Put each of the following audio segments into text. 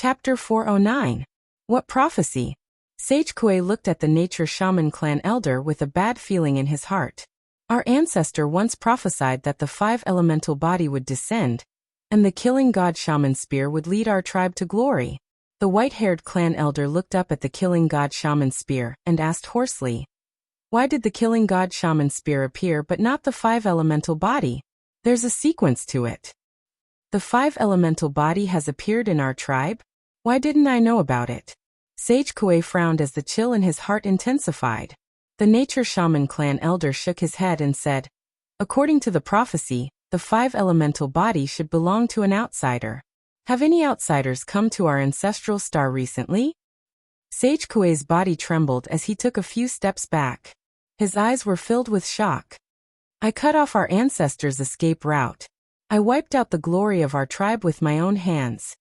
Chapter 409. What prophecy? Sage Kuei looked at the nature shaman clan elder with a bad feeling in his heart. Our ancestor once prophesied that the 5 elemental body would descend, and the killing god shaman spear would lead our tribe to glory. The white-haired clan elder looked up at the killing god shaman spear and asked hoarsely, "Why did the killing god shaman spear appear but not the 5 elemental body? There's a sequence to it. The 5 elemental body has appeared in our tribe? Why didn't I know about it?" Sage Kuei frowned as the chill in his heart intensified. The nature shaman clan elder shook his head and said, "According to the prophecy, the 5 elemental body should belong to an outsider. Have any outsiders come to our ancestral star recently?" Sage Kuei's body trembled as he took a few steps back. His eyes were filled with shock. "I cut off our ancestors' escape route. I wiped out the glory of our tribe with my own hands."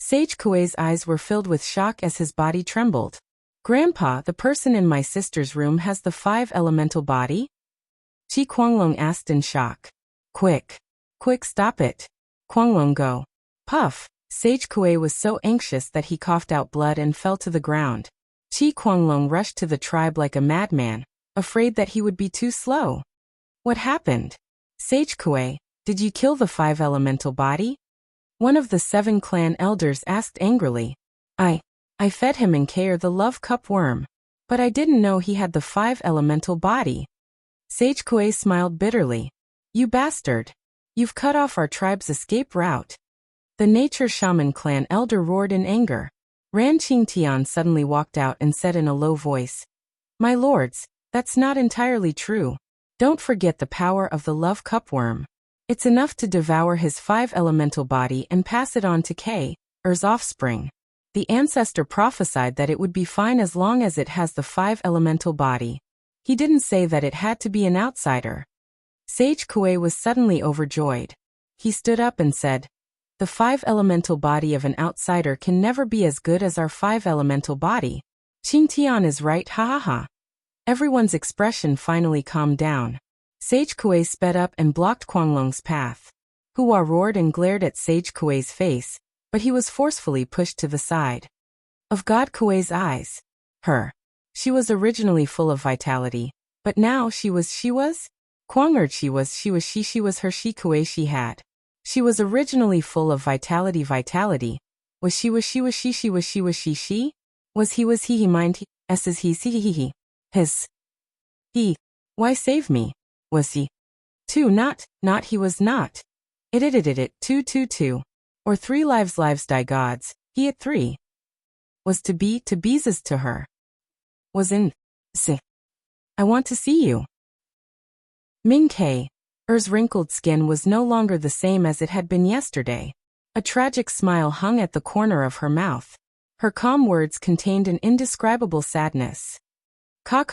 Sage Kuei's eyes were filled with shock as his body trembled. "Grandpa, the person in my sister's room has the 5 elemental body?" Qi Guanglong asked in shock. Quick, stop it. Guanglong, go." Puff. Sage Kuei was so anxious that he coughed out blood and fell to the ground. Qi Guanglong rushed to the tribe like a madman, afraid that he would be too slow. "What happened? Sage Kuei, did you kill the 5 elemental body?" One of the 7 clan elders asked angrily. I fed him in Kair the love cup worm. But I didn't know he had the 5 elemental body." Sage Kuei smiled bitterly. "You bastard. You've cut off our tribe's escape route." The nature shaman clan elder roared in anger. Ran Qingtian suddenly walked out and said in a low voice, "My lords, that's not entirely true. Don't forget the power of the love cupworm. It's enough to devour his 5 elemental body and pass it on to Kair's offspring. The ancestor prophesied that it would be fine as long as it has the 5 elemental body. He didn't say that it had to be an outsider." Sage Kuei was suddenly overjoyed. He stood up and said, "The 5 elemental body of an outsider can never be as good as our 5 elemental body. Qingtian is right, ha ha ha." Everyone's expression finally calmed down. Sage Kuei sped up and blocked Guanglong's path. Hua roared and glared at Sage Kuei's face, but he was forcefully pushed to the side. Of God Kuei's eyes. She was originally full of vitality, but now she was Guang'er she was her Shi Kuei she had. She was originally full of vitality. Was he mind he, s is he, his. He. Why save me? Was he? 2 not he was not. It 2. Or 3 lives die gods, he at 3. Was to be's to her. Was in, si. I want to see you. Ming Kei's wrinkled skin was no longer the same as it had been yesterday. A tragic smile hung at the corner of her mouth. Her calm words contained an indescribable sadness. Ka.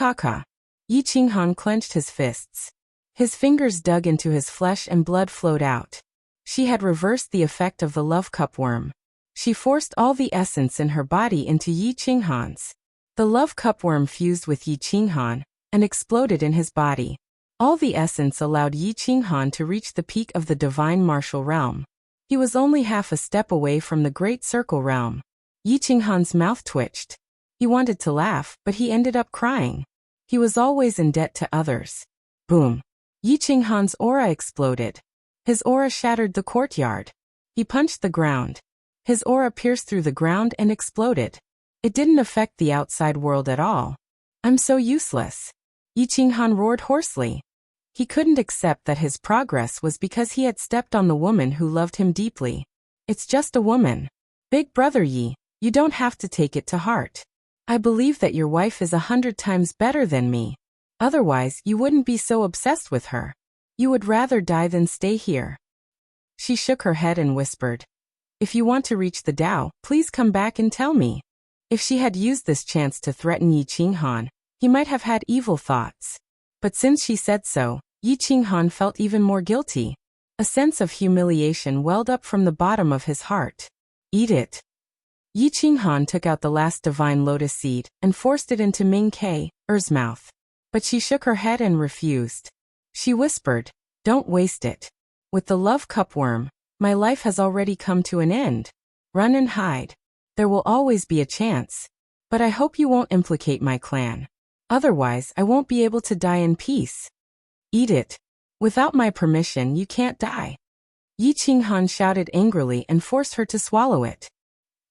Yi Qinghan clenched his fists. His fingers dug into his flesh and blood flowed out. She had reversed the effect of the love cup worm. She forced all the essence in her body into Yi Qinghan's. The love cup worm fused with Yi Qinghan and exploded in his body. All the essence allowed Yi Qinghan to reach the peak of the divine martial realm. He was only half a step away from the great circle realm. Yi Qinghan's mouth twitched. He wanted to laugh, but he ended up crying. He was always in debt to others. Boom. Yi Qinghan's aura exploded. His aura shattered the courtyard. He punched the ground. His aura pierced through the ground and exploded. It didn't affect the outside world at all. "I'm so useless." Yi Qinghan roared hoarsely. He couldn't accept that his progress was because he had stepped on the woman who loved him deeply. "It's just a woman. Big brother Yi, you don't have to take it to heart. I believe that your wife is 100 times better than me. Otherwise, you wouldn't be so obsessed with her. You would rather die than stay here." She shook her head and whispered, "If you want to reach the Tao, please come back and tell me." If she had used this chance to threaten Yi Qinghan, he might have had evil thoughts. But since she said so, Yi Qinghan felt even more guilty. A sense of humiliation welled up from the bottom of his heart. "Eat it." Yi Qinghan took out the last divine lotus seed and forced it into Ming Kei's mouth. But she shook her head and refused. She whispered, "Don't waste it. With the love cupworm, my life has already come to an end. Run and hide." There will always be a chance. But I hope you won't implicate my clan. Otherwise, I won't be able to die in peace. Eat it. Without my permission, you can't die. Yi Qinghan shouted angrily and forced her to swallow it.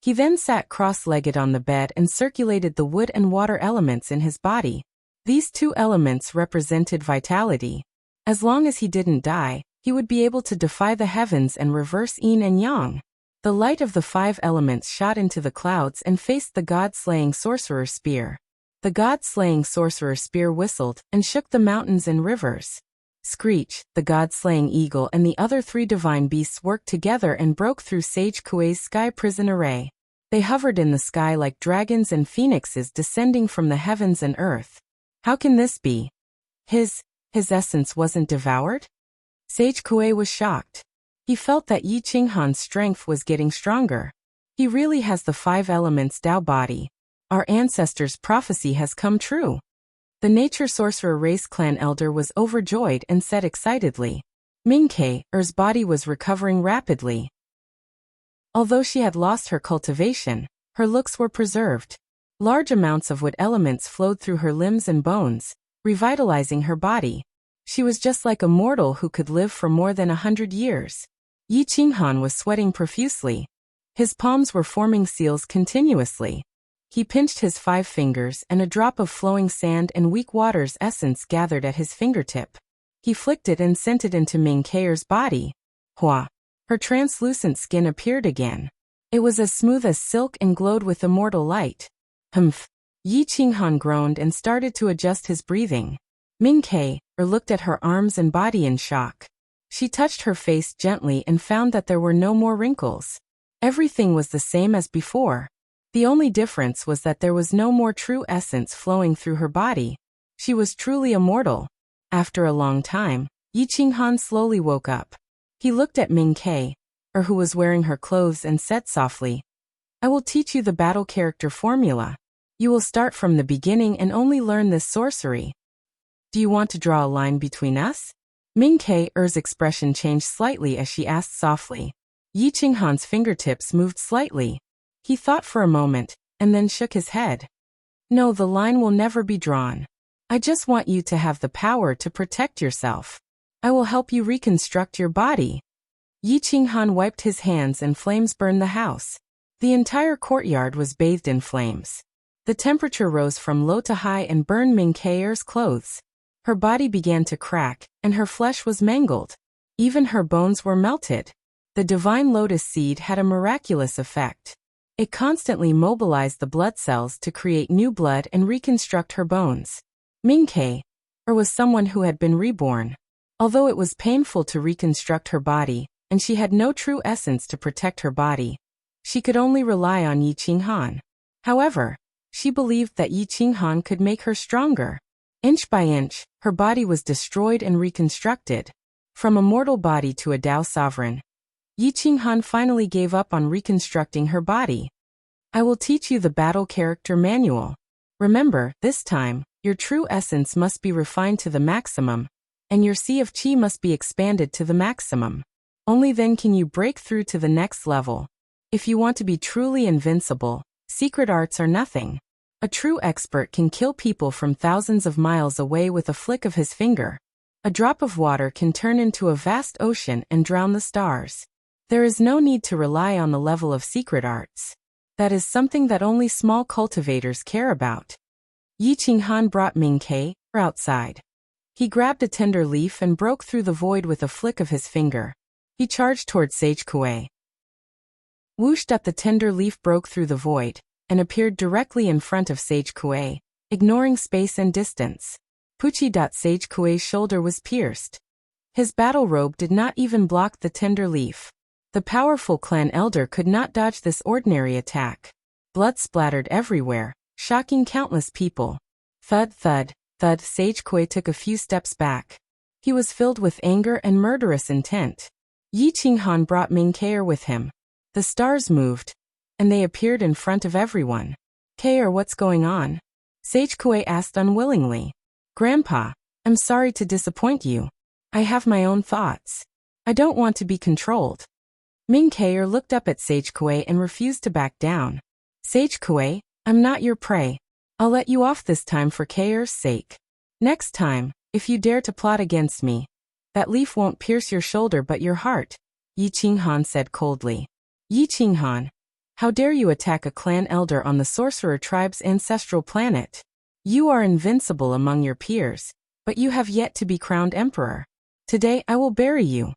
He then sat cross-legged on the bed and circulated the wood and water elements in his body. These two elements represented vitality. As long as he didn't die, he would be able to defy the heavens and reverse yin and yang. The light of the 5 elements shot into the clouds and faced the god-slaying sorcerer spear. The god-slaying sorcerer spear whistled and shook the mountains and rivers. Screech, the god-slaying eagle and the other 3 divine beasts worked together and broke through Sage Kuei's sky prison array. They hovered in the sky like dragons and phoenixes descending from the heavens and earth. How can this be? His essence wasn't devoured? Sage Kuei was shocked. He felt that Yi Qinghan's strength was getting stronger. He really has the 5 elements Tao body. Our ancestors' prophecy has come true. The nature sorcerer race clan elder was overjoyed and said excitedly. Mingkei's body was recovering rapidly. Although she had lost her cultivation, her looks were preserved. Large amounts of wood elements flowed through her limbs and bones, revitalizing her body. She was just like a mortal who could live for more than 100 years. Yi Qinghan was sweating profusely. His palms were forming seals continuously. He pinched his 5 fingers and a drop of flowing sand and weak water's essence gathered at his fingertip. He flicked it and sent it into Mingkei's body. Hua! Her translucent skin appeared again. It was as smooth as silk and glowed with immortal light. Humph! Yi Qinghan groaned and started to adjust his breathing. Mingkei looked at her arms and body in shock. She touched her face gently and found that there were no more wrinkles. Everything was the same as before. The only difference was that there was no more true essence flowing through her body. She was truly immortal. After a long time, Yi Qinghan slowly woke up. He looked at Mingkei, who was wearing her clothes, and said softly, I will teach you the battle character formula. You will start from the beginning and only learn this sorcery. Do you want to draw a line between us? Mingkei's expression changed slightly as she asked softly. Yi Qinghan's fingertips moved slightly. He thought for a moment, and then shook his head. No, the line will never be drawn. I just want you to have the power to protect yourself. I will help you reconstruct your body. Yi Qinghan wiped his hands and flames burned the house. The entire courtyard was bathed in flames. The temperature rose from low to high and burned Mingkei's clothes. Her body began to crack, and her flesh was mangled. Even her bones were melted. The divine lotus seed had a miraculous effect. It constantly mobilized the blood cells to create new blood and reconstruct her bones. Mingkei was someone who had been reborn. Although it was painful to reconstruct her body, and she had no true essence to protect her body, she could only rely on Yi Qinghan. However, she believed that Yi Qinghan could make her stronger. Inch by inch, her body was destroyed and reconstructed. From a mortal body to a Tao sovereign, Yi Qinghan finally gave up on reconstructing her body. I will teach you the battle character manual. Remember, this time, your true essence must be refined to the maximum, and your sea of qi must be expanded to the maximum. Only then can you break through to the next level. If you want to be truly invincible, secret arts are nothing. A true expert can kill people from thousands of miles away with a flick of his finger. A drop of water can turn into a vast ocean and drown the stars. There is no need to rely on the level of secret arts. That is something that only small cultivators care about. Yi Qinghan brought Mingkei outside. He grabbed a tender leaf and broke through the void with a flick of his finger. He charged toward Sage Kuei. Whooshed up, the tender leaf broke through the void and appeared directly in front of Sage Kuei, ignoring space and distance. Puchi. Sage Kuei's shoulder was pierced. His battle robe did not even block the tender leaf. The powerful clan elder could not dodge this ordinary attack. Blood splattered everywhere, shocking countless people. Thud, thud, thud. Sage Kuei took a few steps back. He was filled with anger and murderous intent. Yi Qinghan brought Mingkei with him. The stars moved, and they appeared in front of everyone. Kei, what's going on? Sage Kuei asked unwillingly. Grandpa, I'm sorry to disappoint you. I have my own thoughts. I don't want to be controlled. Mingkei looked up at Sage Kuei and refused to back down. Sage Kuei, I'm not your prey. I'll let you off this time for Kair's sake. Next time, if you dare to plot against me, that leaf won't pierce your shoulder but your heart, Yi Qinghan said coldly. Yi Qinghan, how dare you attack a clan elder on the sorcerer tribe's ancestral planet? You are invincible among your peers, but you have yet to be crowned emperor. Today I will bury you.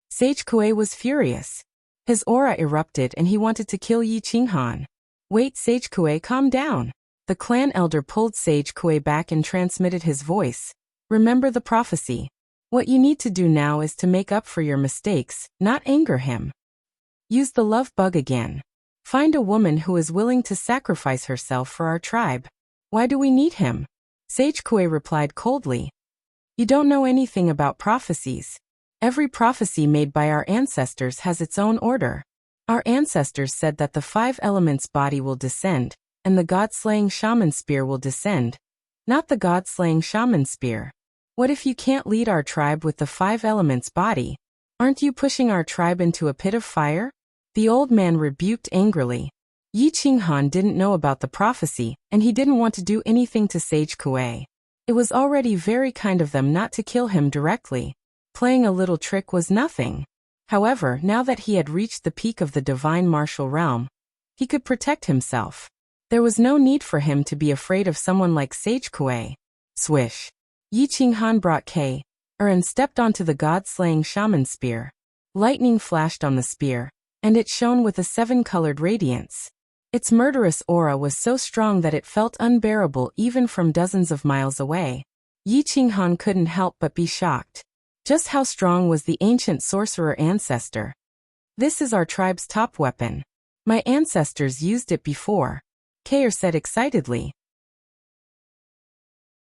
Sage Kuei was furious. His aura erupted and he wanted to kill Yi Qinghan. Wait, Sage Kuei, calm down. The clan elder pulled Sage Kuei back and transmitted his voice. Remember the prophecy. What you need to do now is to make up for your mistakes, not anger him. Use the love bug again. Find a woman who is willing to sacrifice herself for our tribe. Why do we need him? Sage Kuei replied coldly. You don't know anything about prophecies. Every prophecy made by our ancestors has its own order. Our ancestors said that the 5 elements body will descend, and the god-slaying shaman spear will descend, not the god-slaying shaman spear. What if you can't lead our tribe with the 5 elements body? Aren't you pushing our tribe into a pit of fire? The old man rebuked angrily. Yi Qinghan didn't know about the prophecy, and he didn't want to do anything to Sage Kuei. It was already very kind of them not to kill him directly. Playing a little trick was nothing. However, now that he had reached the peak of the divine martial realm, he could protect himself. There was no need for him to be afraid of someone like Sage Kuei. Swish. Yi Qinghan brought Kair and stepped onto the god-slaying shaman spear. Lightning flashed on the spear, and it shone with a 7-colored radiance. Its murderous aura was so strong that it felt unbearable even from dozens of miles away. Yi Qinghan couldn't help but be shocked. Just how strong was the ancient sorcerer ancestor? This is our tribe's top weapon. My ancestors used it before, Kair said excitedly.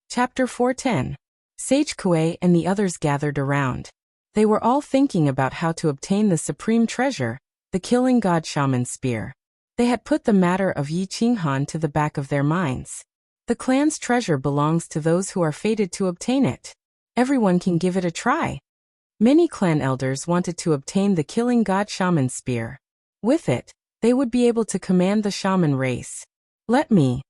Chapter 410. Sage Kuei and the others gathered around. They were all thinking about how to obtain the supreme treasure, the killing god shaman spear. They had put the matter of Yi Qinghan to the back of their minds. The clan's treasure belongs to those who are fated to obtain it. Everyone can give it a try. Many clan elders wanted to obtain the killing god shaman spear. With it, they would be able to command the shaman race. Let me.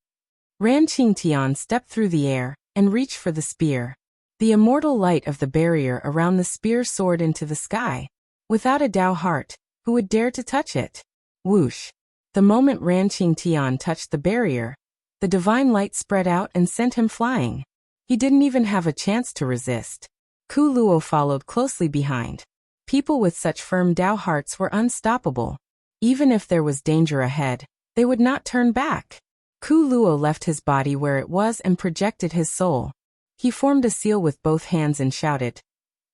Ran Qingtian stepped through the air and reached for the spear. The immortal light of the barrier around the spear soared into the sky. Without a Dao heart, who would dare to touch it? Whoosh. The moment Ran Qingtian touched the barrier, the divine light spread out and sent him flying. He didn't even have a chance to resist. Ku Luo followed closely behind. People with such firm Dao hearts were unstoppable. Even if there was danger ahead, they would not turn back. Ku Luo left his body where it was and projected his soul. He formed a seal with both hands and shouted,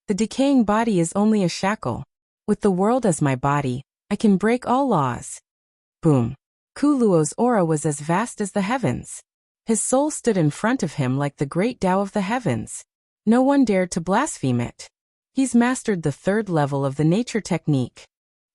"The decaying body is only a shackle. With the world as my body, I can break all laws." Boom. Ku Luo's aura was as vast as the heavens. His soul stood in front of him like the great Tao of the heavens. No one dared to blaspheme it. He's mastered the 3rd level of the nature technique.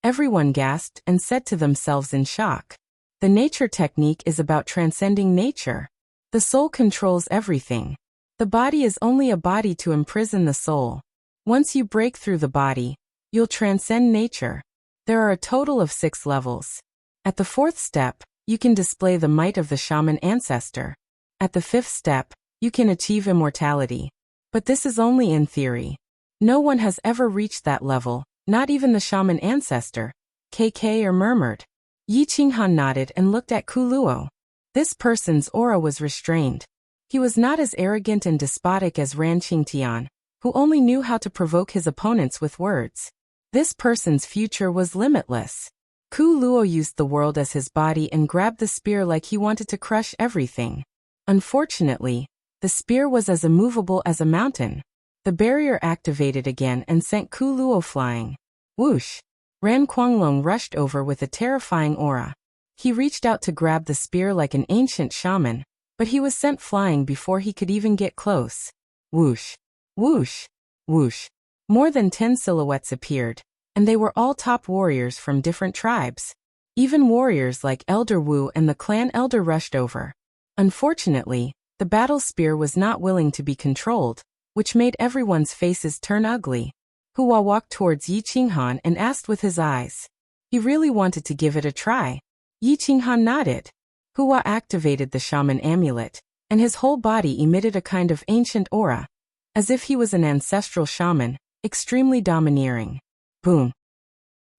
Everyone gasped and said to themselves in shock. The nature technique is about transcending nature. The soul controls everything. The body is only a body to imprison the soul. Once you break through the body, you'll transcend nature. There are a total of 6 levels. At the 4th step, you can display the might of the shaman ancestor. At the 5th step, you can achieve immortality. But this is only in theory. No one has ever reached that level, not even the shaman ancestor. KK murmured. Yi Qinghan nodded and looked at Ku Luo. This person's aura was restrained. He was not as arrogant and despotic as Ran Qingtian, who only knew how to provoke his opponents with words. This person's future was limitless. Ku Luo used the world as his body and grabbed the spear like he wanted to crush everything. Unfortunately, the spear was as immovable as a mountain. The barrier activated again and sent Ku Luo flying. Whoosh! Ran Quanglong rushed over with a terrifying aura. He reached out to grab the spear like an ancient shaman, but he was sent flying before he could even get close. Whoosh! Whoosh! Whoosh! More than 10 silhouettes appeared, and they were all top warriors from different tribes. Even warriors like Elder Wu and the clan elder rushed over. Unfortunately, the battle spear was not willing to be controlled, which made everyone's faces turn ugly. Hua walked towards Yi Qinghan and asked with his eyes. He really wanted to give it a try. Yi Qinghan nodded. Hua activated the shaman amulet, and his whole body emitted a kind of ancient aura, as if he was an ancestral shaman, extremely domineering. Boom.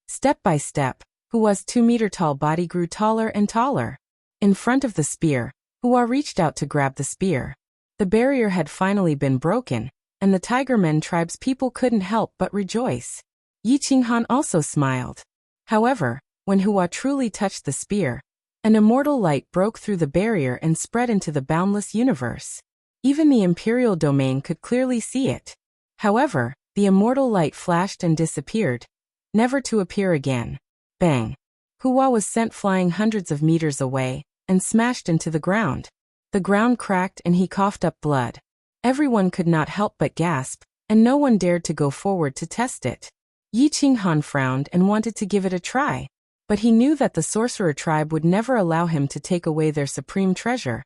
Step by step, Hua's 2-meter-tall body grew taller and taller. In front of the spear, Hua reached out to grab the spear. The barrier had finally been broken, and the Tigermen tribe's people couldn't help but rejoice. Yi Qinghan also smiled. However, when Hua truly touched the spear, an immortal light broke through the barrier and spread into the boundless universe. Even the Imperial domain could clearly see it. However, the immortal light flashed and disappeared, never to appear again. Bang! Hua was sent flying hundreds of meters away, and smashed into the ground. The ground cracked and he coughed up blood. Everyone could not help but gasp, and no one dared to go forward to test it. Yi Qinghan frowned and wanted to give it a try, but he knew that the sorcerer tribe would never allow him to take away their supreme treasure,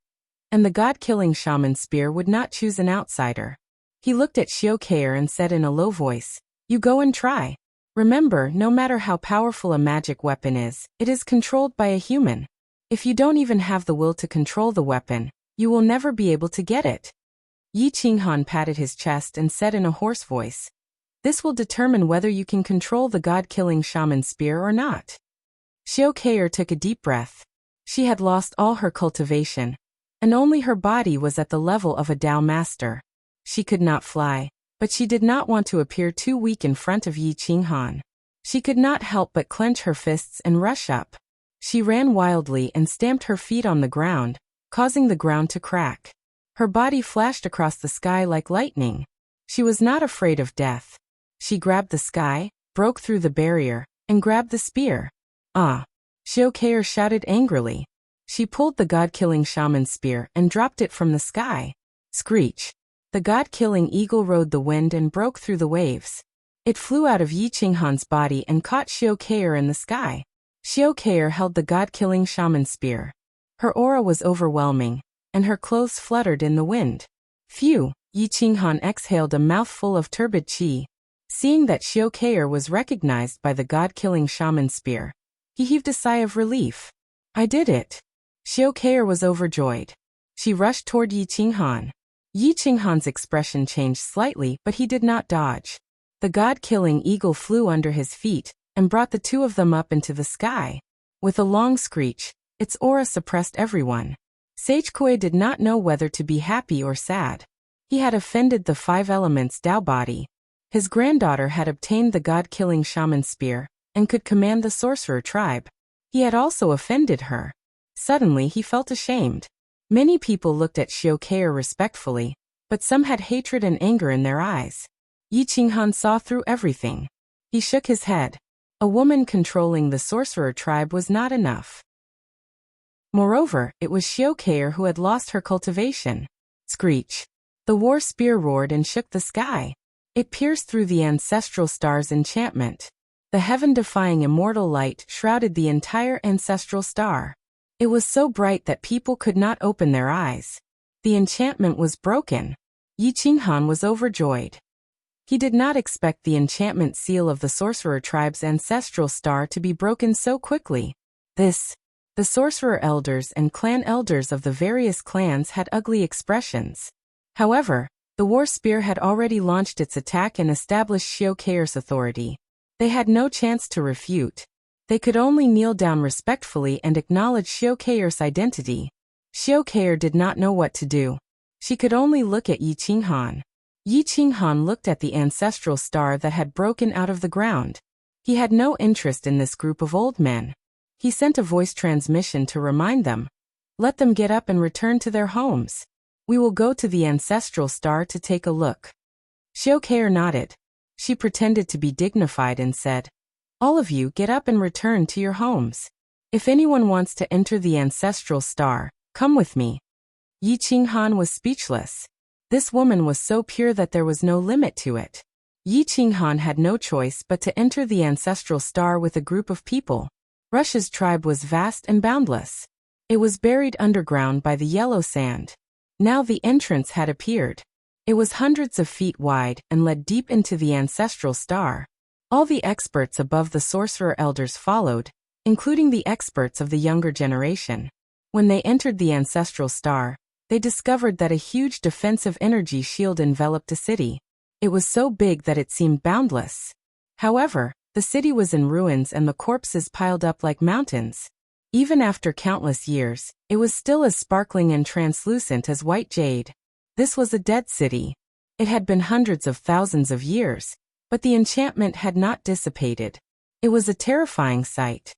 and the god-killing shaman spear would not choose an outsider. He looked at Xiao and said in a low voice, "You go and try. Remember, no matter how powerful a magic weapon is, it is controlled by a human. If you don't even have the will to control the weapon, you will never be able to get it." Yi Qinghan patted his chest and said in a hoarse voice, "This will determine whether you can control the god-killing shaman spear or not." Xiao took a deep breath. She had lost all her cultivation, and only her body was at the level of a Dao master. She could not fly, but she did not want to appear too weak in front of Yi Qinghan. She could not help but clench her fists and rush up. She ran wildly and stamped her feet on the ground, causing the ground to crack. Her body flashed across the sky like lightning. She was not afraid of death. She grabbed the sky, broke through the barrier, and grabbed the spear. "Ah!" Xiao shouted angrily. She pulled the god-killing shaman spear and dropped it from the sky. Screech! The god-killing eagle rode the wind and broke through the waves. It flew out of Yi Qinghan's body and caught Xiao in the sky. Xiao held the god-killing shaman spear. Her aura was overwhelming, and her clothes fluttered in the wind. Phew! Yi Qinghan exhaled a mouthful of turbid qi. Seeing that Xiao was recognized by the god-killing shaman spear, he heaved a sigh of relief. "I did it." Xiao was overjoyed. She rushed toward Yi Qinghan. Yi Qinghan's expression changed slightly, but he did not dodge. The god-killing eagle flew under his feet, and brought the two of them up into the sky. With a long screech, its aura suppressed everyone. Sage Kuei did not know whether to be happy or sad. He had offended the 5 elements Dao body. His granddaughter had obtained the god-killing shaman spear, and could command the sorcerer tribe. He had also offended her. Suddenly he felt ashamed. Many people looked at Xiao respectfully, but some had hatred and anger in their eyes. Yi Qinghan saw through everything. He shook his head. A woman controlling the sorcerer tribe was not enough. Moreover, it was Xiao who had lost her cultivation. Screech! The war spear roared and shook the sky. It pierced through the ancestral star's enchantment. The heaven-defying immortal light shrouded the entire ancestral star. It was so bright that people could not open their eyes. The enchantment was broken. Yi Qinghan was overjoyed. He did not expect the enchantment seal of the sorcerer tribe's ancestral star to be broken so quickly. The sorcerer elders and clan elders of the various clans had ugly expressions. However, the war spear had already launched its attack and established Xiao authority. They had no chance to refute. They could only kneel down respectfully and acknowledge Xiao identity. Xiao did not know what to do. She could only look at Yi Qinghan. Yi Qinghan looked at the ancestral star that had broken out of the ground. He had no interest in this group of old men. He sent a voice transmission to remind them. Let them get up and return to their homes. We will go to the ancestral star to take a look. Xiao nodded. She pretended to be dignified and said, "All of you get up and return to your homes. If anyone wants to enter the ancestral star, come with me." Yi Qinghan was speechless. This woman was so pure that there was no limit to it. Yi Qinghan had no choice but to enter the ancestral star with a group of people. Russia's tribe was vast and boundless. It was buried underground by the yellow sand. Now the entrance had appeared. It was hundreds of feet wide and led deep into the ancestral star. All the experts above the sorcerer elders followed, including the experts of the younger generation. When they entered the ancestral star, they discovered that a huge defensive energy shield enveloped the city. It was so big that it seemed boundless. However, the city was in ruins and the corpses piled up like mountains. Even after countless years, it was still as sparkling and translucent as white jade. This was a dead city. It had been hundreds of thousands of years, but the enchantment had not dissipated. It was a terrifying sight.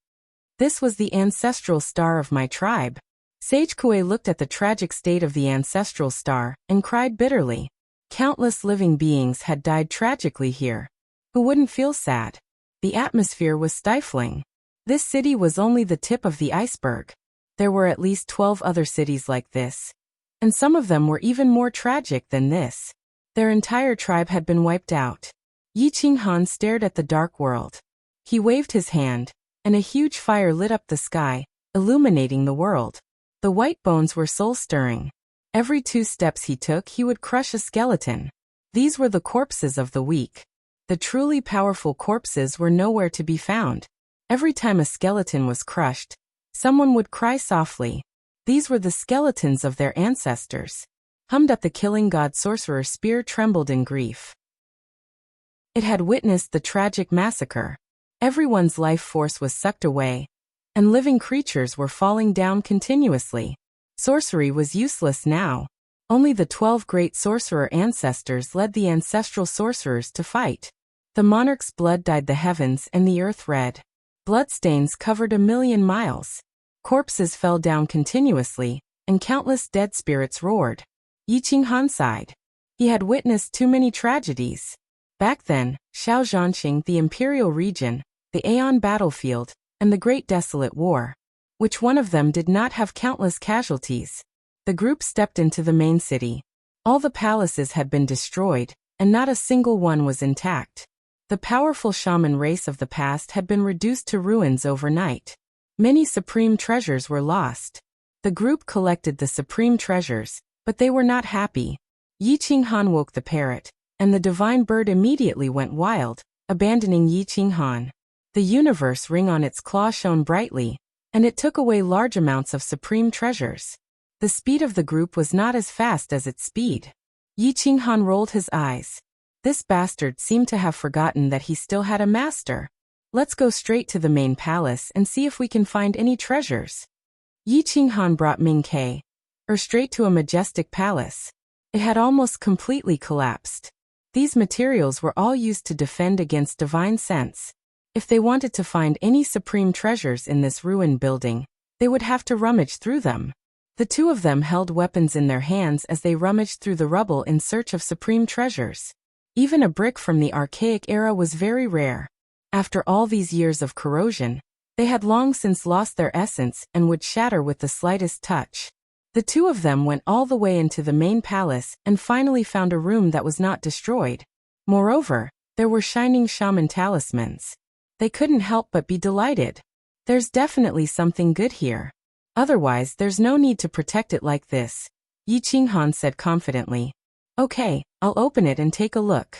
This was the ancestral star of my tribe. Sage Kuei looked at the tragic state of the ancestral star and cried bitterly. Countless living beings had died tragically here. Who wouldn't feel sad? The atmosphere was stifling. This city was only the tip of the iceberg. There were at least 12 other cities like this. And some of them were even more tragic than this. Their entire tribe had been wiped out. Yi Qinghan stared at the dark world. He waved his hand, and a huge fire lit up the sky, illuminating the world. The white bones were soul-stirring. Every 2 steps he took, he would crush a skeleton. These were the corpses of the weak. The truly powerful corpses were nowhere to be found. Every time a skeleton was crushed, someone would cry softly. These were the skeletons of their ancestors. Hummed at the killing god sorcerer's spear trembled in grief. It had witnessed the tragic massacre. Everyone's life force was sucked away, and living creatures were falling down continuously. Sorcery was useless now. Only the 12 great sorcerer ancestors led the ancestral sorcerers to fight. The monarch's blood dyed the heavens and the earth red. Bloodstains covered 1,000,000 miles. Corpses fell down continuously, and countless dead spirits roared. Yi Qinghan sighed. He had witnessed too many tragedies. Back then, Xiao Zhanqing, the imperial region, the Aeon battlefield, and the Great Desolate War. Which one of them did not have countless casualties? The group stepped into the main city. All the palaces had been destroyed, and not a single one was intact. The powerful shaman race of the past had been reduced to ruins overnight. Many supreme treasures were lost. The group collected the supreme treasures, but they were not happy. Yi Qinghan woke the parrot, and the divine bird immediately went wild, abandoning Yi Qinghan. The universe ring on its claw shone brightly, and it took away large amounts of supreme treasures. The speed of the group was not as fast as its speed. Yi Qinghan rolled his eyes. This bastard seemed to have forgotten that he still had a master. Let's go straight to the main palace and see if we can find any treasures. Yi Qinghan brought Ming Ke straight to a majestic palace. It had almost completely collapsed. These materials were all used to defend against divine sense. If they wanted to find any supreme treasures in this ruined building, they would have to rummage through them. The 2 of them held weapons in their hands as they rummaged through the rubble in search of supreme treasures. Even a brick from the archaic era was very rare. After all these years of corrosion, they had long since lost their essence and would shatter with the slightest touch. The 2 of them went all the way into the main palace and finally found a room that was not destroyed. Moreover, there were shining shaman talismans. They couldn't help but be delighted. There's definitely something good here. Otherwise, there's no need to protect it like this, Yi Qinghan said confidently. Okay, I'll open it and take a look.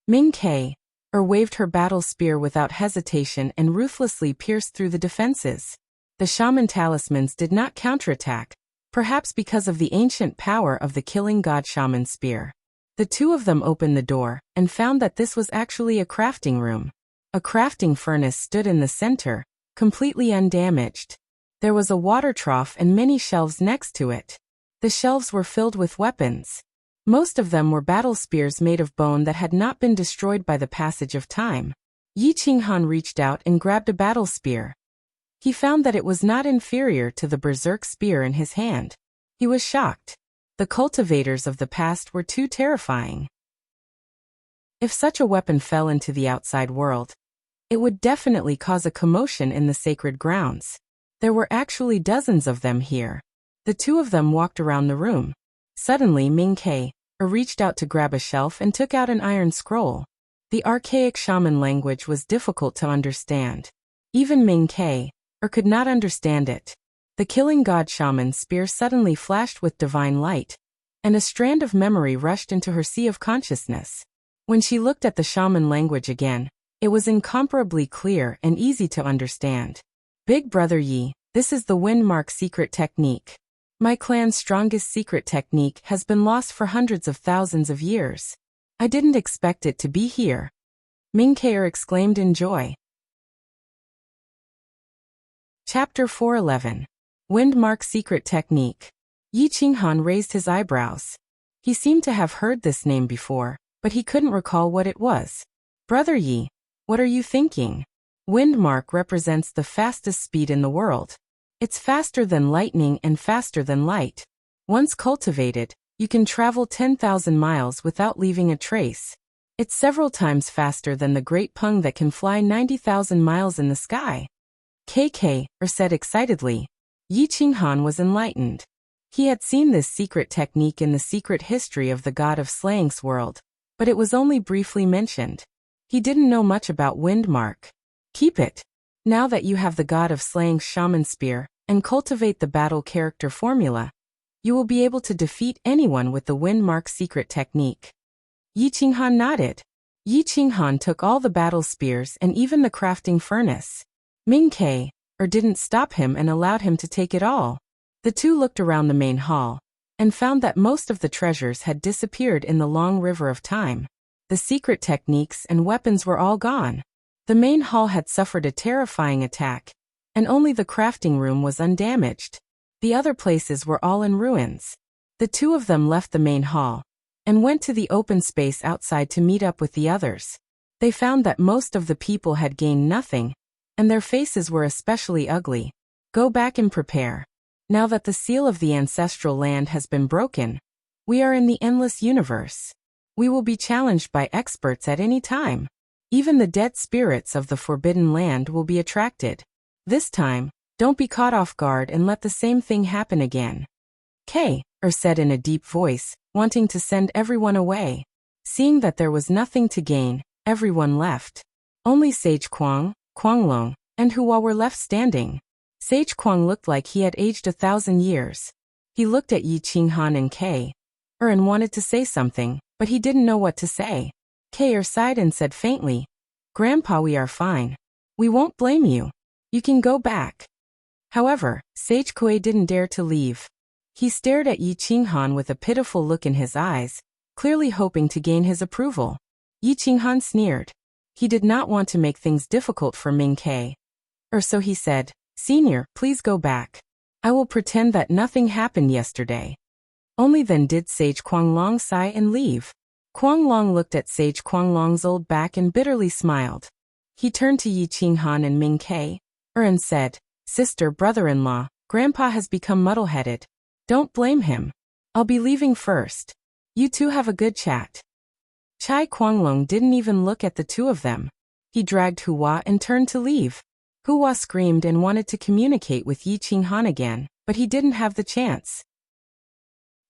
Ming Ke waved her battle spear without hesitation and ruthlessly pierced through the defenses. The shaman talismans did not counterattack, perhaps because of the ancient power of the killing god shaman spear. The 2 of them opened the door and found that this was actually a crafting room. A crafting furnace stood in the center, completely undamaged. There was a water trough and many shelves next to it. The shelves were filled with weapons. Most of them were battle spears made of bone that had not been destroyed by the passage of time. Yi Qinghan reached out and grabbed a battle spear. He found that it was not inferior to the berserk spear in his hand. He was shocked. The cultivators of the past were too terrifying. If such a weapon fell into the outside world, it would definitely cause a commotion in the sacred grounds. There were actually dozens of them here. The 2 of them walked around the room. Suddenly Ming Ke reached out to grab a shelf and took out an iron scroll. The archaic shaman language was difficult to understand. Even Ming Ke could not understand it. The killing god shaman's spear suddenly flashed with divine light, and a strand of memory rushed into her sea of consciousness. When she looked at the shaman language again, it was incomparably clear and easy to understand. Big brother Yi, this is the Windmark secret technique. My clan's strongest secret technique has been lost for hundreds of thousands of years. I didn't expect it to be here. Mingke exclaimed in joy. Chapter 411. Windmark Secret Technique. Yi Qinghan raised his eyebrows. He seemed to have heard this name before, but he couldn't recall what it was. Brother Yi, what are you thinking? Windmark represents the fastest speed in the world. It's faster than lightning and faster than light. Once cultivated, you can travel 10,000 miles without leaving a trace. It's several times faster than the Great Peng that can fly 90,000 miles in the sky. KK, said excitedly. Yi Qinghan was enlightened. He had seen this secret technique in the secret history of the God of Slaying's world, but it was only briefly mentioned. He didn't know much about Windmark. Keep it. Now that you have the God of Slaying's shaman spear, and cultivate the battle character formula, you will be able to defeat anyone with the Windmark secret technique. Yi Qinghan nodded. Yi Qinghan took all the battle spears and even the crafting furnace. Mingke, didn't stop him and allowed him to take it all. The two looked around the main hall, and found that most of the treasures had disappeared in the long river of time. The secret techniques and weapons were all gone. The main hall had suffered a terrifying attack, and only the crafting room was undamaged. The other places were all in ruins. The two of them left the main hall, and went to the open space outside to meet up with the others. They found that most of the people had gained nothing, and their faces were especially ugly. Go back and prepare. Now that the seal of the ancestral land has been broken, we are in the endless universe. We will be challenged by experts at any time. Even the dead spirits of the forbidden land will be attracted. This time, don't be caught off guard and let the same thing happen again. Said in a deep voice, wanting to send everyone away. Seeing that there was nothing to gain, everyone left. Only Sage Kuang, Kuanglong, and Hua were left standing. Sage Kuang looked like he had aged 1,000 years. He looked at Yi Qinghan and K. and wanted to say something, but he didn't know what to say. K. sighed and said faintly, Grandpa, we are fine. We won't blame you. You can go back. However, Sage Kuei didn't dare to leave. He stared at Yi Qinghan with a pitiful look in his eyes, clearly hoping to gain his approval. Yi Qinghan sneered. He did not want to make things difficult for Mingke. So he said, Senior, please go back. I will pretend that nothing happened yesterday. Only then did Sage Kuanglong sigh and leave. Kuanglong looked at Sage Kuanglong's old back and bitterly smiled. He turned to Yi Qinghan and Mingke, and said, Sister, brother-in-law, Grandpa has become muddle-headed. Don't blame him. I'll be leaving first. You two have a good chat. Chai Kuanglong didn't even look at the two of them. He dragged Hua and turned to leave. Hua screamed and wanted to communicate with Yi Qinghan again, but he didn't have the chance.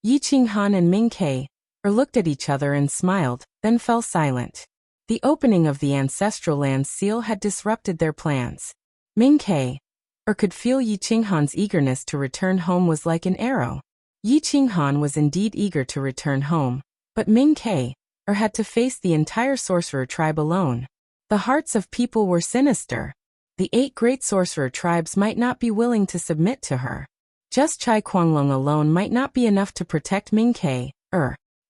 Yi Qinghan and Mingke looked at each other and smiled, then fell silent. The opening of the ancestral land's seal had disrupted their plans. Mingke could feel Yi Qinghan's eagerness to return home was like an arrow. Yi Qinghan was indeed eager to return home, but Mingke had to face the entire sorcerer tribe alone. The hearts of people were sinister. The 8 great sorcerer tribes might not be willing to submit to her. Just Chai Kuanglong alone might not be enough to protect Mingke.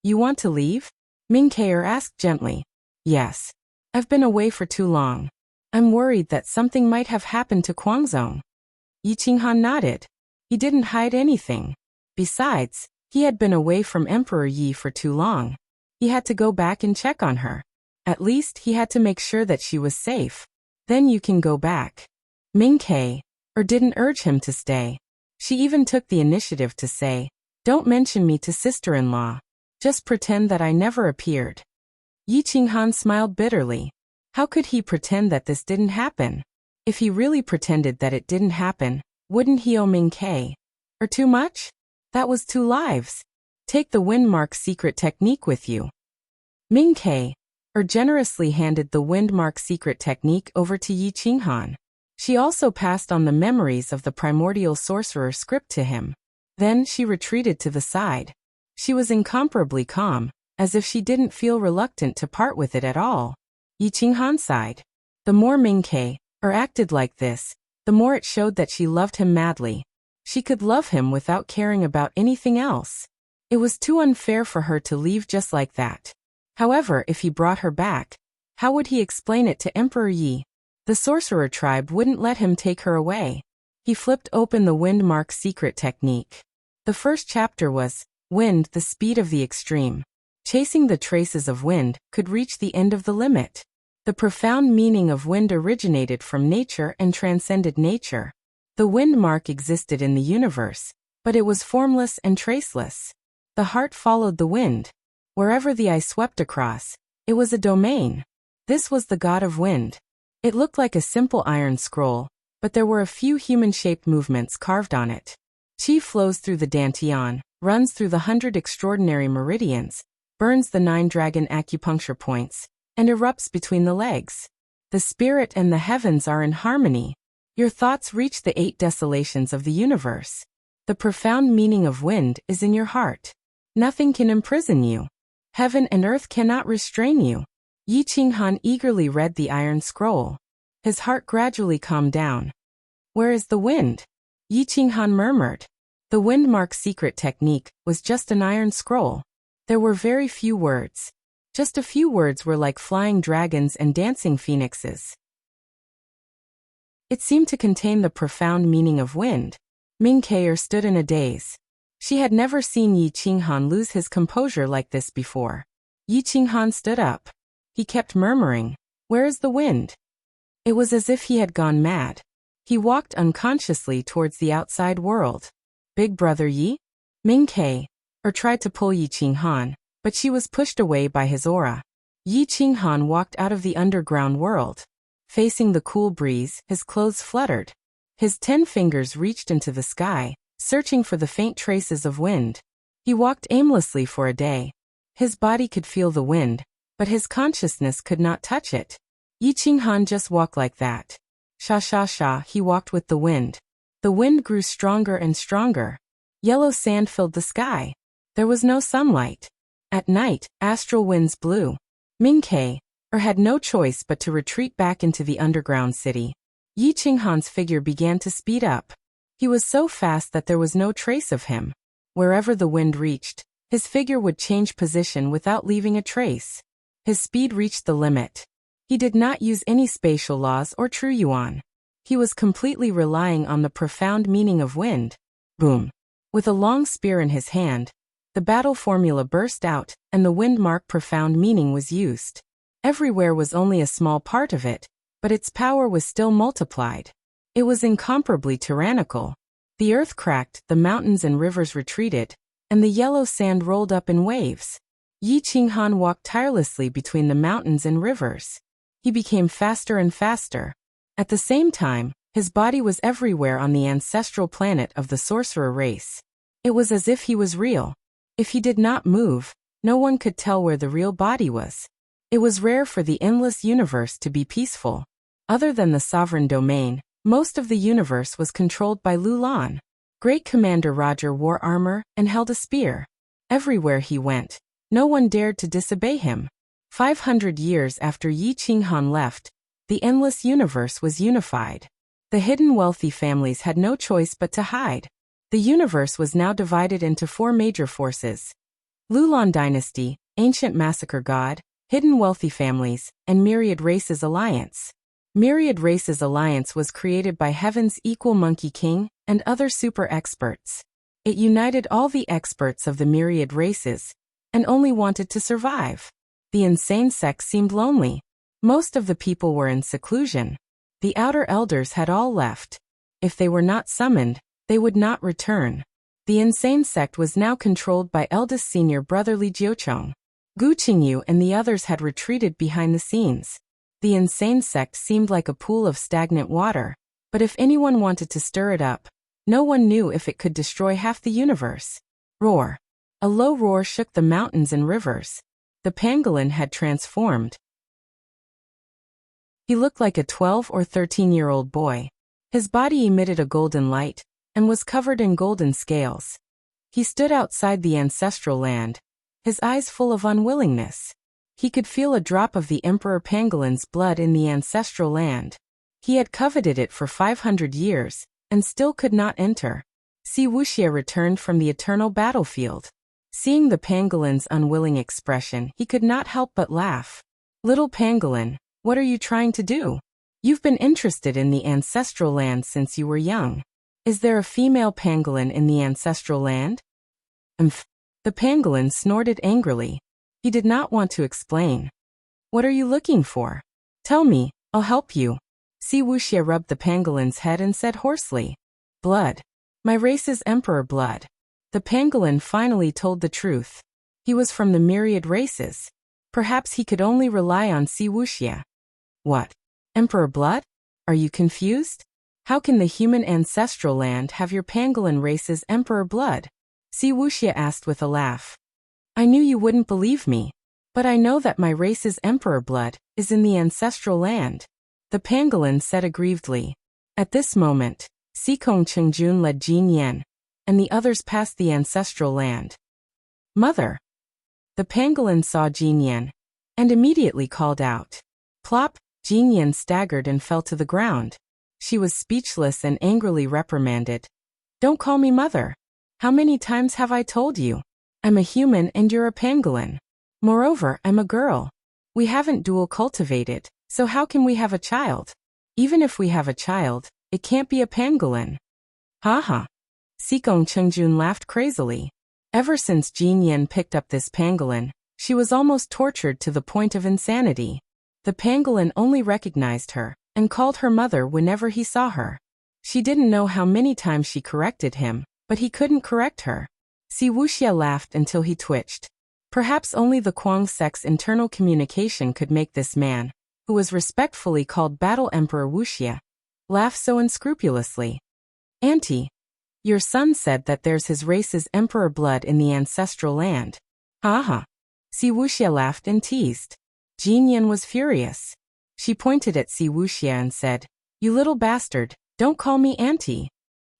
You want to leave? Mingke asked gently. Yes. I've been away for too long. I'm worried that something might have happened to Kuangzong. Yi Qinghan nodded. He didn't hide anything. Besides, he had been away from Emperor Yi for too long. He had to go back and check on her. At least he had to make sure that she was safe. Then you can go back. Mingke didn't urge him to stay. She even took the initiative to say, Don't mention me to sister-in-law. Just pretend that I never appeared. Yi Qinghan smiled bitterly. How could he pretend that this didn't happen? If he really pretended that it didn't happen, wouldn't he owe Mingke? Too much? That was 2 lives. Take the Windmark secret technique with you. Mingke generously handed the Windmark secret technique over to Yi Qinghan. She also passed on the memories of the primordial sorcerer script to him. Then she retreated to the side. She was incomparably calm, as if she didn't feel reluctant to part with it at all. Yi Qinghan sighed. The more Mingke acted like this, the more it showed that she loved him madly. She could love him without caring about anything else. It was too unfair for her to leave just like that. However, if he brought her back, how would he explain it to Emperor Yi? The sorcerer tribe wouldn't let him take her away. He flipped open the Windmark secret technique. The first chapter was, Wind, the speed of the extreme. Chasing the traces of wind could reach the end of the limit. The profound meaning of wind originated from nature and transcended nature. The Windmark existed in the universe, but it was formless and traceless. The heart followed the wind. Wherever the eye swept across, it was a domain. This was the god of wind. It looked like a simple iron scroll, but there were a few human-shaped movements carved on it. Qi flows through the dantian, runs through the 100 extraordinary meridians, burns the 9 dragon acupuncture points, and erupts between the legs. The spirit and the heavens are in harmony. Your thoughts reach the 8 desolations of the universe. The profound meaning of wind is in your heart. Nothing can imprison you. Heaven and earth cannot restrain you. Yi Qinghan eagerly read the iron scroll. His heart gradually calmed down. Where is the wind? Yi Qinghan murmured. The Windmark secret technique was just an iron scroll. There were very few words. Just a few words were like flying dragons and dancing phoenixes. It seemed to contain the profound meaning of wind. Ming Keir stood in a daze. She had never seen Yi Qinghan lose his composure like this before. Yi Qinghan stood up. He kept murmuring, "Where is the wind?" It was as if he had gone mad. He walked unconsciously towards the outside world. Big brother Yi? Ming Keir tried to pull Yi Qinghan, but she was pushed away by his aura. Yi Qinghan walked out of the underground world. Facing the cool breeze, his clothes fluttered. His 10 fingers reached into the sky, searching for the faint traces of wind. He walked aimlessly for a day. His body could feel the wind, but his consciousness could not touch it. Yi Qinghan just walked like that. Sha sha sha, he walked with the wind. The wind grew stronger and stronger. Yellow sand filled the sky. There was no sunlight. At night, astral winds blew. Ming Keir had no choice but to retreat back into the underground city. Yi Qinghan's figure began to speed up. He was so fast that there was no trace of him. Wherever the wind reached, his figure would change position without leaving a trace. His speed reached the limit. He did not use any spatial laws or true yuan. He was completely relying on the profound meaning of wind. Boom! With a long spear in his hand, the battle formula burst out, and the Windmark profound meaning was used. Everywhere was only a small part of it, but its power was still multiplied. It was incomparably tyrannical. The earth cracked, the mountains and rivers retreated, and the yellow sand rolled up in waves. Yi Qinghan walked tirelessly between the mountains and rivers. He became faster and faster. At the same time, his body was everywhere on the ancestral planet of the sorcerer race. It was as if he was real. If he did not move, no one could tell where the real body was. It was rare for the endless universe to be peaceful. Other than the sovereign domain, most of the universe was controlled by Lulan. Great Commander Roger wore armor and held a spear. Everywhere he went, no one dared to disobey him. 500 years after Yi Qinghan left, the endless universe was unified. The hidden wealthy families had no choice but to hide. The universe was now divided into 4 major forces: Lulan Dynasty, Ancient Massacre God, Hidden Wealthy Families, and Myriad Races Alliance. Myriad Races Alliance was created by Heaven's Equal Monkey King and other super experts. It united all the experts of the myriad races, and only wanted to survive. The insane sect seemed lonely. Most of the people were in seclusion. The outer elders had all left. If they were not summoned, they would not return. The insane sect was now controlled by eldest senior brother Li Jiucheng. Gu Qingyu and the others had retreated behind the scenes. The insane sect seemed like a pool of stagnant water, but if anyone wanted to stir it up, no one knew if it could destroy half the universe. Roar! A low roar shook the mountains and rivers. The pangolin had transformed. He looked like a 12 or 13-year-old boy. His body emitted a golden light, and was covered in golden scales. He stood outside the ancestral land, his eyes full of unwillingness. He could feel a drop of the Emperor Pangolin's blood in the ancestral land. He had coveted it for 500 years, and still could not enter. Wuxia returned from the eternal battlefield. Seeing the pangolin's unwilling expression, he could not help but laugh. Little pangolin, what are you trying to do? You've been interested in the ancestral land since you were young. Is there a female pangolin in the ancestral land? The pangolin snorted angrily. He did not want to explain. What are you looking for? Tell me, I'll help you. Wuxia rubbed the pangolin's head and said hoarsely. Blood. My race is emperor blood. The pangolin finally told the truth. He was from the myriad races. Perhaps he could only rely on Wuxia. What? Emperor blood? Are you confused? How can the human ancestral land have your pangolin race's emperor blood? Wuxia asked with a laugh. I knew you wouldn't believe me. But I know that my race's emperor blood is in the ancestral land. The pangolin said aggrievedly. At this moment, Sikong Chengjun led Jin Yan, and the others passed the ancestral land. Mother! The pangolin saw Jin Yan, and immediately called out. Plop! Jin Yan staggered and fell to the ground. She was speechless and angrily reprimanded. Don't call me mother. How many times have I told you? I'm a human and you're a pangolin. Moreover, I'm a girl. We haven't dual cultivated, so how can we have a child? Even if we have a child, it can't be a pangolin. Ha ha. Sikong Chengjun laughed crazily. Ever since Jin Yan picked up this pangolin, she was almost tortured to the point of insanity. The pangolin only recognized her and called her mother whenever he saw her. She didn't know how many times she corrected him, but he couldn't correct her. Wuxia laughed until he twitched. Perhaps only the Kuang sect's internal communication could make this man, who was respectfully called Battle Emperor Wuxia, laugh so unscrupulously. Auntie, your son said that there's his race's emperor blood in the ancestral land. Ha ha. Wuxia laughed and teased. Jin Yan was furious. She pointed at Wuxia and said, You little bastard, don't call me auntie.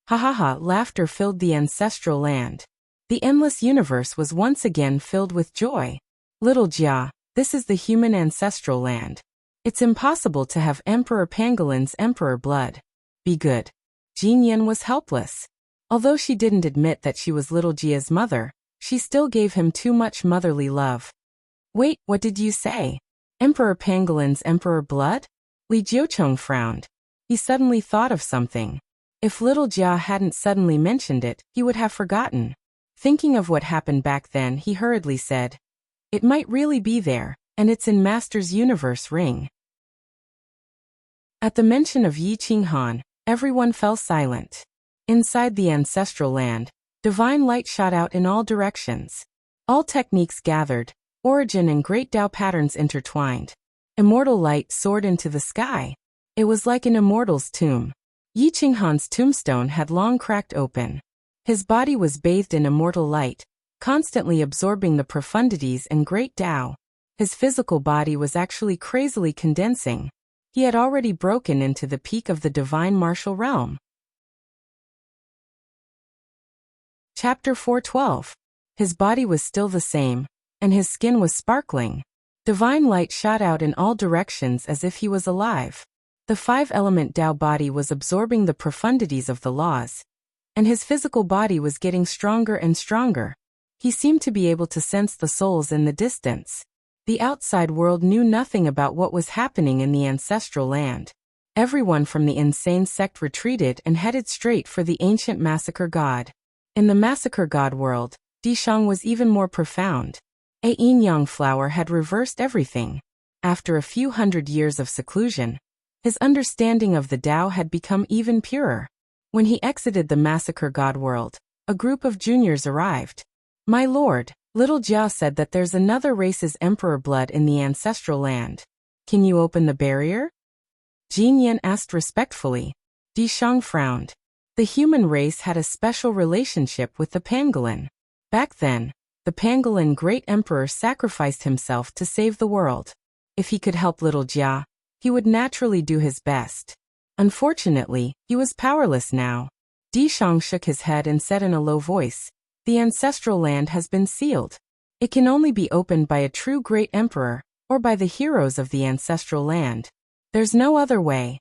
Ha ha ha. Laughter filled the ancestral land. The endless universe was once again filled with joy. Little Jia, this is the human ancestral land. It's impossible to have Emperor Pangolin's emperor blood. Be good. Jin Yan was helpless. Although she didn't admit that she was little Jia's mother, she still gave him too much motherly love. Wait, what did you say? Emperor Pangolin's emperor blood? Li Jiucheng frowned. He suddenly thought of something. If little Jia hadn't suddenly mentioned it, he would have forgotten. Thinking of what happened back then, he hurriedly said, It might really be there, and it's in Master's universe ring. At the mention of Yi Qinghan, everyone fell silent. Inside the ancestral land, divine light shot out in all directions. All techniques gathered, origin and great Tao patterns intertwined. Immortal light soared into the sky. It was like an immortal's tomb. Yi Qinghan's tombstone had long cracked open. His body was bathed in immortal light, constantly absorbing the profundities and great Tao. His physical body was actually crazily condensing. He had already broken into the peak of the divine martial realm. Chapter 412. His body was still the same, and his skin was sparkling. Divine light shot out in all directions as if he was alive. The five-element Tao body was absorbing the profundities of the laws, and his physical body was getting stronger and stronger. He seemed to be able to sense the souls in the distance. The outside world knew nothing about what was happening in the ancestral land. Everyone from the insane sect retreated and headed straight for the ancient massacre god. In the massacre god world, Dishang was even more profound. A yin-yang flower had reversed everything. After a few hundred years of seclusion, his understanding of the Tao had become even purer. When he exited the massacre god world, a group of juniors arrived. My lord, little Jia said that there's another race's emperor blood in the ancestral land. Can you open the barrier? Jin Yan asked respectfully. Dishang frowned. The human race had a special relationship with the pangolin. Back then, the pangolin great emperor sacrificed himself to save the world. If he could help little Jia, he would naturally do his best. Unfortunately, he was powerless now. Dishang shook his head and said in a low voice, The ancestral land has been sealed. It can only be opened by a true great emperor, or by the heroes of the ancestral land. There's no other way.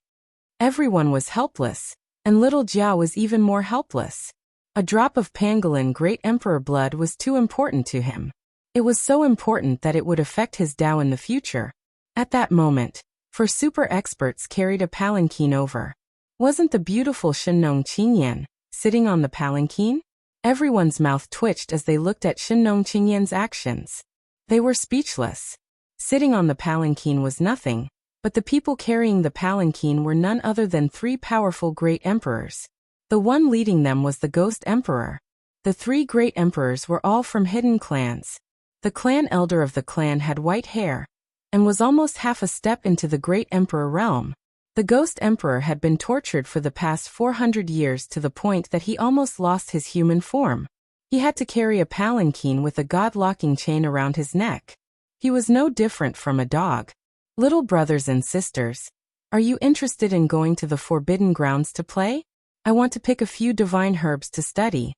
Everyone was helpless, and little Jiao was even more helpless. A drop of pangolin Great Emperor blood was too important to him. It was so important that it would affect his Dao in the future. At that moment, four super experts carried a palanquin over. Wasn't the beautiful Shenong Qingyan sitting on the palanquin? Everyone's mouth twitched as they looked at Shenong Qingyan's actions. They were speechless. Sitting on the palanquin was nothing, but the people carrying the palanquin were none other than three powerful great emperors. The one leading them was the Ghost Emperor. The three great emperors were all from hidden clans. The clan elder of the clan had white hair, and was almost half a step into the great emperor realm. The Ghost Emperor had been tortured for the past 400 years to the point that he almost lost his human form. He had to carry a palanquin with a god-locking chain around his neck. He was no different from a dog. Little brothers and sisters, are you interested in going to the Forbidden Grounds to play? I want to pick a few divine herbs to study,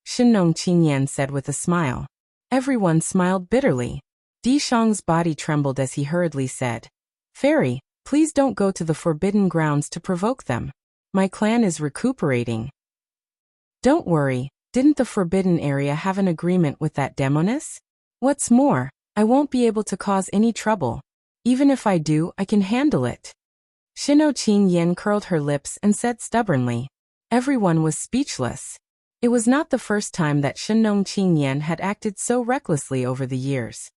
Shenong Qingyan said with a smile. Everyone smiled bitterly. Di Shang's body trembled as he hurriedly said, Fairy, please don't go to the Forbidden Grounds to provoke them. My clan is recuperating. Don't worry, didn't the Forbidden Area have an agreement with that demoness? What's more, I won't be able to cause any trouble. Even if I do, I can handle it. Shenong Qingyan curled her lips and said stubbornly. Everyone was speechless. It was not the first time that Shenong Qingyan had acted so recklessly over the years.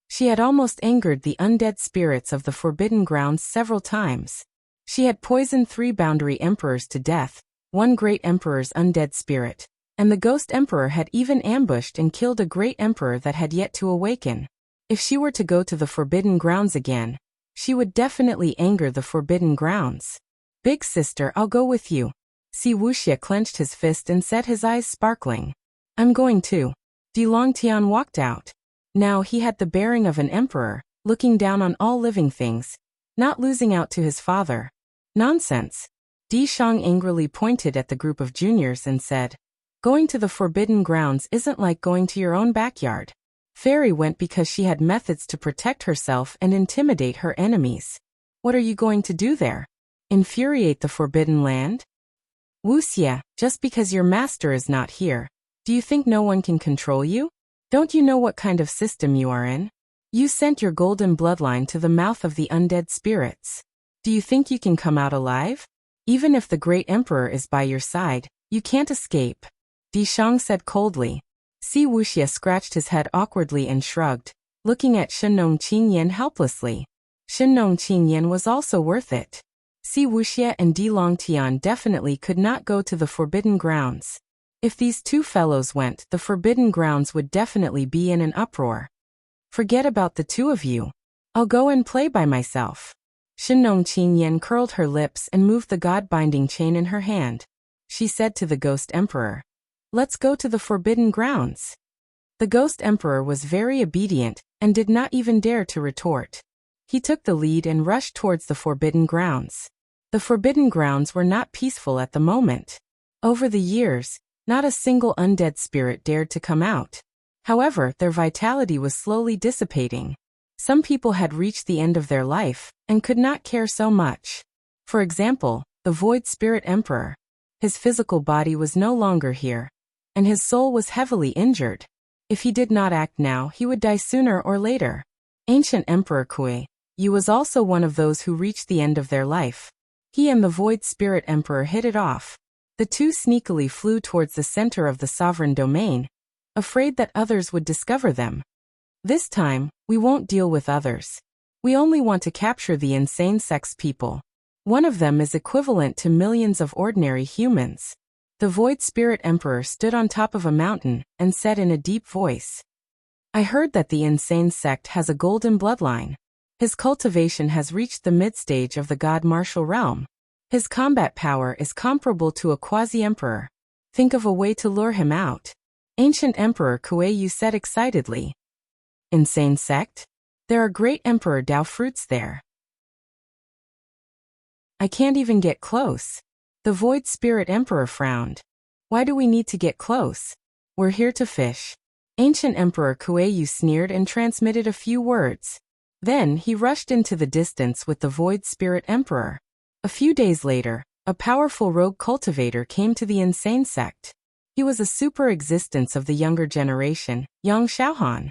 She had almost angered the undead spirits of the Forbidden Grounds several times. She had poisoned 3 boundary emperors to death, 1 great emperor's undead spirit, and the Ghost Emperor had even ambushed and killed a great emperor that had yet to awaken. If she were to go to the Forbidden Grounds again, she would definitely anger the Forbidden Grounds. Big sister, I'll go with you. Si Wuxia clenched his fist and set his eyes sparkling. I'm going too. Di Longtian walked out. Now he had the bearing of an emperor, looking down on all living things, not losing out to his father. Nonsense. Di Shang angrily pointed at the group of juniors and said, Going to the Forbidden Grounds isn't like going to your own backyard. Fairy went because she had methods to protect herself and intimidate her enemies. What are you going to do there? Infuriate the Forbidden Land? Wuxia, just because your master is not here, do you think no one can control you? Don't you know what kind of system you are in? You sent your golden bloodline to the mouth of the undead spirits. Do you think you can come out alive? Even if the great emperor is by your side, you can't escape. Di Shang said coldly. Si Wuxia scratched his head awkwardly and shrugged, looking at Shenong Qingyan helplessly. Shenong Qingyan was also worth it. Si Wuxia and Di Longtian definitely could not go to the Forbidden Grounds. If these 2 fellows went, the Forbidden Grounds would definitely be in an uproar. Forget about the 2 of you. I'll go and play by myself. Shenong Qingyan curled her lips and moved the god-binding chain in her hand. She said to the Ghost Emperor, Let's go to the Forbidden Grounds. The Ghost Emperor was very obedient and did not even dare to retort. He took the lead and rushed towards the Forbidden Grounds. The Forbidden Grounds were not peaceful at the moment. Over the years, not a single undead spirit dared to come out. However, their vitality was slowly dissipating. Some people had reached the end of their life and could not care so much. For example, the Void Spirit Emperor. His physical body was no longer here, and his soul was heavily injured. If he did not act now, he would die sooner or later. Ancient Emperor Kui Yu was also one of those who reached the end of their life. He and the Void Spirit Emperor hit it off. The 2 sneakily flew towards the center of the sovereign domain, afraid that others would discover them. This time, we won't deal with others. We only want to capture the insane sex people. One of them is equivalent to millions of ordinary humans. The Void Spirit Emperor stood on top of a mountain and said in a deep voice, I heard that the insane sect has a golden bloodline. His cultivation has reached the mid-stage of the god martial realm. His combat power is comparable to a quasi-emperor. Think of a way to lure him out. Ancient Emperor Kui Yu said excitedly. Insane sect? There are great Emperor Dao fruits there. I can't even get close. The Void Spirit Emperor frowned. Why do we need to get close? We're here to fish. Ancient Emperor Kui Yu sneered and transmitted a few words. Then he rushed into the distance with the Void Spirit Emperor. A few days later, a powerful rogue cultivator came to the insane sect. He was a super existence of the younger generation, Yang Xiaohan.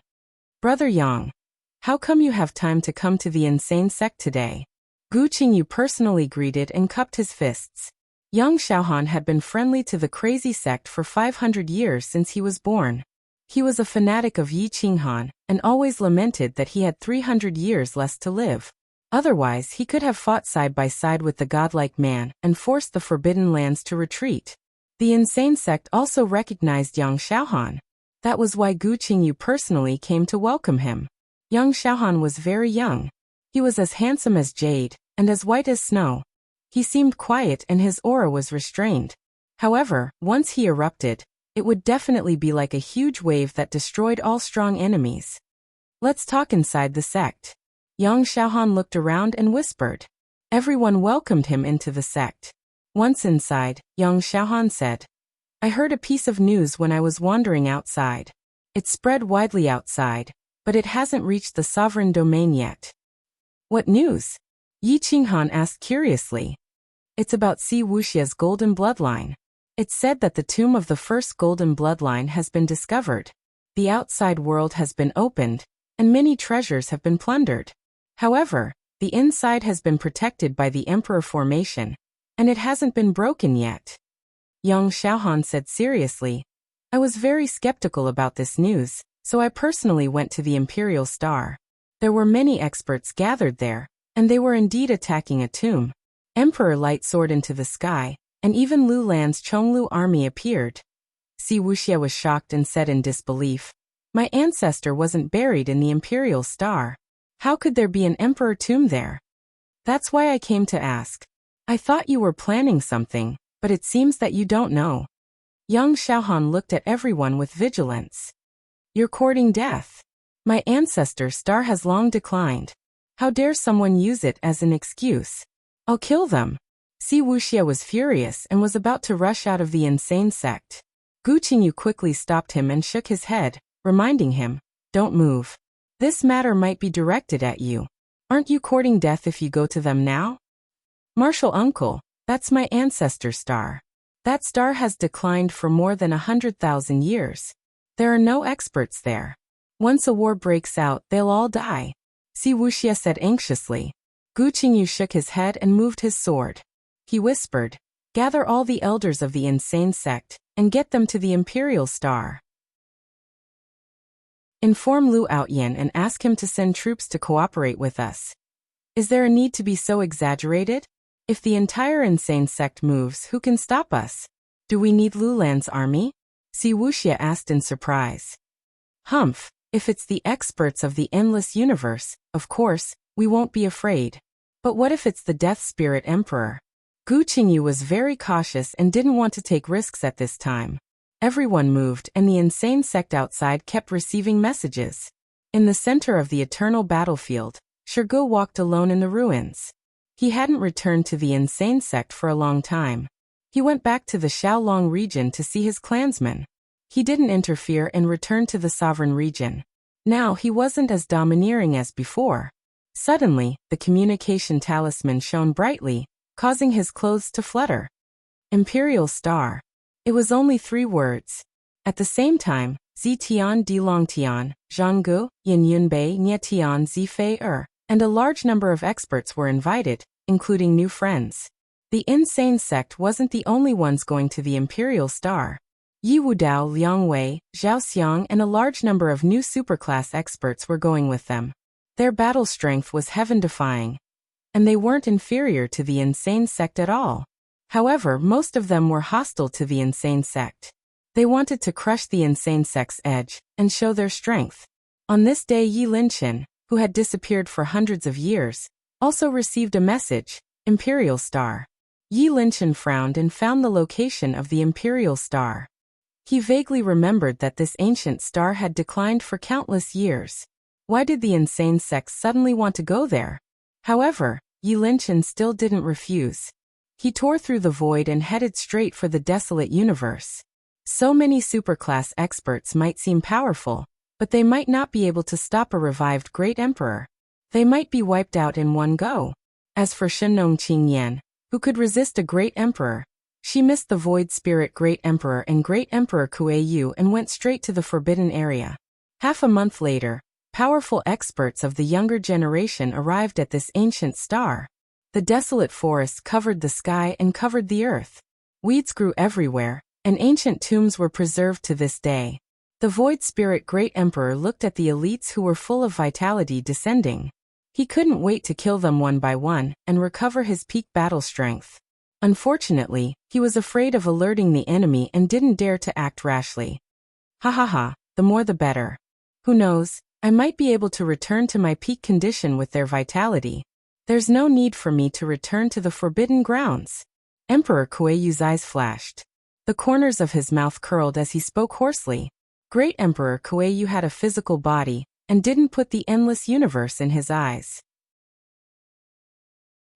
Brother Yang, how come you have time to come to the insane sect today? Gu Qingyu personally greeted and cupped his fists. Yang Xiaohan had been friendly to the crazy sect for 500 years since he was born. He was a fanatic of Yi Qinghan and always lamented that he had 300 years less to live. Otherwise, he could have fought side by side with the godlike man and forced the Forbidden Lands to retreat. The insane sect also recognized Yang Xiaohan. That was why Gu Qingyu personally came to welcome him. Yang Xiaohan was very young. He was as handsome as jade and as white as snow. He seemed quiet and his aura was restrained. However, once he erupted, it would definitely be like a huge wave that destroyed all strong enemies. Let's talk inside the sect. Yang Xiaohan looked around and whispered. Everyone welcomed him into the sect. Once inside, Yang Xiaohan said, I heard a piece of news when I was wandering outside. It spread widely outside, but it hasn't reached the sovereign domain yet. What news? Yi Qinghan asked curiously. It's about Wuxia's golden bloodline. It's said that the tomb of the first golden bloodline has been discovered. The outside world has been opened, and many treasures have been plundered. However, the inside has been protected by the Emperor formation, and it hasn't been broken yet. Yang Xiaohan said seriously. I was very skeptical about this news, so I personally went to the Imperial Star. There were many experts gathered there, and they were indeed attacking a tomb. Emperor Light soared into the sky, and even Lu Lan's Chonglu army appeared. Wuxia was shocked and said in disbelief, My ancestor wasn't buried in the Imperial Star. How could there be an emperor tomb there? That's why I came to ask. I thought you were planning something, but it seems that you don't know. Yang Xiaohan looked at everyone with vigilance. You're courting death. My ancestor's star has long declined. How dare someone use it as an excuse? I'll kill them. Wuxia was furious and was about to rush out of the insane sect. Gu Qingyu quickly stopped him and shook his head, reminding him, Don't move. This matter might be directed at you. Aren't you courting death if you go to them now? Martial uncle, that's my ancestor's star. That star has declined for more than 100,000 years. There are no experts there. Once a war breaks out, they'll all die. Wuxia said anxiously. Gu Qingyu shook his head and moved his sword. He whispered, Gather all the elders of the insane sect, and get them to the Imperial Star. Inform Lu Outyan and ask him to send troops to cooperate with us. Is there a need to be so exaggerated? If the entire insane sect moves, who can stop us? Do we need Lu Lan's army? Wuxia asked in surprise. Humph, if it's the experts of the endless universe, of course, we won't be afraid. But what if it's the Death Spirit Emperor? Gu Qingyu was very cautious and didn't want to take risks at this time. Everyone moved and the insane sect outside kept receiving messages. In the center of the eternal battlefield, Shirgu walked alone in the ruins. He hadn't returned to the insane sect for a long time. He went back to the Xiaolong region to see his clansmen. He didn't interfere and returned to the sovereign region. Now he wasn't as domineering as before. Suddenly, the communication talisman shone brightly, causing his clothes to flutter. Imperial Star. It was only 3 words. At the same time, Zitian Dilongtian, Zhanggu, Yin Yunbei Nietian Zifei and a large number of experts were invited, including new friends. The insane sect wasn't the only ones going to the Imperial Star. Yi Wudao, Liang Wei, Zhao Xiang and a large number of new superclass experts were going with them. Their battle strength was heaven-defying. And they weren't inferior to the insane sect at all. However, most of them were hostile to the insane sect. They wanted to crush the insane sect's edge and show their strength. On this day, Yi Linchen, who had disappeared for hundreds of years, also received a message, Imperial Star. Yi Linchen frowned and found the location of the Imperial Star. He vaguely remembered that this ancient star had declined for countless years. Why did the insane sect suddenly want to go there? However, Yi Linchen still didn't refuse. He tore through the void and headed straight for the desolate universe. So many superclass experts might seem powerful, but they might not be able to stop a revived great emperor. They might be wiped out in one go. As for Shenong Qingyan, Who could resist a great emperor? She missed the void spirit Great Emperor and Great Emperor Kuei-yu and went straight to the forbidden area. Half a month later, powerful experts of the younger generation arrived at this ancient star. The desolate forest covered the sky and covered the earth. Weeds grew everywhere, and ancient tombs were preserved to this day. The void spirit Great Emperor looked at the elites who were full of vitality descending. He couldn't wait to kill them one by one and recover his peak battle strength. Unfortunately, he was afraid of alerting the enemy and didn't dare to act rashly. Ha ha ha, the more the better. Who knows, I might be able to return to my peak condition with their vitality. There's no need for me to return to the forbidden grounds. Emperor Kuei-yu's eyes flashed. The corners of his mouth curled as he spoke hoarsely. Great Emperor Kuei-yu had a physical body and didn't put the endless universe in his eyes.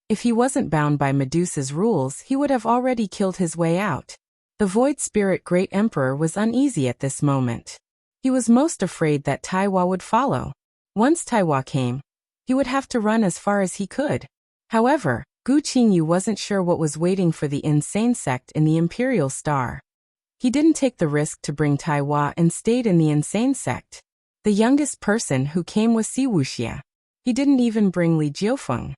If he wasn't bound by Medusa's rules, he would have already killed his way out. The void spirit Great Emperor was uneasy at this moment. He was most afraid that Taiwa would follow. Once Taiwa came, he would have to run as far as he could. However, Gu Qingyu wasn't sure what was waiting for the insane sect in the Imperial Star. He didn't take the risk to bring Taiwa and stayed in the insane sect. The youngest person who came was Wuxia. He didn't even bring Li Jiufeng.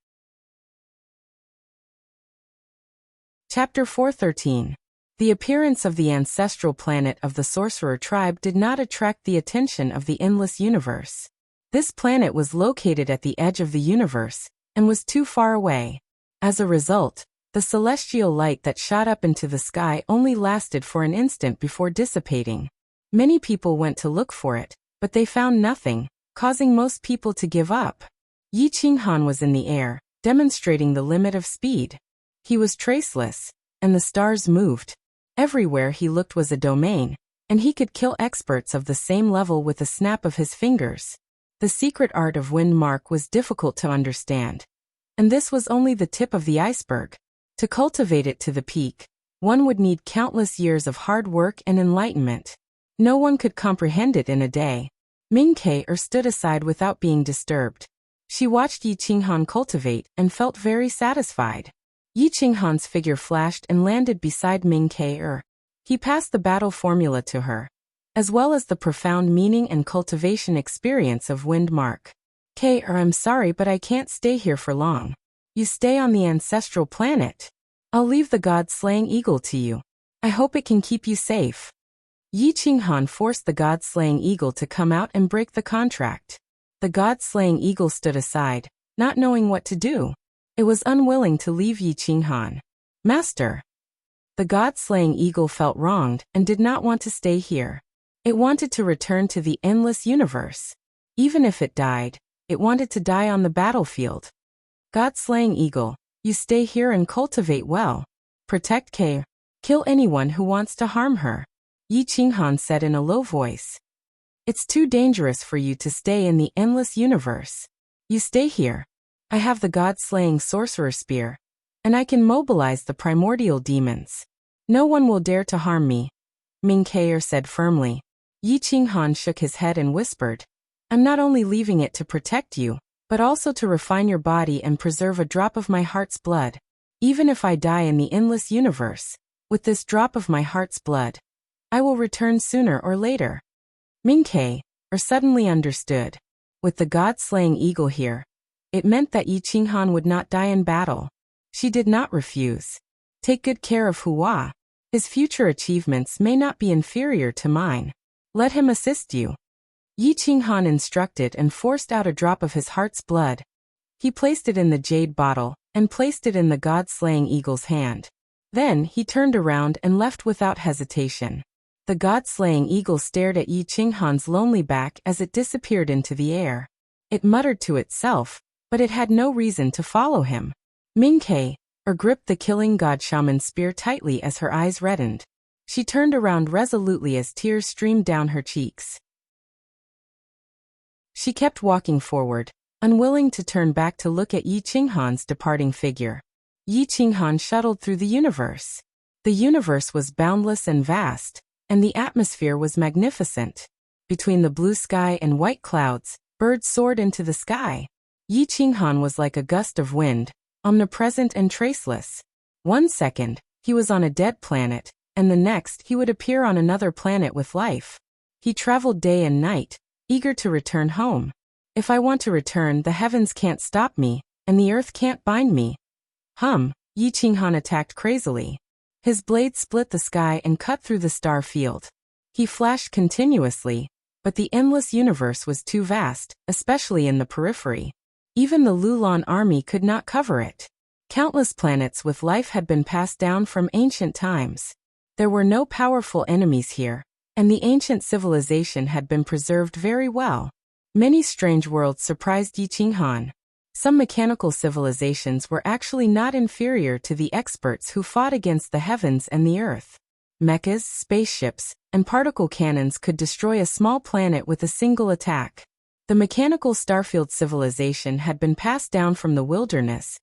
Chapter 413. The appearance of the ancestral planet of the sorcerer tribe did not attract the attention of the endless universe. This planet was located at the edge of the universe and was too far away. As a result, the celestial light that shot up into the sky only lasted for an instant before dissipating. Many people went to look for it, but they found nothing, causing most people to give up. Yi Qinghan was in the air, demonstrating the limit of speed. He was traceless, and the stars moved. Everywhere he looked was a domain, and he could kill experts of the same level with a snap of his fingers. The secret art of wind mark was difficult to understand. And this was only the tip of the iceberg. To cultivate it to the peak, one would need countless years of hard work and enlightenment. No one could comprehend it in a day. Ming-Ke stood aside without being disturbed. She watched Yi Qinghan cultivate and felt very satisfied. Yi Qinghan's figure flashed and landed beside Ming-Ke. He passed the battle formula to her, as well as the profound meaning and cultivation experience of wind mark. I'm sorry, but I can't stay here for long. You stay on the ancestral planet. I'll leave the god-slaying eagle to you. I hope it can keep you safe. Yi Qinghan forced the god-slaying eagle to come out and break the contract. The god-slaying eagle stood aside, not knowing what to do. It was unwilling to leave Yi Qinghan. Master. The god-slaying eagle felt wronged and did not want to stay here. It wanted to return to the endless universe. Even if it died, it wanted to die on the battlefield. God-slaying eagle, you stay here and cultivate well. Protect Ke. Kill anyone who wants to harm her. Yi Qinghan said in a low voice. It's too dangerous for you to stay in the endless universe. You stay here. I have the god-slaying sorcerer spear, and I can mobilize the primordial demons. No one will dare to harm me. Ming-Ke said firmly. Yi Qinghan shook his head and whispered. I'm not only leaving it to protect you, but also to refine your body and preserve a drop of my heart's blood. Even if I die in the endless universe, with this drop of my heart's blood, I will return sooner or later. Ming-Ke suddenly understood. With the god-slaying eagle here, it meant that Yi Qinghan would not die in battle. She did not refuse. Take good care of Hua. His future achievements may not be inferior to mine. Let him assist you. Yi Qinghan instructed and forced out a drop of his heart's blood. He placed it in the jade bottle and placed it in the god-slaying eagle's hand. Then he turned around and left without hesitation. The god-slaying eagle stared at Yi Qinghan's lonely back as it disappeared into the air. It muttered to itself, but it had no reason to follow him. Ming-Ke gripped the killing god shaman spear tightly as her eyes reddened. She turned around resolutely as tears streamed down her cheeks. She kept walking forward, unwilling to turn back to look at Yi Qinghan's departing figure. Yi Qinghan shuttled through the universe. The universe was boundless and vast, and the atmosphere was magnificent. Between the blue sky and white clouds, birds soared into the sky. Yi Qinghan was like a gust of wind, omnipresent and traceless. One second, he was on a dead planet, and the next he would appear on another planet with life. He traveled day and night, eager to return home. If I want to return, the heavens can't stop me, and the earth can't bind me. Yi Qinghan attacked crazily. His blade split the sky and cut through the star field. He flashed continuously, but the endless universe was too vast, especially in the periphery. Even the Lulan army could not cover it. Countless planets with life had been passed down from ancient times. There were no powerful enemies here, and the ancient civilization had been preserved very well. Many strange worlds surprised Yi Qinghan. Some mechanical civilizations were actually not inferior to the experts who fought against the heavens and the earth. Mechas, spaceships, and particle cannons could destroy a small planet with a single attack. The mechanical starfield civilization had been passed down from the wilderness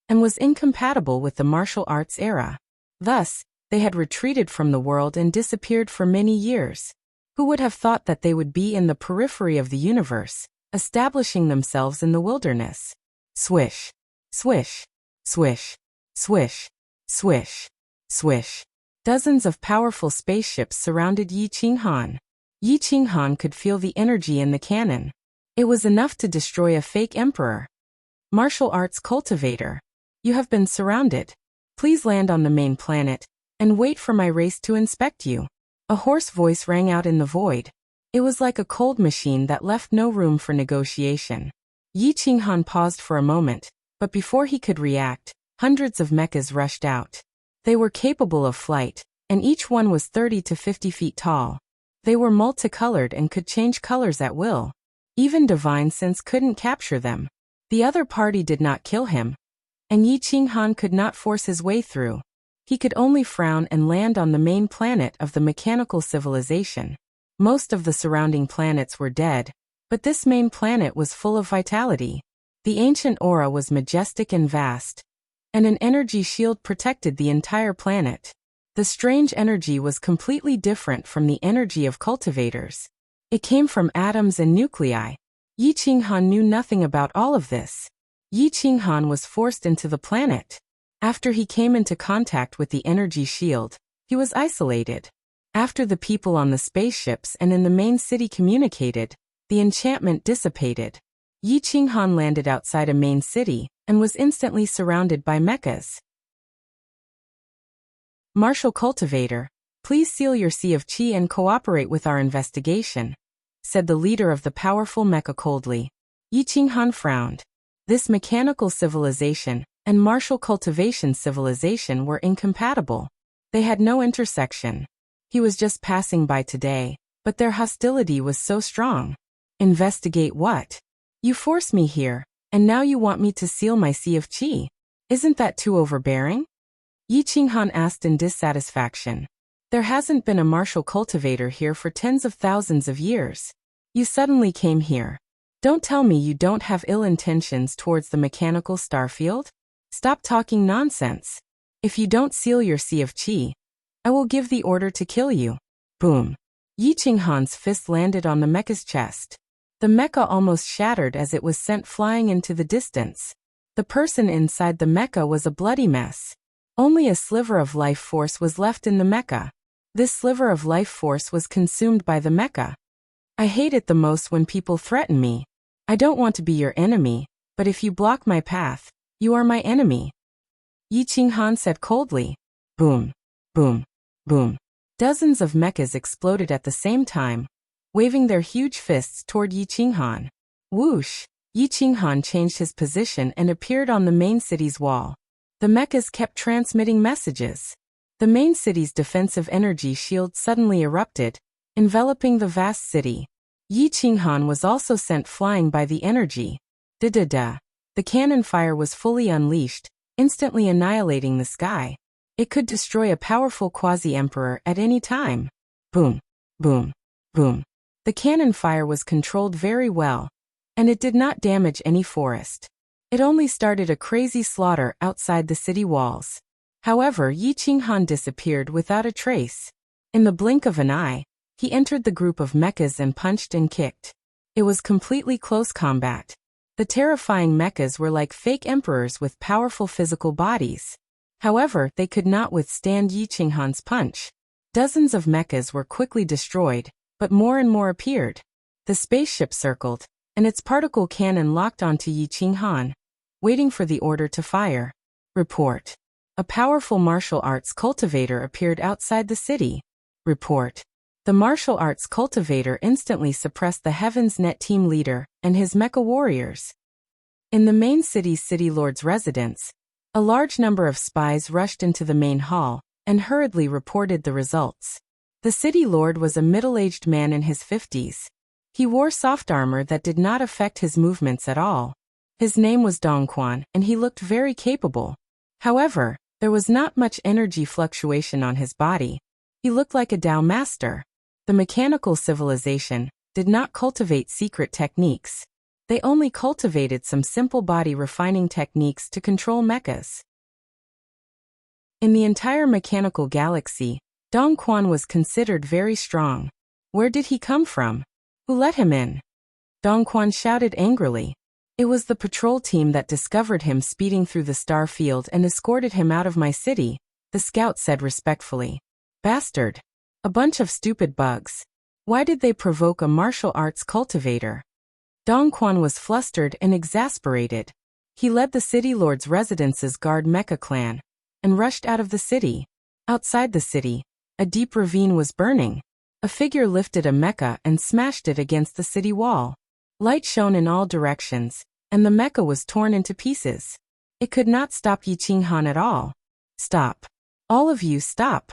and was incompatible with the martial arts era. Thus, they had retreated from the world and disappeared for many years. Who would have thought that they would be in the periphery of the universe, establishing themselves in the wilderness? Swish, swish, swish, swish, swish, swish. Dozens of powerful spaceships surrounded Yi Qinghan. Yi Qinghan could feel the energy in the cannon. It was enough to destroy a fake emperor. Martial arts cultivator. You have been surrounded. Please land on the main planet, and wait for my race to inspect you. A hoarse voice rang out in the void. It was like a cold machine that left no room for negotiation. Yi Qinghan paused for a moment, but before he could react, hundreds of mechas rushed out. They were capable of flight, and each one was 30 to 50 feet tall. They were multicolored and could change colors at will. Even divine sense couldn't capture them. The other party did not kill him, and Yi Qinghan could not force his way through. He could only frown and land on the main planet of the mechanical civilization. Most of the surrounding planets were dead, but this main planet was full of vitality. The ancient aura was majestic and vast, and an energy shield protected the entire planet. The strange energy was completely different from the energy of cultivators. It came from atoms and nuclei. Yi Qinghan knew nothing about all of this. Yi Qinghan was forced into the planet. After he came into contact with the energy shield, he was isolated. After the people on the spaceships and in the main city communicated, the enchantment dissipated. Yi Qinghan landed outside a main city and was instantly surrounded by mechas. Martial cultivator, please seal your Sea of Qi and cooperate with our investigation, said the leader of the powerful mecha coldly. Yi Qinghan frowned. This mechanical civilization and martial cultivation civilization were incompatible. They had no intersection. He was just passing by today, but their hostility was so strong. Investigate what? You forced me here, and now you want me to seal my Sea of Qi. Isn't that too overbearing? Yi Qinghan asked in dissatisfaction. There hasn't been a martial cultivator here for tens of thousands of years. You suddenly came here. Don't tell me you don't have ill intentions towards the mechanical starfield? Stop talking nonsense. If you don't seal your Sea of Qi, I will give the order to kill you. Boom. Yi Qinghan's fist landed on the mecha's chest. The mecha almost shattered as it was sent flying into the distance. The person inside the mecha was a bloody mess. Only a sliver of life force was left in the mecha. This sliver of life force was consumed by the mecha. I hate it the most when people threaten me. I don't want to be your enemy, but if you block my path, you are my enemy. Yi Qinghan said coldly. Boom, boom, boom. Dozens of mechas exploded at the same time, waving their huge fists toward Yi Qinghan. Whoosh! Yi Qinghan changed his position and appeared on the main city's wall. The mechas kept transmitting messages. The main city's defensive energy shield suddenly erupted, enveloping the vast city. Yi Qinghan was also sent flying by the energy. Da-da-da. The cannon fire was fully unleashed, instantly annihilating the sky. It could destroy a powerful quasi-emperor at any time. Boom, boom, boom. The cannon fire was controlled very well, and it did not damage any forest. It only started a crazy slaughter outside the city walls. However, Yi Qinghan disappeared without a trace. In the blink of an eye, he entered the group of mechas and punched and kicked. It was completely close combat. The terrifying mechas were like fake emperors with powerful physical bodies. However, they could not withstand Yi Qinghan's punch. Dozens of mechas were quickly destroyed, but more and more appeared. The spaceship circled, and its particle cannon locked onto Yi Qinghan, waiting for the order to fire. Report. A powerful martial arts cultivator appeared outside the city. Report. The martial arts cultivator instantly suppressed the Heaven's Net team leader and his mecha warriors. In the main city's city lord's residence, a large number of spies rushed into the main hall and hurriedly reported the results. The city lord was a middle-aged man in his 50s. He wore soft armor that did not affect his movements at all. His name was Dongquan, and he looked very capable. However, there was not much energy fluctuation on his body. He looked like a Dao master. The mechanical civilization did not cultivate secret techniques. They only cultivated some simple body refining techniques to control mechas. In the entire mechanical galaxy, Dongquan was considered very strong. Where did he come from? Who let him in? Dongquan shouted angrily. It was the patrol team that discovered him speeding through the star field and escorted him out of my city, the scout said respectfully. Bastard. A bunch of stupid bugs. Why did they provoke a martial arts cultivator? Dongquan was flustered and exasperated. He led the city lord's residence's guard mecha clan and rushed out of the city. Outside the city, a deep ravine was burning. A figure lifted a mecha and smashed it against the city wall. Light shone in all directions, and the mecha was torn into pieces. It could not stop Yi Qinghan at all. Stop. All of you stop.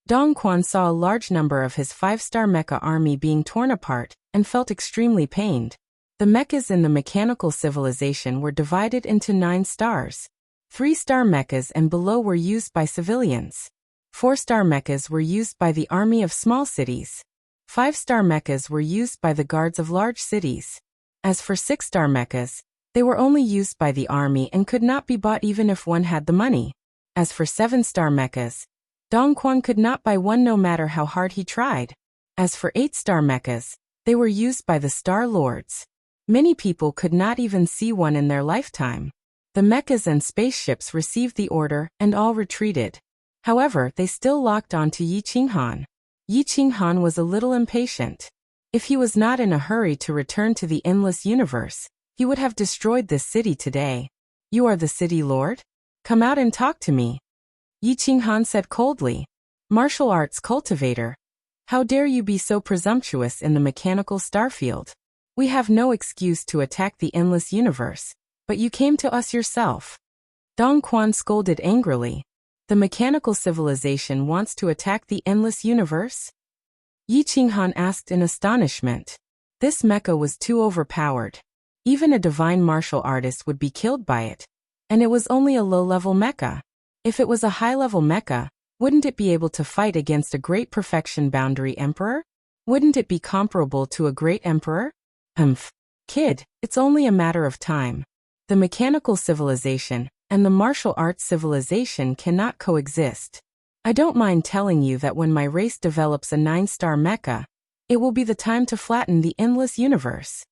Dongquan saw a large number of his 5-star mecha army being torn apart and felt extremely pained. The mechas in the mechanical civilization were divided into 9 stars. 3-star mechas and below were used by civilians. 4-star mechas were used by the army of small cities. 5-star mechas were used by the guards of large cities. As for 6-star mechas, they were only used by the army and could not be bought even if one had the money. As for 7-star mechas, Dongquan could not buy one no matter how hard he tried. As for 8-star mechas, they were used by the Star Lords. Many people could not even see one in their lifetime. The mechas and spaceships received the order and all retreated. However, they still locked on to Yi Qinghan. Yi Qinghan was a little impatient. If he was not in a hurry to return to the endless universe, he would have destroyed this city today. You are the city lord? Come out and talk to me. Yi Qinghan said coldly. Martial arts cultivator. How dare you be so presumptuous in the mechanical starfield? We have no excuse to attack the endless universe, but you came to us yourself. Dongquan scolded angrily. The mechanical civilization wants to attack the endless universe? Yi Qinghan asked in astonishment. This mecha was too overpowered. Even a divine martial artist would be killed by it. And it was only a low-level mecha. If it was a high-level mecha, wouldn't it be able to fight against a great perfection boundary emperor? Wouldn't it be comparable to a great emperor? Kid, it's only a matter of time. The mechanical civilization and the martial arts civilization cannot coexist. I don't mind telling you that when my race develops a 9-star mecha, it will be the time to flatten the endless universe.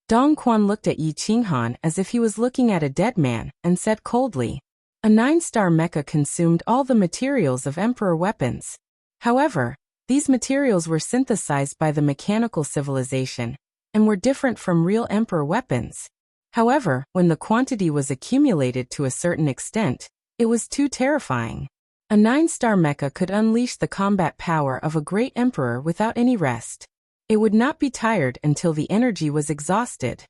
Dongquan looked at Yi Qinghan as if he was looking at a dead man and said coldly, a 9-star mecha consumed all the materials of emperor weapons. However, these materials were synthesized by the mechanical civilization and were different from real emperor weapons. However, when the quantity was accumulated to a certain extent, it was too terrifying. A 9-star mecha could unleash the combat power of a great emperor without any rest. It would not be tired until the energy was exhausted.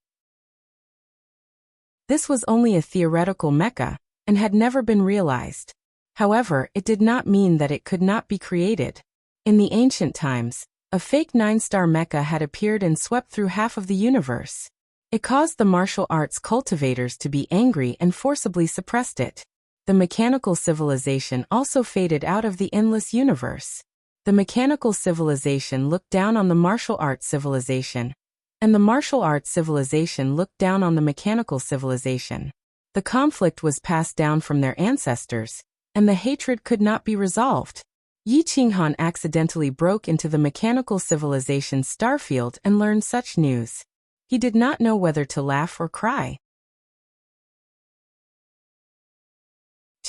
This was only a theoretical mecha, and had never been realized. However, it did not mean that it could not be created. In the ancient times, a fake 9-star mecha had appeared and swept through half of the universe. It caused the martial arts cultivators to be angry and forcibly suppressed it. The mechanical civilization also faded out of the endless universe. The mechanical civilization looked down on the martial arts civilization, and the martial arts civilization looked down on the mechanical civilization. The conflict was passed down from their ancestors, and the hatred could not be resolved. Yi Qinghan accidentally broke into the mechanical civilization's starfield and learned such news. He did not know whether to laugh or cry.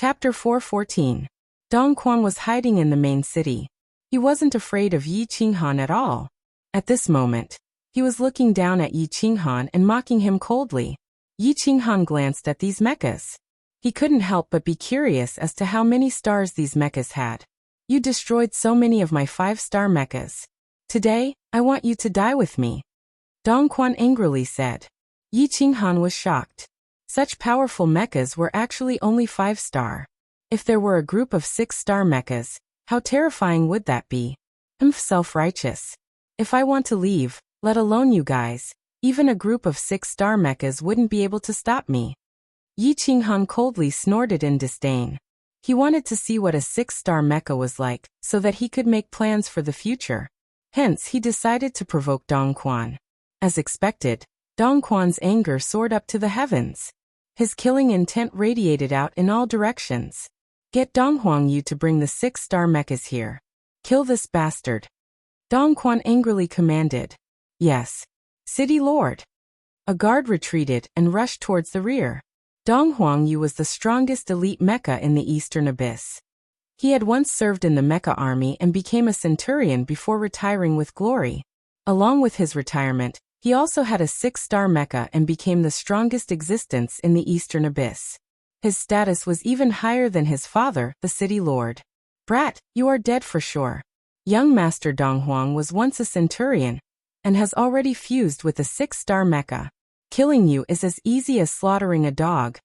Chapter 414. Dong Quan was hiding in the main city. He wasn't afraid of Yi Qinghan at all. At this moment, he was looking down at Yi Qinghan and mocking him coldly. Yi Qinghan glanced at these mechas. He couldn't help but be curious as to how many stars these mechas had. You destroyed so many of my 5-star mechas. Today, I want you to die with me. Dong Quan angrily said. Yi Qinghan was shocked. Such powerful mechas were actually only 5-star. If there were a group of 6-star mechas, how terrifying would that be? Self-righteous. If I want to leave, let alone you guys, even a group of 6-star mechas wouldn't be able to stop me. Yi Qinghan coldly snorted in disdain. He wanted to see what a 6-star mecha was like, so that he could make plans for the future. Hence, he decided to provoke Dong Quan. As expected, Dong Quan's anger soared up to the heavens. His killing intent radiated out in all directions. Get Dong Huangyu to bring the 6-star mechas here. Kill this bastard. Dong Quan angrily commanded. Yes. City Lord. A guard retreated and rushed towards the rear. Dong Huangyu was the strongest elite mecha in the Eastern Abyss. He had once served in the mecha army and became a centurion before retiring with glory. Along with his retirement, he also had a 6-star mecha and became the strongest existence in the Eastern Abyss. His status was even higher than his father, the City Lord. Brat, you are dead for sure. Young Master Dong Huang was once a centurion, and has already fused with a 6-star mecha. Killing you is as easy as slaughtering a dog.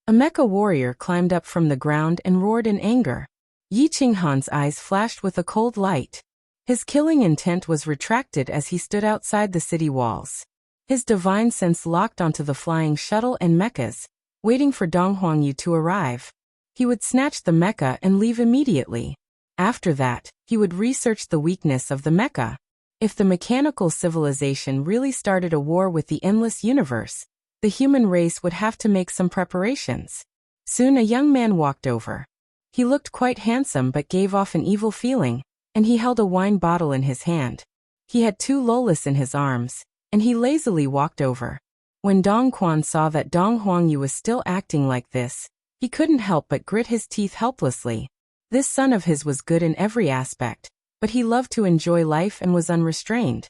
A mecha warrior climbed up from the ground and roared in anger. Yi Qinghan's eyes flashed with a cold light. His killing intent was retracted as he stood outside the city walls. His divine sense locked onto the flying shuttle and mechas, waiting for Dong Huangyu to arrive. He would snatch the mecha and leave immediately. After that, he would research the weakness of the mecha. If the mechanical civilization really started a war with the endless universe, the human race would have to make some preparations. Soon a young man walked over. He looked quite handsome but gave off an evil feeling, and he held a wine bottle in his hand. He had 2 lolas in his arms, and he lazily walked over. When Dong Quan saw that Dong Huangyu was still acting like this, he couldn't help but grit his teeth helplessly. This son of his was good in every aspect, but he loved to enjoy life and was unrestrained.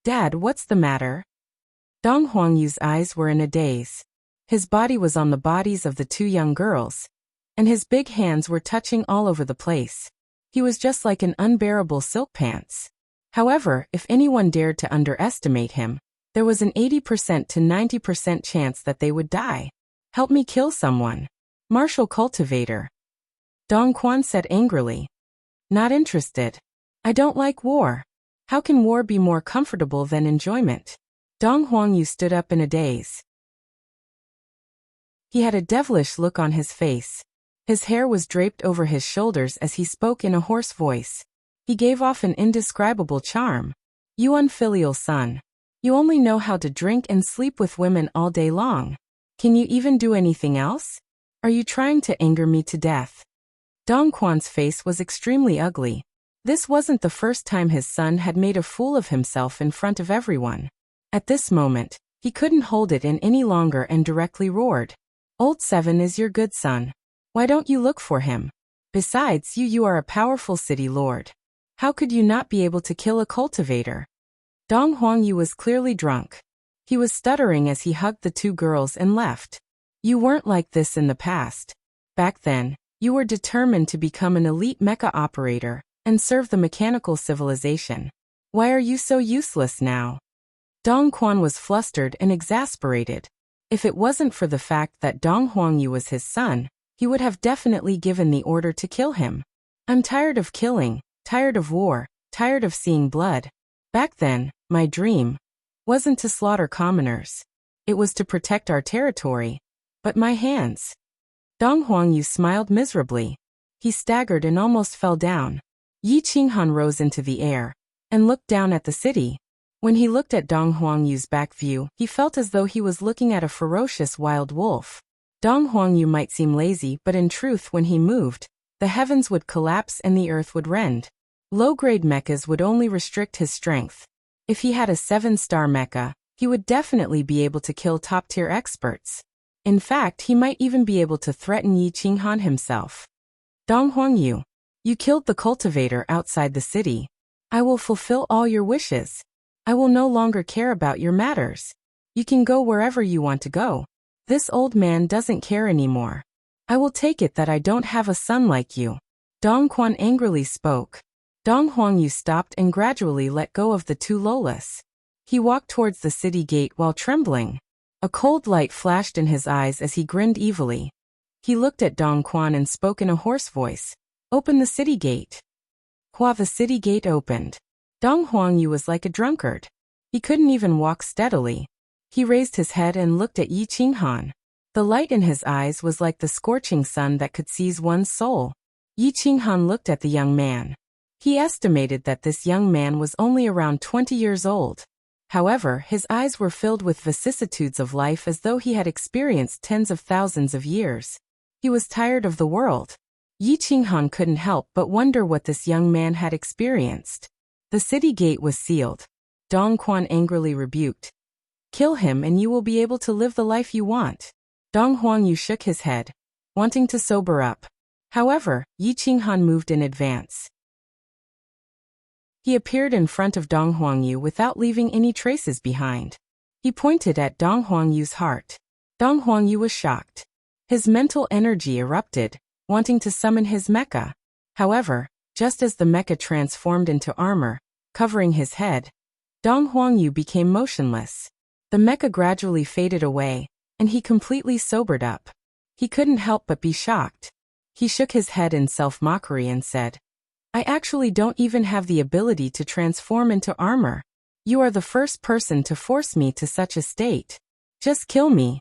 Dad, what's the matter? Dong Huangyu's eyes were in a daze. His body was on the bodies of the 2 young girls, and his big hands were touching all over the place. He was just like an unbearable silk pants. However, if anyone dared to underestimate him, there was an 80% to 90% chance that they would die. Help me kill someone. Martial cultivator. Dong Quan said angrily. Not interested. I don't like war. How can war be more comfortable than enjoyment? Dong Huangyu stood up in a daze. He had a devilish look on his face. His hair was draped over his shoulders as he spoke in a hoarse voice. He gave off an indescribable charm. You unfilial son. You only know how to drink and sleep with women all day long. Can you even do anything else? Are you trying to anger me to death? Dong Quan's face was extremely ugly. This wasn't the first time his son had made a fool of himself in front of everyone. At this moment, he couldn't hold it in any longer and directly roared. Old Seven is your good son. Why don't you look for him? Besides, you are a powerful city lord. How could you not be able to kill a cultivator? Dong Huangyu was clearly drunk. He was stuttering as he hugged the 2 girls and left. You weren't like this in the past. Back then, you were determined to become an elite mecha operator and serve the mechanical civilization. Why are you so useless now? Dong Quan was flustered and exasperated. If it wasn't for the fact that Dong Huangyu was his son, he would have definitely given the order to kill him. I'm tired of killing, tired of war, tired of seeing blood. Back then, my dream wasn't to slaughter commoners. It was to protect our territory. But my hands. Dong Huangyu smiled miserably. He staggered and almost fell down. Yi Qinghan rose into the air and looked down at the city. When he looked at Dong Huangyu's back view, he felt as though he was looking at a ferocious wild wolf. Dong Huangyu might seem lazy, but in truth when he moved, the heavens would collapse and the earth would rend. Low-grade mechas would only restrict his strength. If he had a 7-star mecha, he would definitely be able to kill top-tier experts. In fact, he might even be able to threaten Yi Qinghan himself. Dong Huangyu, you killed the cultivator outside the city. I will fulfill all your wishes. I will no longer care about your matters. You can go wherever you want to go. This old man doesn't care anymore. I will take it that I don't have a son like you. Dong Quan angrily spoke. Dong Huangyu stopped and gradually let go of the two Lolas. He walked towards the city gate while trembling. A cold light flashed in his eyes as he grinned evilly. He looked at Dong Quan and spoke in a hoarse voice. Open the city gate. The city gate opened. Dong Huangyu was like a drunkard. He couldn't even walk steadily. He raised his head and looked at Yi Qinghan. The light in his eyes was like the scorching sun that could seize one's soul. Yi Qinghan looked at the young man. He estimated that this young man was only around 20 years old. However, his eyes were filled with vicissitudes of life as though he had experienced tens of thousands of years. He was tired of the world. Yi Qinghan couldn't help but wonder what this young man had experienced. The city gate was sealed. Dong Quan angrily rebuked. Kill him and you will be able to live the life you want. Dong Huangyu shook his head, wanting to sober up. However, Yi Qinghan moved in advance. He appeared in front of Dong Huangyu without leaving any traces behind. He pointed at Dong Huangyu's heart. Dong Huangyu was shocked. His mental energy erupted, wanting to summon his mecha. However, just as the mecha transformed into armor, covering his head, Dong Huangyu became motionless. The mecha gradually faded away, and he completely sobered up. He couldn't help but be shocked. He shook his head in self-mockery and said, I actually don't even have the ability to transform into armor. You are the first person to force me to such a state. Just kill me.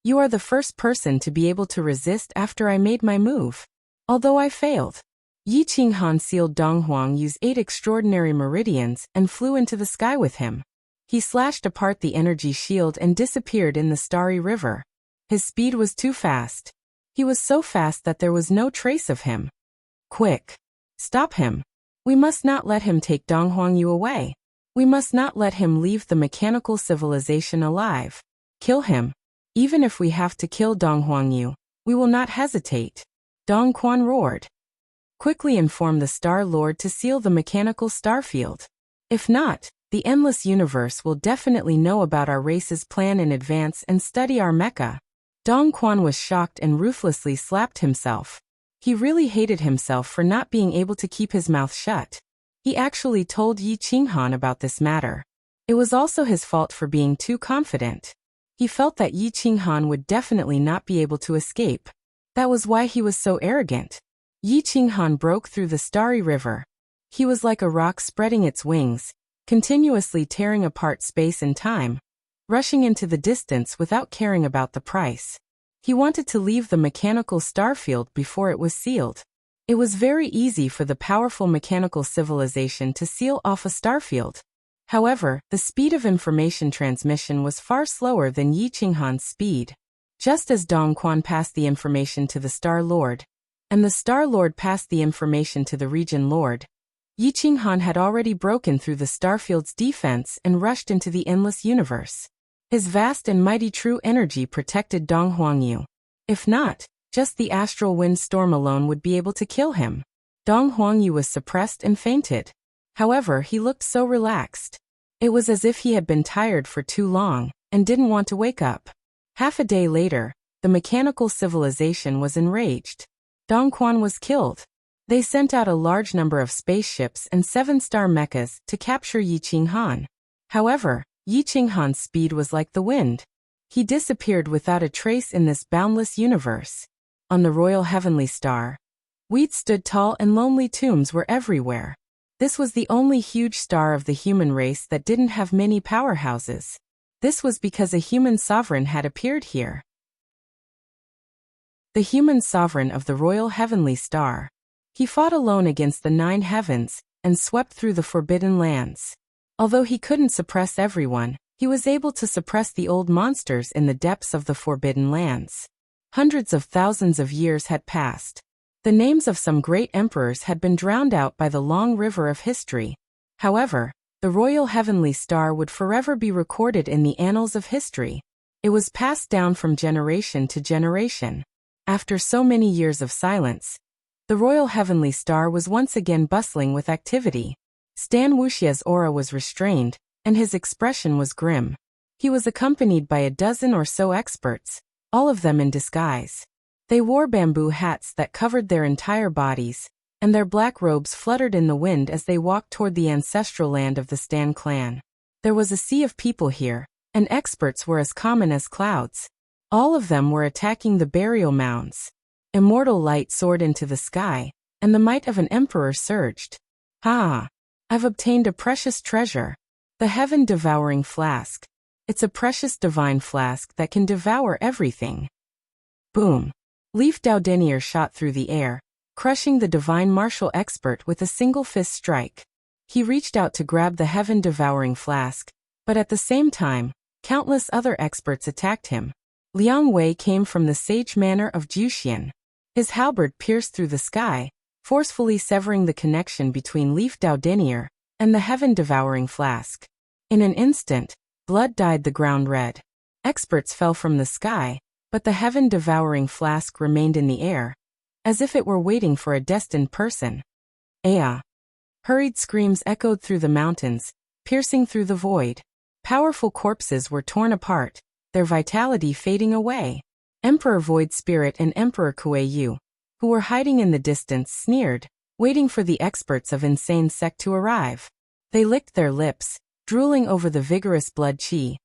You are the first person to be able to resist after I made my move. Although I failed. Yi Qinghan sealed Dong Huangyu's 8 extraordinary meridians and flew into the sky with him. He slashed apart the energy shield and disappeared in the starry river. His speed was too fast. He was so fast that there was no trace of him. Quick! Stop him. We must not let him take Dong Huangyu away. We must not let him leave the mechanical civilization alive. Kill him. Even if we have to kill Dong Huangyu, we will not hesitate. Dong Quan roared. Quickly inform the Star Lord to seal the mechanical starfield. If not, the endless universe will definitely know about our race's plan in advance and study our mecha. Dong Quan was shocked and ruthlessly slapped himself. He really hated himself for not being able to keep his mouth shut. He actually told Yi Qinghan about this matter. It was also his fault for being too confident. He felt that Yi Qinghan would definitely not be able to escape. That was why he was so arrogant. Yi Qinghan broke through the starry river. He was like a rock spreading its wings, continuously tearing apart space and time, rushing into the distance without caring about the price. He wanted to leave the mechanical starfield before it was sealed. It was very easy for the powerful mechanical civilization to seal off a starfield. However, the speed of information transmission was far slower than Yi Qinghan's speed. Just as Dong Quan passed the information to the Star Lord, and the Star Lord passed the information to the Region Lord, Yi Qinghan had already broken through the starfield's defense and rushed into the endless universe. His vast and mighty true energy protected Dong Huangyu. If not, just the astral wind storm alone would be able to kill him. Dong Huangyu was suppressed and fainted. However, he looked so relaxed. It was as if he had been tired for too long and didn't want to wake up. Half a day later, the mechanical civilization was enraged. Dong Quan was killed. They sent out a large number of spaceships and 7-star mechas to capture Yi Qinghan. However, Yi Qinghan's speed was like the wind. He disappeared without a trace in this boundless universe. On the royal heavenly star, weeds stood tall and lonely tombs were everywhere. This was the only huge star of the human race that didn't have many powerhouses. This was because a human sovereign had appeared here. The human sovereign of the royal heavenly star. He fought alone against the 9 heavens and swept through the forbidden lands. Although he couldn't suppress everyone, he was able to suppress the old monsters in the depths of the forbidden lands. Hundreds of thousands of years had passed. The names of some great emperors had been drowned out by the long river of history. However, the royal heavenly star would forever be recorded in the annals of history. It was passed down from generation to generation. After so many years of silence, the royal heavenly star was once again bustling with activity. Stan Wuxia's aura was restrained, and his expression was grim. He was accompanied by a dozen or so experts, all of them in disguise. They wore bamboo hats that covered their entire bodies, and their black robes fluttered in the wind as they walked toward the ancestral land of the Stan clan. There was a sea of people here, and experts were as common as clouds. All of them were attacking the burial mounds. Immortal light soared into the sky, and the might of an emperor surged. "Ha! I've obtained a precious treasure. The heaven-devouring flask. It's a precious divine flask that can devour everything." Boom! Leaf Daudenier shot through the air, crushing the divine martial expert with a single fist strike. He reached out to grab the heaven-devouring flask, but at the same time, countless other experts attacked him. Liang Wei came from the sage manor of Juxian. His halberd pierced through the sky, forcefully severing the connection between Leaf Daudenier and the heaven-devouring flask. In an instant, blood dyed the ground red. Experts fell from the sky, but the heaven-devouring flask remained in the air, as if it were waiting for a destined person. "Aya!" Hurried screams echoed through the mountains, piercing through the void. Powerful corpses were torn apart, their vitality fading away. Emperor Void Spirit and Emperor Kuei Yu, who were hiding in the distance, sneered, waiting for the experts of Insane Sect to arrive. They licked their lips, drooling over the vigorous blood qi.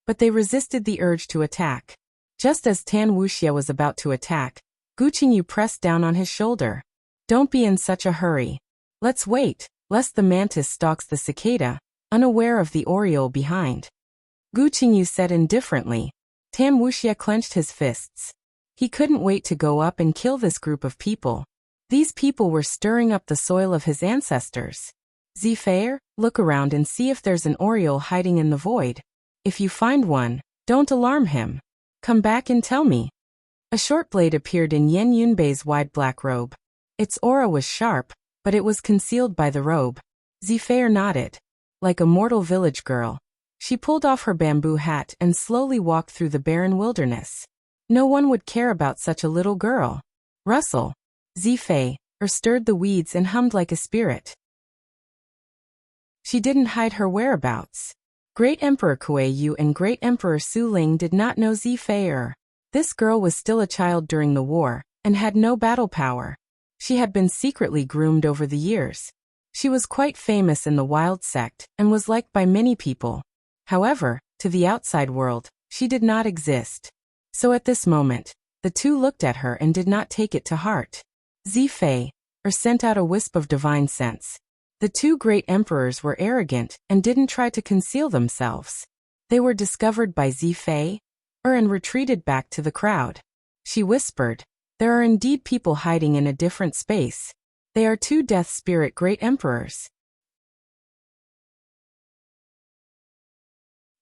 But they resisted the urge to attack. Just as Tan Wuxia was about to attack, Gu Qingyu pressed down on his shoulder. "Don't be in such a hurry. Let's wait, lest the mantis stalks the cicada, unaware of the oriole behind." Gu Qingyu said indifferently. Tan Wuxia clenched his fists. He couldn't wait to go up and kill this group of people. These people were stirring up the soil of his ancestors. "Zifei, look around and see if there's an oriole hiding in the void. If you find one, don't alarm him. Come back and tell me." A short blade appeared in Yen Yunbei's wide black robe. Its aura was sharp, but it was concealed by the robe. Zifei nodded. Like a mortal village girl, she pulled off her bamboo hat and slowly walked through the barren wilderness. No one would care about such a little girl. Rustle. Zifei, stirred the weeds and hummed like a spirit. She didn't hide her whereabouts. Great Emperor Kuei Yu and Great Emperor Su Ling did not know Zifei. This girl was still a child during the war, and had no battle power. She had been secretly groomed over the years. She was quite famous in the Wild Sect, and was liked by many people. However, to the outside world, she did not exist. So at this moment, the two looked at her and did not take it to heart. Zifei, sent out a wisp of divine sense. The two great emperors were arrogant and didn't try to conceal themselves. They were discovered by Zifei, and retreated back to the crowd. She whispered, "There are indeed people hiding in a different space. They are two death spirit great emperors."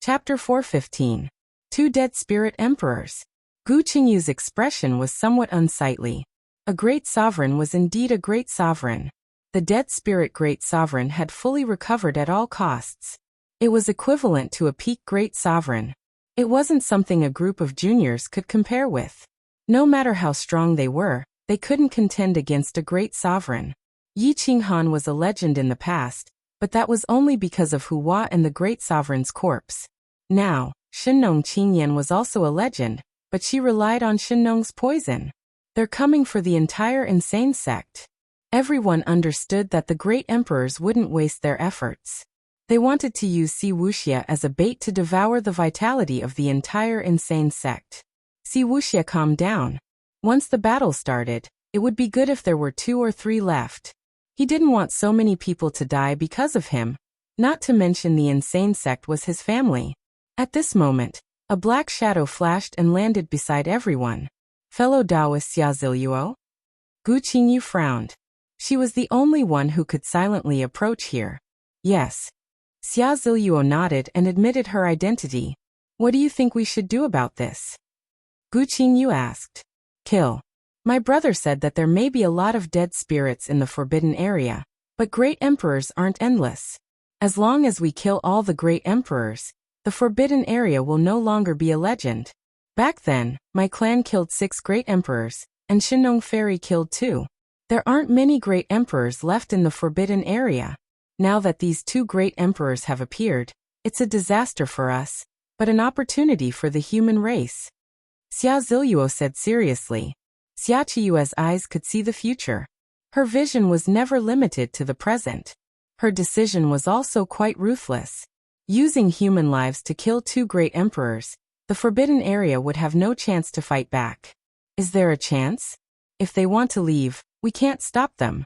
Chapter 415. Two dead spirit emperors. Gu Qingyu's expression was somewhat unsightly. A great sovereign was indeed a great sovereign. The dead spirit great sovereign had fully recovered at all costs. It was equivalent to a peak great sovereign. It wasn't something a group of juniors could compare with. No matter how strong they were, they couldn't contend against a great sovereign. Yi Qinghan was a legend in the past, but that was only because of Hua and the great sovereign's corpse. Now, Shinnong Qingyan was also a legend, but she relied on Shinnong's poison. They're coming for the entire Insane Sect. Everyone understood that the great emperors wouldn't waste their efforts. They wanted to use Si Wuxia as a bait to devour the vitality of the entire Insane Sect. Si Wuxia calmed down. Once the battle started, it would be good if there were 2 or 3 left. He didn't want so many people to die because of him. Not to mention the Insane Sect was his family. At this moment, a black shadow flashed and landed beside everyone. "Fellow Taoist Xia Ziluo?" Gu Qingyu frowned. She was the only one who could silently approach here. "Yes." Xia Ziluo nodded and admitted her identity. "What do you think we should do about this?" Gu Qingyu asked. "Kill. My brother said that there may be a lot of dead spirits in the forbidden area, but great emperors aren't endless. As long as we kill all the great emperors, The forbidden area will no longer be a legend. Back then, my clan killed 6 great emperors, and Shinong Fairy killed 2. There aren't many great emperors left in the forbidden area. Now that these 2 great emperors have appeared, it's a disaster for us, but an opportunity for the human race. Xia Ziluo said seriously. Xia Qiyue's eyes could see the future. Her vision was never limited to the present. Her decision was also quite ruthless. Using human lives to kill 2 great emperors, the forbidden area would have no chance to fight back. Is there a chance? If they want to leave, we can't stop them.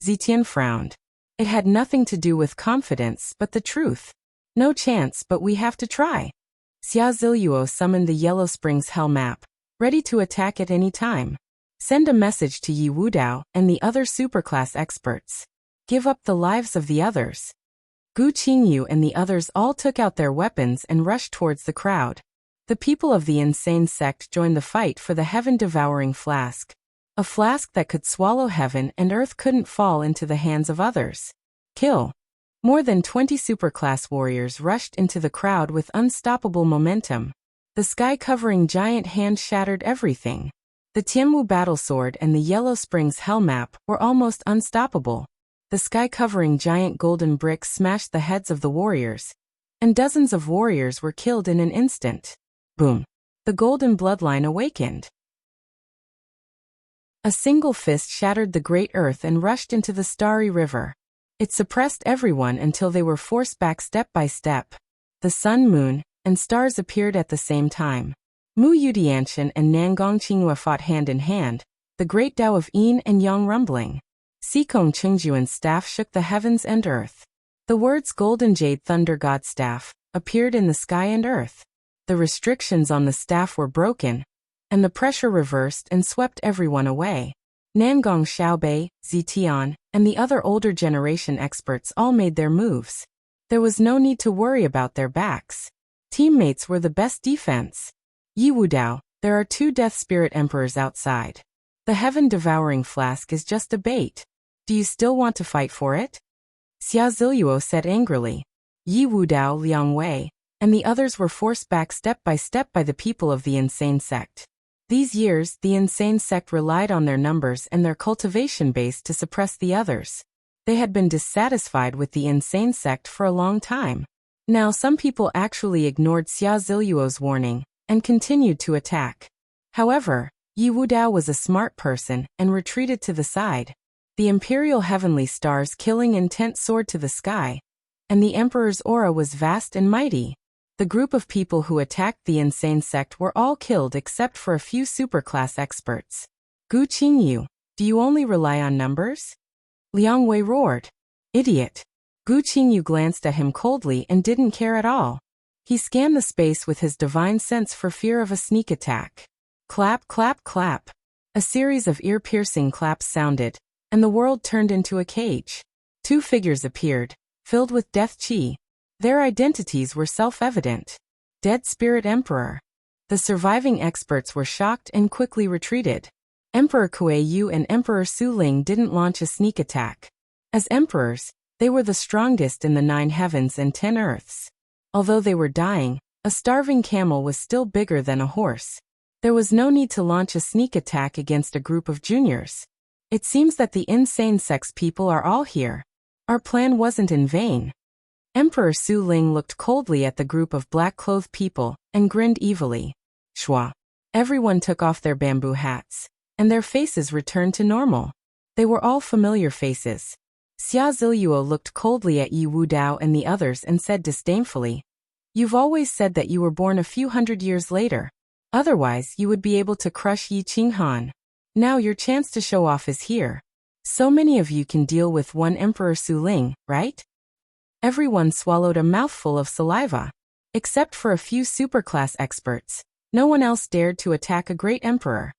Zitian frowned. It had nothing to do with confidence but the truth. No chance, but we have to try. Xia Ziluo summoned the Yellow Springs Hell Map, ready to attack at any time. Send a message to Yi Wudao and the other superclass experts. Give up the lives of the others. Gu Qingyu and the others all took out their weapons and rushed towards the crowd. The people of the insane sect joined the fight for the heaven-devouring flask. A flask that could swallow heaven and earth couldn't fall into the hands of others. Kill. More than 20 superclass warriors rushed into the crowd with unstoppable momentum. The sky-covering giant hand shattered everything. The Tianwu battle sword and the Yellow Springs Hell Map were almost unstoppable. The sky-covering giant golden brick smashed the heads of the warriors, and dozens of warriors were killed in an instant. Boom. The golden bloodline awakened. A single fist shattered the great earth and rushed into the starry river. It suppressed everyone until they were forced back step by step. The sun, moon, and stars appeared at the same time. Mu Yudianshan and Nangong Qinghua fought hand in hand, the great Tao of Yin and Yang rumbling. Sikong Qingjuan's staff shook the heavens and earth. The words Golden Jade Thunder God Staff appeared in the sky and earth. The restrictions on the staff were broken, and the pressure reversed and swept everyone away. Nangong Xiaobei, Zitian, and the other older generation experts all made their moves. There was no need to worry about their backs. Teammates were the best defense. Yi Wudao, there are 2 Death Spirit Emperors outside. The heaven-devouring flask is just a bait. Do you still want to fight for it? Xia Ziluo said angrily. Yi Wudao, Liang Wei, and the others were forced back step by the people of the insane sect. These years, the insane sect relied on their numbers and their cultivation base to suppress the others. They had been dissatisfied with the insane sect for a long time. Now some people actually ignored Xia Ziluo's warning and continued to attack. However, Yi Wudao was a smart person and retreated to the side. The imperial heavenly stars' killing intent soared to the sky, and the emperor's aura was vast and mighty. The group of people who attacked the insane sect were all killed except for a few superclass experts. Gu Qingyu, do you only rely on numbers? Liang Wei roared. Idiot. Gu Qingyu glanced at him coldly and didn't care at all. He scanned the space with his divine sense for fear of a sneak attack. Clap, clap, clap. A series of ear-piercing claps sounded, and the world turned into a cage. 2 figures appeared, filled with death qi. Their identities were self-evident. Dead Spirit Emperor. The surviving experts were shocked and quickly retreated. Emperor Kuei Yu and Emperor Su Ling didn't launch a sneak attack. As emperors, they were the strongest in the 9 heavens and 10 earths. Although they were dying, a starving camel was still bigger than a horse. There was no need to launch a sneak attack against a group of juniors. It seems that the insane sex people are all here. Our plan wasn't in vain. Emperor Su Ling looked coldly at the group of black-clothed people and grinned evilly. Shua. Everyone took off their bamboo hats, and their faces returned to normal. They were all familiar faces. Xia Ziluo looked coldly at Yi Wudao and the others and said disdainfully, "You've always said that you were born a few hundred years later. Otherwise, you would be able to crush Yi Qinghan. Now your chance to show off is here. So many of you can deal with one Emperor Su Ling, right?" Everyone swallowed a mouthful of saliva. Except for a few superclass experts, no one else dared to attack a great emperor.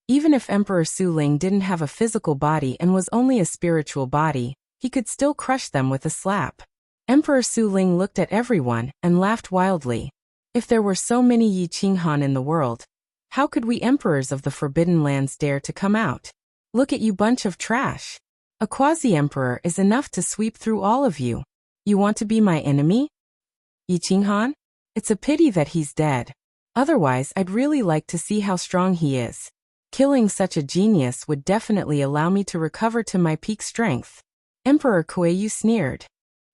Even if Emperor Su Ling didn't have a physical body and was only a spiritual body, he could still crush them with a slap. Emperor Su Ling looked at everyone and laughed wildly. If there were so many Yi Qinghan in the world, how could we emperors of the Forbidden Lands dare to come out? Look at you bunch of trash. A quasi-emperor is enough to sweep through all of you. You want to be my enemy? Yi Qinghan? It's a pity that he's dead. Otherwise, I'd really like to see how strong he is. Killing such a genius would definitely allow me to recover to my peak strength. Emperor Kuei-yu sneered.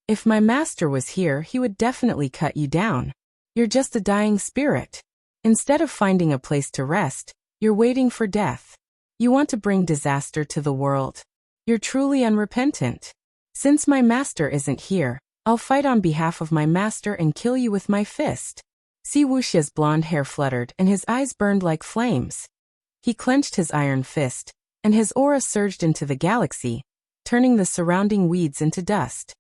If my master was here, he would definitely cut you down. You're just a dying spirit. Instead of finding a place to rest, you're waiting for death. You want to bring disaster to the world. You're truly unrepentant. Since my master isn't here, I'll fight on behalf of my master and kill you with my fist. See, Wuxia's blonde hair fluttered and his eyes burned like flames. He clenched his iron fist, and his aura surged into the galaxy, turning the surrounding weeds into dust.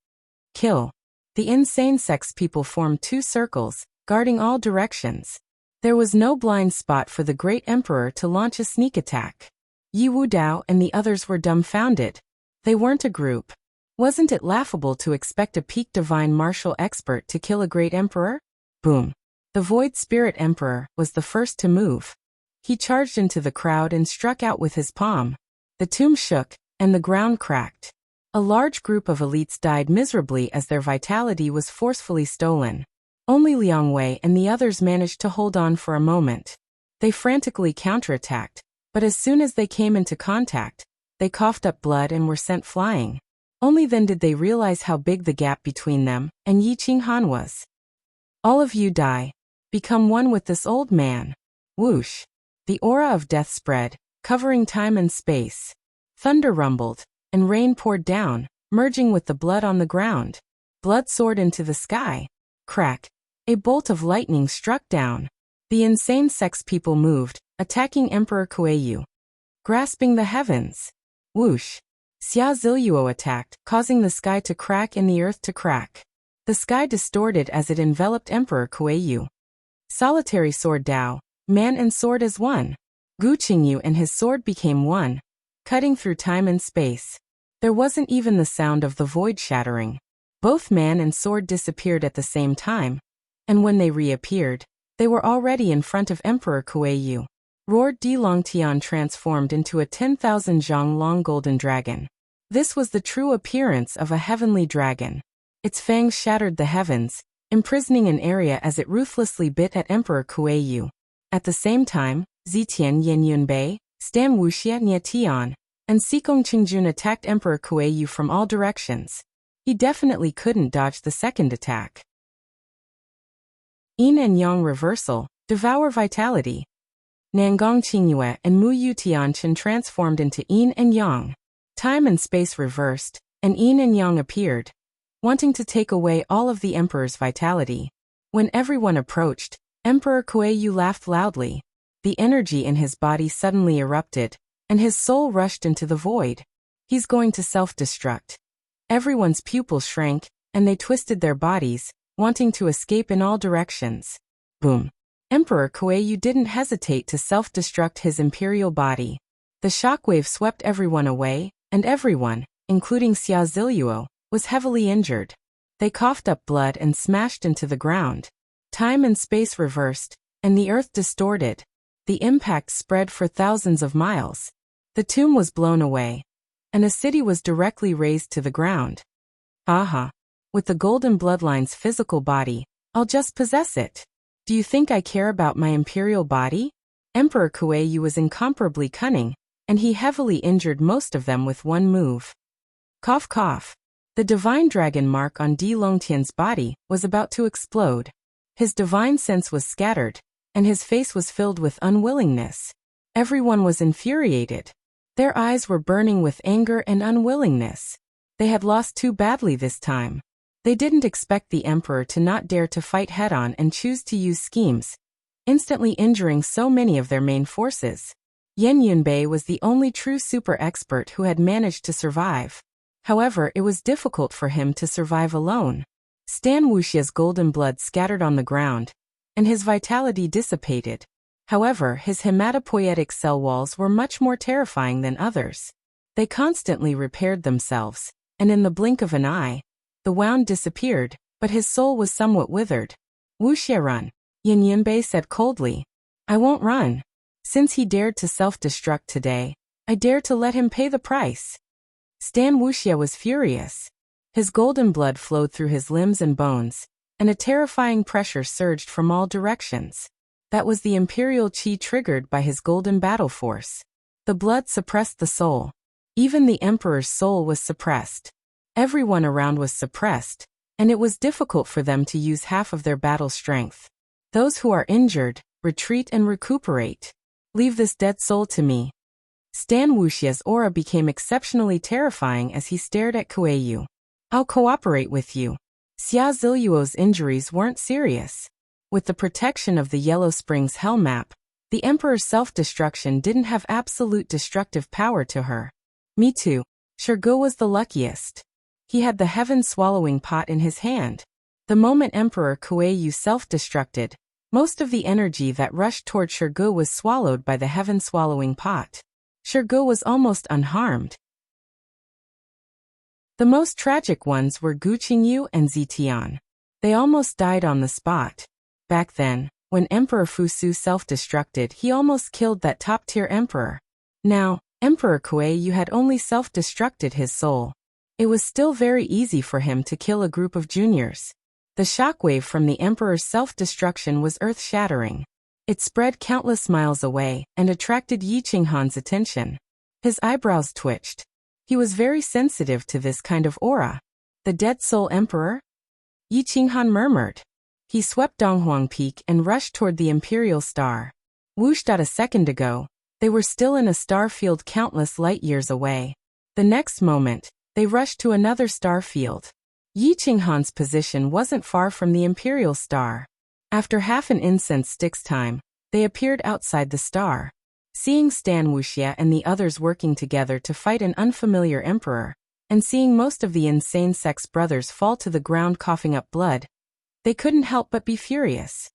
Kill. The insane sex people formed 2 circles, guarding all directions. There was no blind spot for the great emperor to launch a sneak attack. Yi Wudao and the others were dumbfounded. They weren't a group. Wasn't it laughable to expect a peak divine martial expert to kill a great emperor? Boom. The Void Spirit Emperor was the first to move. He charged into the crowd and struck out with his palm. The tomb shook, and the ground cracked. A large group of elites died miserably as their vitality was forcefully stolen. Only Liang Wei and the others managed to hold on for a moment. They frantically counterattacked, but as soon as they came into contact, they coughed up blood and were sent flying. Only then did they realize how big the gap between them and Yi Qinghan was. All of you die. Become one with this old man. Whoosh. The aura of death spread, covering time and space. Thunder rumbled, and rain poured down, merging with the blood on the ground. Blood soared into the sky. Crack. A bolt of lightning struck down. The insane sex people moved, attacking Emperor Kuei-yu. Grasping the heavens. Whoosh. Xia Ziluo attacked, causing the sky to crack and the earth to crack. The sky distorted as it enveloped Emperor Kuei-yu. Solitary sword Dao, man and sword as one. Gu Qingyu and his sword became one, cutting through time and space. There wasn't even the sound of the void shattering. Both man and sword disappeared at the same time, and when they reappeared, they were already in front of Emperor Kuei-yu. Roared Di Longtian transformed into a 10,000 zhang long golden dragon. This was the true appearance of a heavenly dragon. Its fangs shattered the heavens, imprisoning an area as it ruthlessly bit at Emperor Kuei-yu. At the same time, Zitian Yen Yunbei, Stan Wuxia Nye Tian, and Sikong Qingjun attacked Emperor Kuei-yu from all directions. He definitely couldn't dodge the second attack. Yin and Yang reversal, devour vitality. Nangong Qingyue and Mu Yu Tianchen transformed into Yin and Yang. Time and space reversed, and Yin and Yang appeared, wanting to take away all of the emperor's vitality. When everyone approached, Emperor Kuei-yu laughed loudly. The energy in his body suddenly erupted, and his soul rushed into the void. He's going to self-destruct. Everyone's pupils shrank, and they twisted their bodies, wanting to escape in all directions. Boom. Emperor Kuei-yu didn't hesitate to self-destruct his imperial body. The shockwave swept everyone away, and everyone, including Xia Ziluo, was heavily injured. They coughed up blood and smashed into the ground. Time and space reversed, and the earth distorted. The impact spread for thousands of miles. The tomb was blown away, and a city was directly razed to the ground. Aha! With the golden bloodline's physical body, I'll just possess it. Do you think I care about my imperial body? Emperor Kuei-yu was incomparably cunning, and he heavily injured most of them with one move. Cough cough. The divine dragon mark on Di Longtian's body was about to explode. His divine sense was scattered, and his face was filled with unwillingness. Everyone was infuriated. Their eyes were burning with anger and unwillingness. They had lost too badly this time. They didn't expect the emperor to not dare to fight head-on and choose to use schemes, instantly injuring so many of their main forces. Yen Yunbei was the only true super expert who had managed to survive. However, it was difficult for him to survive alone. Stan Wuxia's golden blood scattered on the ground, and his vitality dissipated. However, his hematopoietic cell walls were much more terrifying than others. They constantly repaired themselves, and in the blink of an eye, the wound disappeared, but his soul was somewhat withered. Wuxia run, Yin Yunbei said coldly. I won't run. Since he dared to self-destruct today, I dare to let him pay the price. Stan Wuxia was furious. His golden blood flowed through his limbs and bones, and a terrifying pressure surged from all directions. That was the imperial chi triggered by his golden battle force. The blood suppressed the soul. Even the emperor's soul was suppressed. Everyone around was suppressed, and it was difficult for them to use half of their battle strength. Those who are injured, retreat and recuperate. Leave this dead soul to me. Stan Wuxia's aura became exceptionally terrifying as he stared at Kuei-yu. I'll cooperate with you. Xia Ziluo's injuries weren't serious. With the protection of the Yellow Springs Hell map, the Emperor's self-destruction didn't have absolute destructive power to her. Me too. Shergo was the luckiest. He had the heaven-swallowing pot in his hand. The moment Emperor Kuei-yu self-destructed, most of the energy that rushed toward Shergo was swallowed by the heaven-swallowing pot. Shergo was almost unharmed. The most tragic ones were Gu Qingyu and Zitian. They almost died on the spot. Back then, when Emperor Fusu self-destructed, he almost killed that top-tier emperor. Now, Emperor Kuei-yu had only self-destructed his soul. It was still very easy for him to kill a group of juniors. The shockwave from the emperor's self-destruction was earth-shattering. It spread countless miles away and attracted Yi Qinghan's attention. His eyebrows twitched. He was very sensitive to this kind of aura. The dead soul emperor? Yi Qinghan murmured. He swept Donghuang Peak and rushed toward the imperial star. Whooshed out a second ago, they were still in a star field countless light years away. The next moment, they rushed to another star field. Yi Qinghan's position wasn't far from the imperial star. After half an incense stick's time, they appeared outside the star. Seeing Stan Wuxia and the others working together to fight an unfamiliar emperor, and seeing most of the insane sex brothers fall to the ground coughing up blood, they couldn't help but be furious.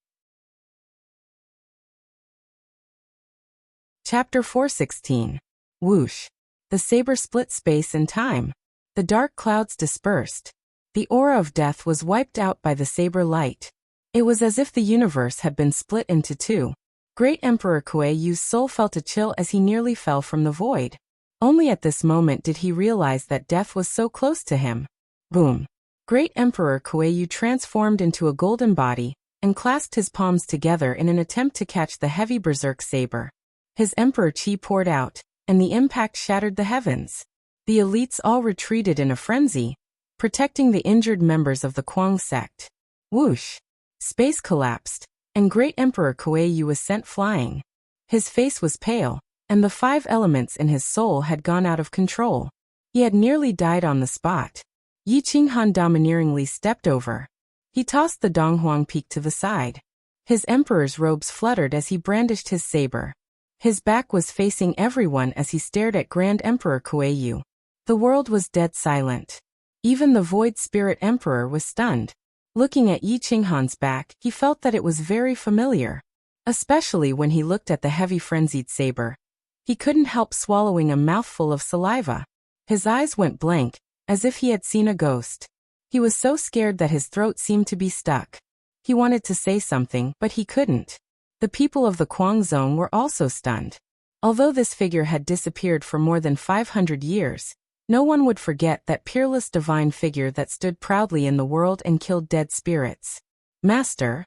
Chapter 416. Whoosh. The saber split space and time. The dark clouds dispersed. The aura of death was wiped out by the saber light. It was as if the universe had been split into two. Great Emperor Kuei-yu's soul felt a chill as he nearly fell from the void. Only at this moment did he realize that death was so close to him. Boom. Great Emperor Kuei-yu transformed into a golden body, and clasped his palms together in an attempt to catch the heavy berserk saber. His emperor chi poured out, and the impact shattered the heavens. The elites all retreated in a frenzy, protecting the injured members of the Kuang sect. Whoosh! Space collapsed, and Great Emperor Kuei-yu was sent flying. His face was pale, and the 5 elements in his soul had gone out of control. He had nearly died on the spot. Yi Qinghan domineeringly stepped over. He tossed the Donghuang Peak to the side. His emperor's robes fluttered as he brandished his saber. His back was facing everyone as he stared at Grand Emperor Kuei-yu. The world was dead silent. Even the Void Spirit Emperor was stunned. Looking at Yi Qinghan's back, he felt that it was very familiar. Especially when he looked at the heavy frenzied saber. He couldn't help swallowing a mouthful of saliva. His eyes went blank, as if he had seen a ghost. He was so scared that his throat seemed to be stuck. He wanted to say something, but he couldn't. The people of the Kuang Zone were also stunned. Although this figure had disappeared for more than 500 years, no one would forget that peerless divine figure that stood proudly in the world and killed dead spirits. Master?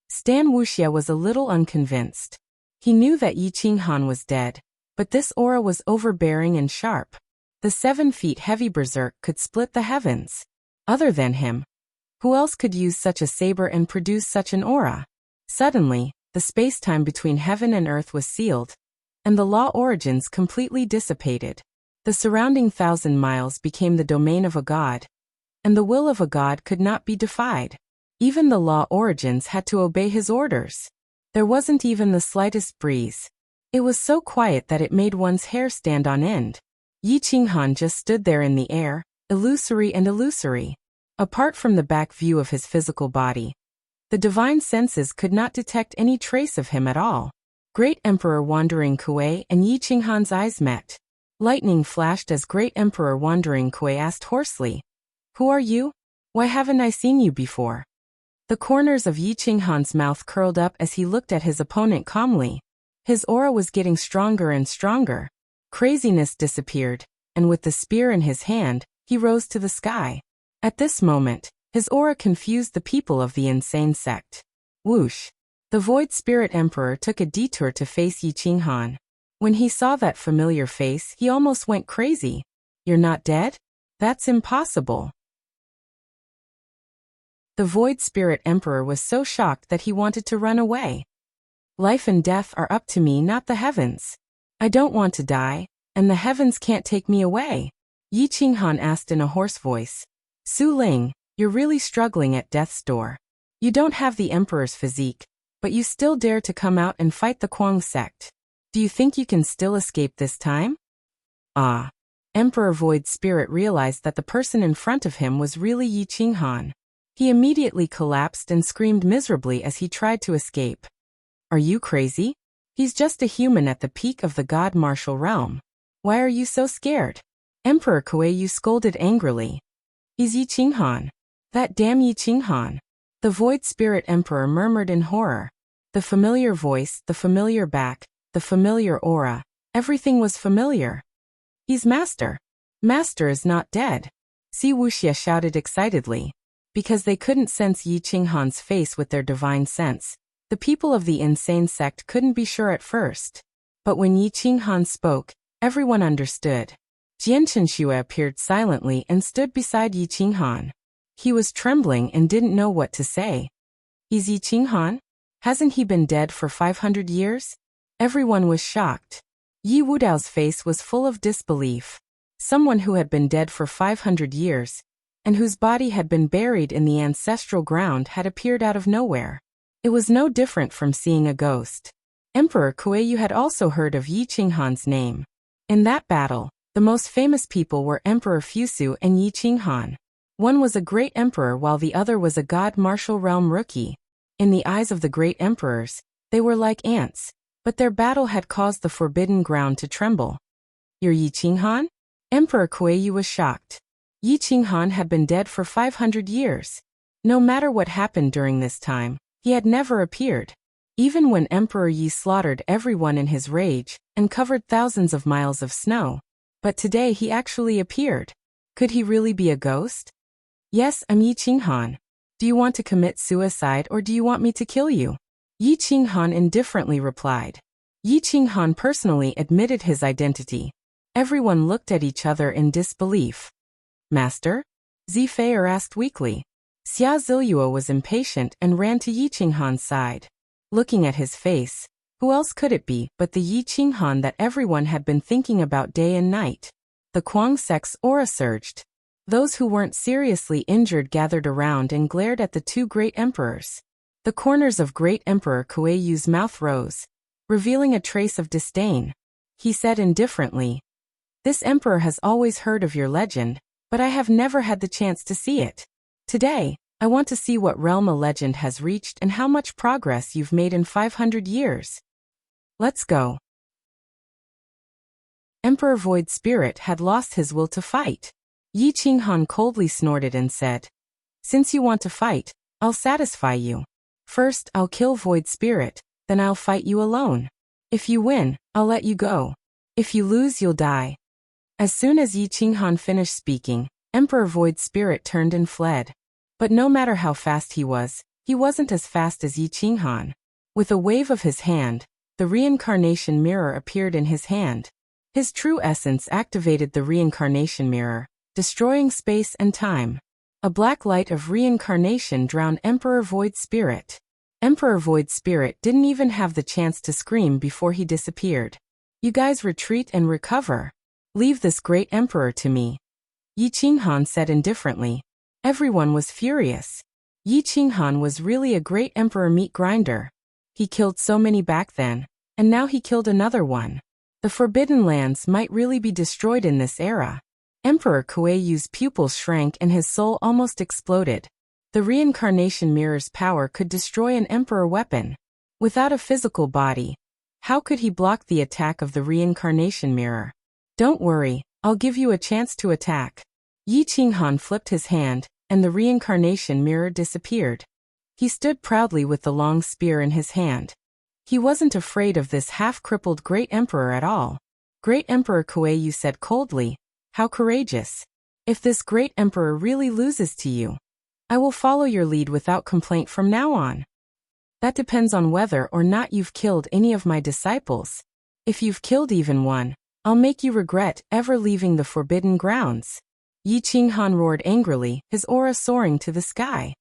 Stan Wuxia was a little unconvinced. He knew that Yi Qinghan was dead, but this aura was overbearing and sharp. The 7 feet heavy berserk could split the heavens. Other than him, who else could use such a saber and produce such an aura? Suddenly, the space-time between heaven and earth was sealed, and the law origins completely dissipated. The surrounding 1,000 miles became the domain of a god, and the will of a god could not be defied. Even the law origins had to obey his orders. There wasn't even the slightest breeze. It was so quiet that it made one's hair stand on end. Yi Qinghan just stood there in the air, illusory and illusory. Apart from the back view of his physical body, the divine senses could not detect any trace of him at all. Great Emperor Wandering Kuei and Yi Qinghan's eyes met. Lightning flashed as Great Emperor Wandering Kuei asked hoarsely, "Who are you? Why haven't I seen you before?" The corners of Yi Qinghan's mouth curled up as he looked at his opponent calmly. His aura was getting stronger and stronger. Craziness disappeared, and with the spear in his hand, he rose to the sky. At this moment, his aura confused the people of the insane sect. Whoosh! The Void Spirit Emperor took a detour to face Yi Qinghan. When he saw that familiar face, he almost went crazy. You're not dead? That's impossible. The Void Spirit Emperor was so shocked that he wanted to run away. Life and death are up to me, not the heavens. I don't want to die, and the heavens can't take me away. Yi Qinghan asked in a hoarse voice. Su Ling, you're really struggling at death's door. You don't have the Emperor's physique, but you still dare to come out and fight the Kuang sect. Do you think you can still escape this time? Ah. Emperor Void Spirit realized that the person in front of him was really Yi Qinghan. He immediately collapsed and screamed miserably as he tried to escape. Are you crazy? He's just a human at the peak of the God Martial Realm. Why are you so scared? Emperor Kuei-Yu scolded angrily. He's Yi Qinghan. That damn Yi Qinghan. The Void Spirit Emperor murmured in horror. The familiar voice, the familiar back, the familiar aura, everything was familiar. He's Master. Master is not dead. Si Wuxia shouted excitedly. Because they couldn't sense Yi Qinghan's face with their divine sense, the people of the insane sect couldn't be sure at first. But when Yi Qinghan spoke, everyone understood. Jian Chenxue appeared silently and stood beside Yi Qinghan. He was trembling and didn't know what to say. He's Yi Qinghan? Hasn't he been dead for 500 years? Everyone was shocked. Yi Wudao's face was full of disbelief. Someone who had been dead for 500 years, and whose body had been buried in the ancestral ground, had appeared out of nowhere. It was no different from seeing a ghost. Emperor Kuei-Yu had also heard of Yi Qinghan's name. In that battle, the most famous people were Emperor Fusu and Yi Qinghan. One was a great emperor while the other was a God Martial Realm rookie. In the eyes of the great emperors, they were like ants, but their battle had caused the forbidden ground to tremble. You're Yi Qinghan? Emperor Kuei-Yu was shocked. Yi Qinghan had been dead for 500 years. No matter what happened during this time, he had never appeared. Even when Emperor Yi slaughtered everyone in his rage and covered thousands of miles of snow. But today he actually appeared. Could he really be a ghost? Yes, I'm Yi Qinghan. Do you want to commit suicide or do you want me to kill you? Yi Qinghan indifferently replied. Yi Qinghan personally admitted his identity. Everyone looked at each other in disbelief. Master? Zifei'er asked weakly. Xia Ziluo was impatient and ran to Yi Qinghan's side. Looking at his face, who else could it be but the Yi Qinghan that everyone had been thinking about day and night? The Kuang sect's aura surged. Those who weren't seriously injured gathered around and glared at the two great emperors. The corners of Great Emperor Kuei-Yu's mouth rose, revealing a trace of disdain. He said indifferently, This emperor has always heard of your legend, but I have never had the chance to see it. Today, I want to see what realm a legend has reached and how much progress you've made in 500 years. Let's go. Emperor Void Spirit had lost his will to fight. Yi Qinghan coldly snorted and said, Since you want to fight, I'll satisfy you. First, I'll kill Void Spirit, then I'll fight you alone. If you win, I'll let you go. If you lose, you'll die. As soon as Yi Qinghan finished speaking, Emperor Void Spirit turned and fled. But no matter how fast he wasn't as fast as Yi Qinghan. With a wave of his hand, the reincarnation mirror appeared in his hand. His true essence activated the reincarnation mirror, destroying space and time. A black light of reincarnation drowned Emperor Void Spirit. Emperor Void Spirit didn't even have the chance to scream before he disappeared. You guys retreat and recover. Leave this great emperor to me. Yi Qinghan said indifferently. Everyone was furious. Yi Qinghan was really a great emperor meat grinder. He killed so many back then, and now he killed another one. The Forbidden Lands might really be destroyed in this era. Emperor Kuei-Yu's pupils shrank and his soul almost exploded. The reincarnation mirror's power could destroy an emperor weapon. Without a physical body, how could he block the attack of the reincarnation mirror? Don't worry, I'll give you a chance to attack. Yi Qinghan flipped his hand, and the reincarnation mirror disappeared. He stood proudly with the long spear in his hand. He wasn't afraid of this half-crippled great emperor at all. Great Emperor Kuei-Yu said coldly, How courageous. If this great emperor really loses to you, I will follow your lead without complaint from now on. That depends on whether or not you've killed any of my disciples. If you've killed even one, I'll make you regret ever leaving the forbidden grounds. Yi Qinghan roared angrily, his aura soaring to the sky.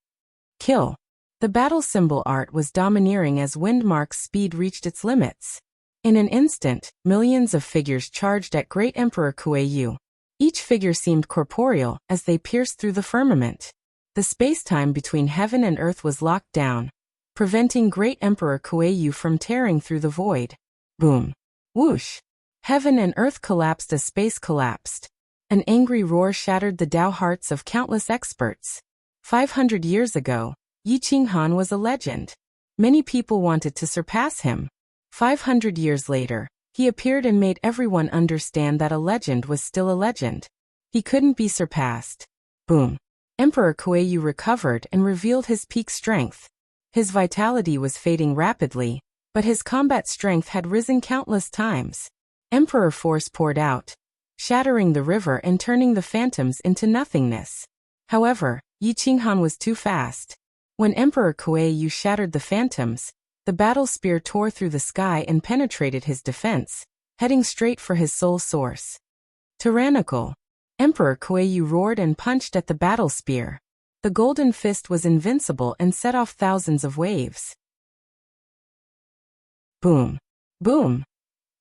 Kill. The battle symbol art was domineering as Windmark's speed reached its limits. In an instant, millions of figures charged at Great Emperor Kuei-yu. Each figure seemed corporeal as they pierced through the firmament. The space-time between heaven and earth was locked down, preventing Great Emperor Kuei-yu from tearing through the void. Boom. Whoosh. Heaven and earth collapsed as space collapsed. An angry roar shattered the Tao hearts of countless experts. 500 years ago, Yi Qinghan was a legend. Many people wanted to surpass him. 500 years later, he appeared and made everyone understand that a legend was still a legend. He couldn't be surpassed. Boom. Emperor Kuei-yu recovered and revealed his peak strength. His vitality was fading rapidly, but his combat strength had risen countless times. Emperor force poured out, shattering the river and turning the phantoms into nothingness. However, Yi Qinghan was too fast. When Emperor Kuei-yu shattered the phantoms, the battle spear tore through the sky and penetrated his defense, heading straight for his soul source. Tyrannical. Emperor Kuei-yu roared and punched at the battle spear. The golden fist was invincible and set off thousands of waves. Boom. Boom.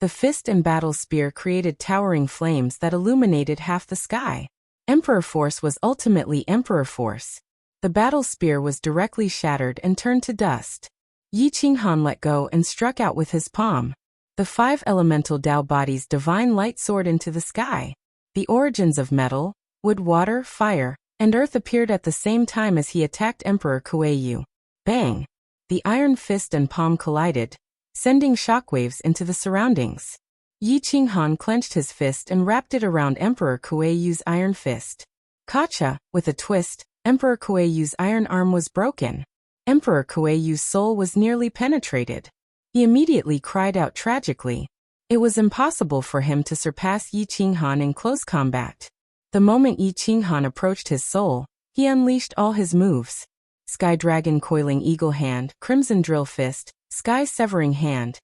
The fist and battle spear created towering flames that illuminated half the sky. Emperor force was ultimately Emperor force. The battle spear was directly shattered and turned to dust. Yi Qinghan let go and struck out with his palm. The 5 elemental Tao bodies divine light soared into the sky. The origins of metal, wood, water, fire, and earth appeared at the same time as he attacked Emperor Kuei-yu. Bang! The iron fist and palm collided, sending shockwaves into the surroundings. Yi Qinghan clenched his fist and wrapped it around Emperor Kuei-yu's iron fist. Gotcha! With a twist, Emperor Kuei-yu's iron arm was broken. Emperor Kuei-yu's soul was nearly penetrated. He immediately cried out tragically. It was impossible for him to surpass Yi Qinghan in close combat. The moment Yi Qinghan approached his soul, he unleashed all his moves. Sky Dragon Coiling Eagle Hand, Crimson Drill Fist, Sky Severing Hand.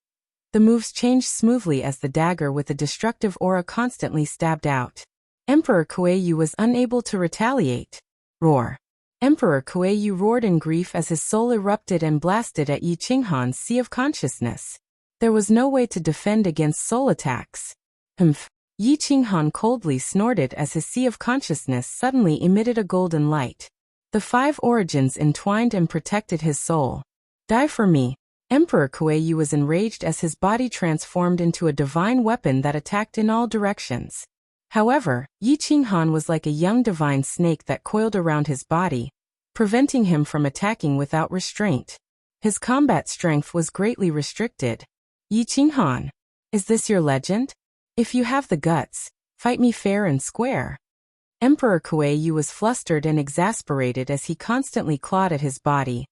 The moves changed smoothly as the dagger with a destructive aura constantly stabbed out. Emperor Kuei-yu was unable to retaliate. Roar. Emperor Kuei-yu roared in grief as his soul erupted and blasted at Yi Qinghan's sea of consciousness. There was no way to defend against soul attacks. Humph. Yi Qinghan coldly snorted as his sea of consciousness suddenly emitted a golden light. The 5 origins entwined and protected his soul. Die for me. Emperor Kuei-yu was enraged as his body transformed into a divine weapon that attacked in all directions. However, Yi Qinghan was like a young divine snake that coiled around his body, preventing him from attacking without restraint. His combat strength was greatly restricted. Yi Qinghan, is this your legend? If you have the guts, fight me fair and square. Emperor Kuei-yu was flustered and exasperated as he constantly clawed at his body,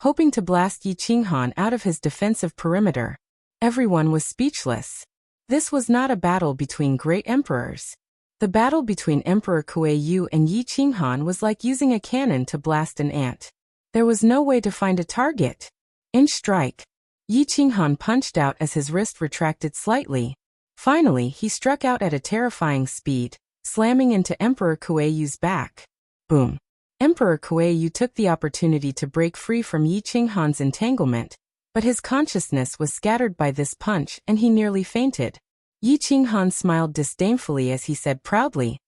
hoping to blast Yi Qinghan out of his defensive perimeter. Everyone was speechless. This was not a battle between great emperors. The battle between Emperor Kuei-yu and Yi Qinghan was like using a cannon to blast an ant. There was no way to find a target. Inch strike. Yi Qinghan punched out as his wrist retracted slightly. Finally, he struck out at a terrifying speed, slamming into Emperor Kuei-yu's back. Boom. Emperor Kuei-yu took the opportunity to break free from Yi Qinghan's entanglement, but his consciousness was scattered by this punch and he nearly fainted. Yi Qinghan smiled disdainfully as he said proudly,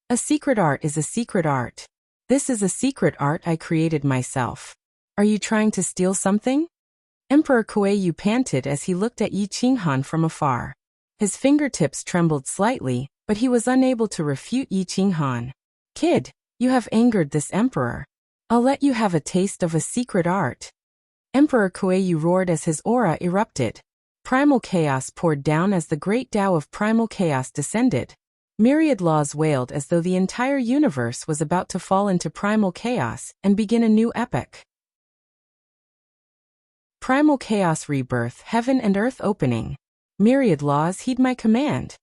"A secret art is a secret art. This is a secret art I created myself. Are you trying to steal something?" Emperor Kuei-yu panted as he looked at Yi Qinghan from afar. His fingertips trembled slightly, but he was unable to refute Yi Qinghan. "Kid, you have angered this emperor. I'll let you have a taste of a secret art." Emperor Kuei-yu roared as his aura erupted. Primal chaos poured down as the great Tao of primal chaos descended. Myriad laws wailed as though the entire universe was about to fall into primal chaos and begin a new epoch. Primal chaos rebirth, heaven and earth opening. Myriad laws heed my command.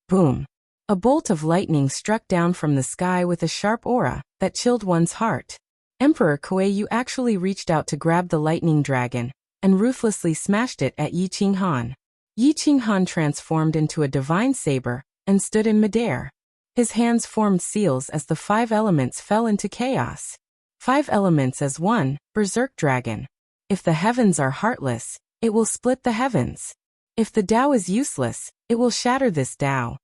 Boom. A bolt of lightning struck down from the sky with a sharp aura that chilled one's heart. Emperor Kuei-yu actually reached out to grab the lightning dragon and ruthlessly smashed it at Yi Qinghan. Yi Qinghan transformed into a divine saber and stood in midair. His hands formed seals as the 5 elements fell into chaos. 5 elements as one, berserk dragon. If the heavens are heartless, it will split the heavens. If the Tao is useless, it will shatter this Tao.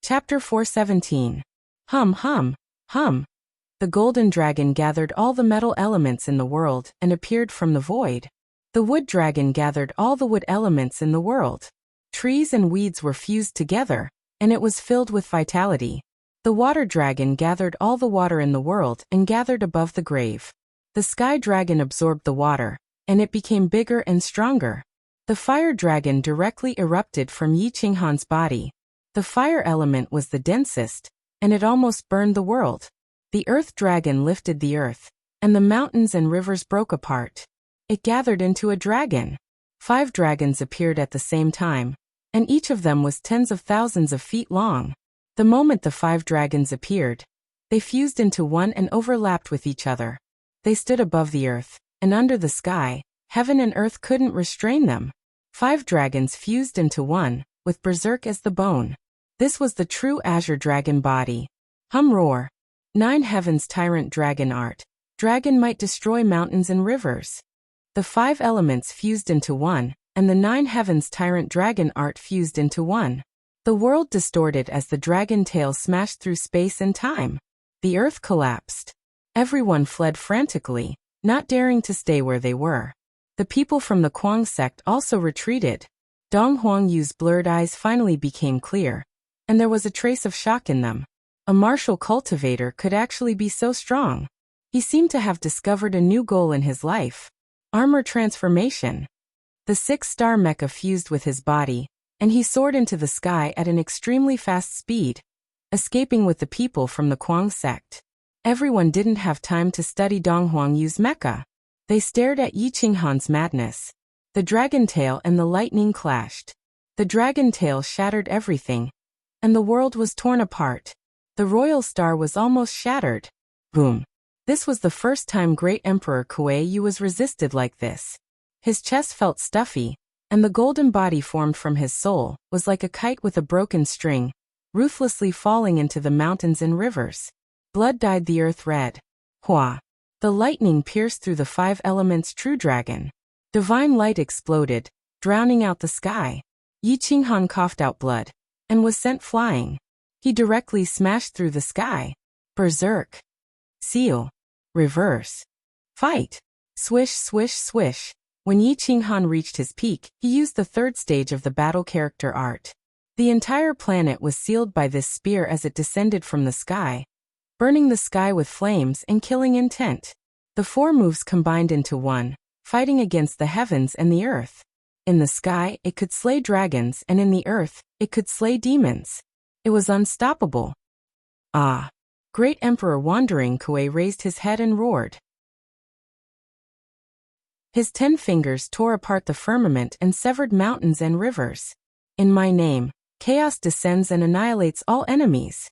Chapter 417. Hum hum, hum. The golden dragon gathered all the metal elements in the world and appeared from the void. The wood dragon gathered all the wood elements in the world. Trees and weeds were fused together, and it was filled with vitality. The water dragon gathered all the water in the world and gathered above the grave. The sky dragon absorbed the water, and it became bigger and stronger. The fire dragon directly erupted from Yi Qinghan's body. The fire element was the densest, and it almost burned the world. The earth dragon lifted the earth, and the mountains and rivers broke apart. It gathered into a dragon. 5 dragons appeared at the same time, and each of them was tens of thousands of feet long. The moment the 5 dragons appeared, they fused into one and overlapped with each other. They stood above the earth, and under the sky, heaven and earth couldn't restrain them. 5 dragons fused into one, with berserk as the bone. This was the true azure dragon body. Hum roar. 9 heavens tyrant dragon art. Dragon might destroy mountains and rivers. The 5 elements fused into one, and the 9 heavens tyrant dragon art fused into one. The world distorted as the dragon tail smashed through space and time. The earth collapsed. Everyone fled frantically, not daring to stay where they were. The people from the Kuang sect also retreated. Dong Huangyu's blurred eyes finally became clear, and there was a trace of shock in them. A martial cultivator could actually be so strong. He seemed to have discovered a new goal in his life. Armor transformation. The 6-star mecha fused with his body, and he soared into the sky at an extremely fast speed, escaping with the people from the Kuang sect. Everyone didn't have time to study Dong Huangyu's mecha. They stared at Yi Qinghan's madness. The dragon tail and the lightning clashed. The dragon tail shattered everything, and the world was torn apart. The royal star was almost shattered. Boom. This was the first time Great Emperor Kuei-yu was resisted like this. His chest felt stuffy, and the golden body formed from his soul was like a kite with a broken string, ruthlessly falling into the mountains and rivers. Blood dyed the earth red. Hua. The lightning pierced through the 5 elements true dragon. Divine light exploded, drowning out the sky. Yi Qinghan coughed out blood, and was sent flying. He directly smashed through the sky. Berserk. Seal. Reverse. Fight. Swish swish swish. When Yi Qinghan reached his peak, he used the 3rd stage of the battle character art. The entire planet was sealed by this spear as it descended from the sky, burning the sky with flames and killing intent. The 4 moves combined into one, fighting against the heavens and the earth. In the sky, it could slay dragons, and in the earth, it could slay demons. It was unstoppable. Ah! Great Emperor Wandering Kuei raised his head and roared. His 10 fingers tore apart the firmament and severed mountains and rivers. In my name, chaos descends and annihilates all enemies.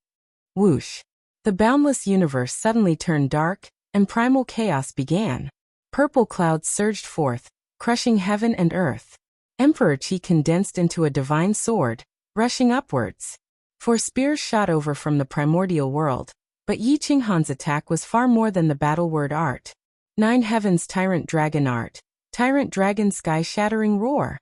Whoosh! The boundless universe suddenly turned dark, and primal chaos began. Purple clouds surged forth, crushing heaven and earth. Emperor Qi condensed into a divine sword, rushing upwards. 4 spears shot over from the primordial world, but Yi Qinghan's attack was far more than the battle word art. 9 heavens tyrant dragon art. Tyrant dragon sky shattering roar.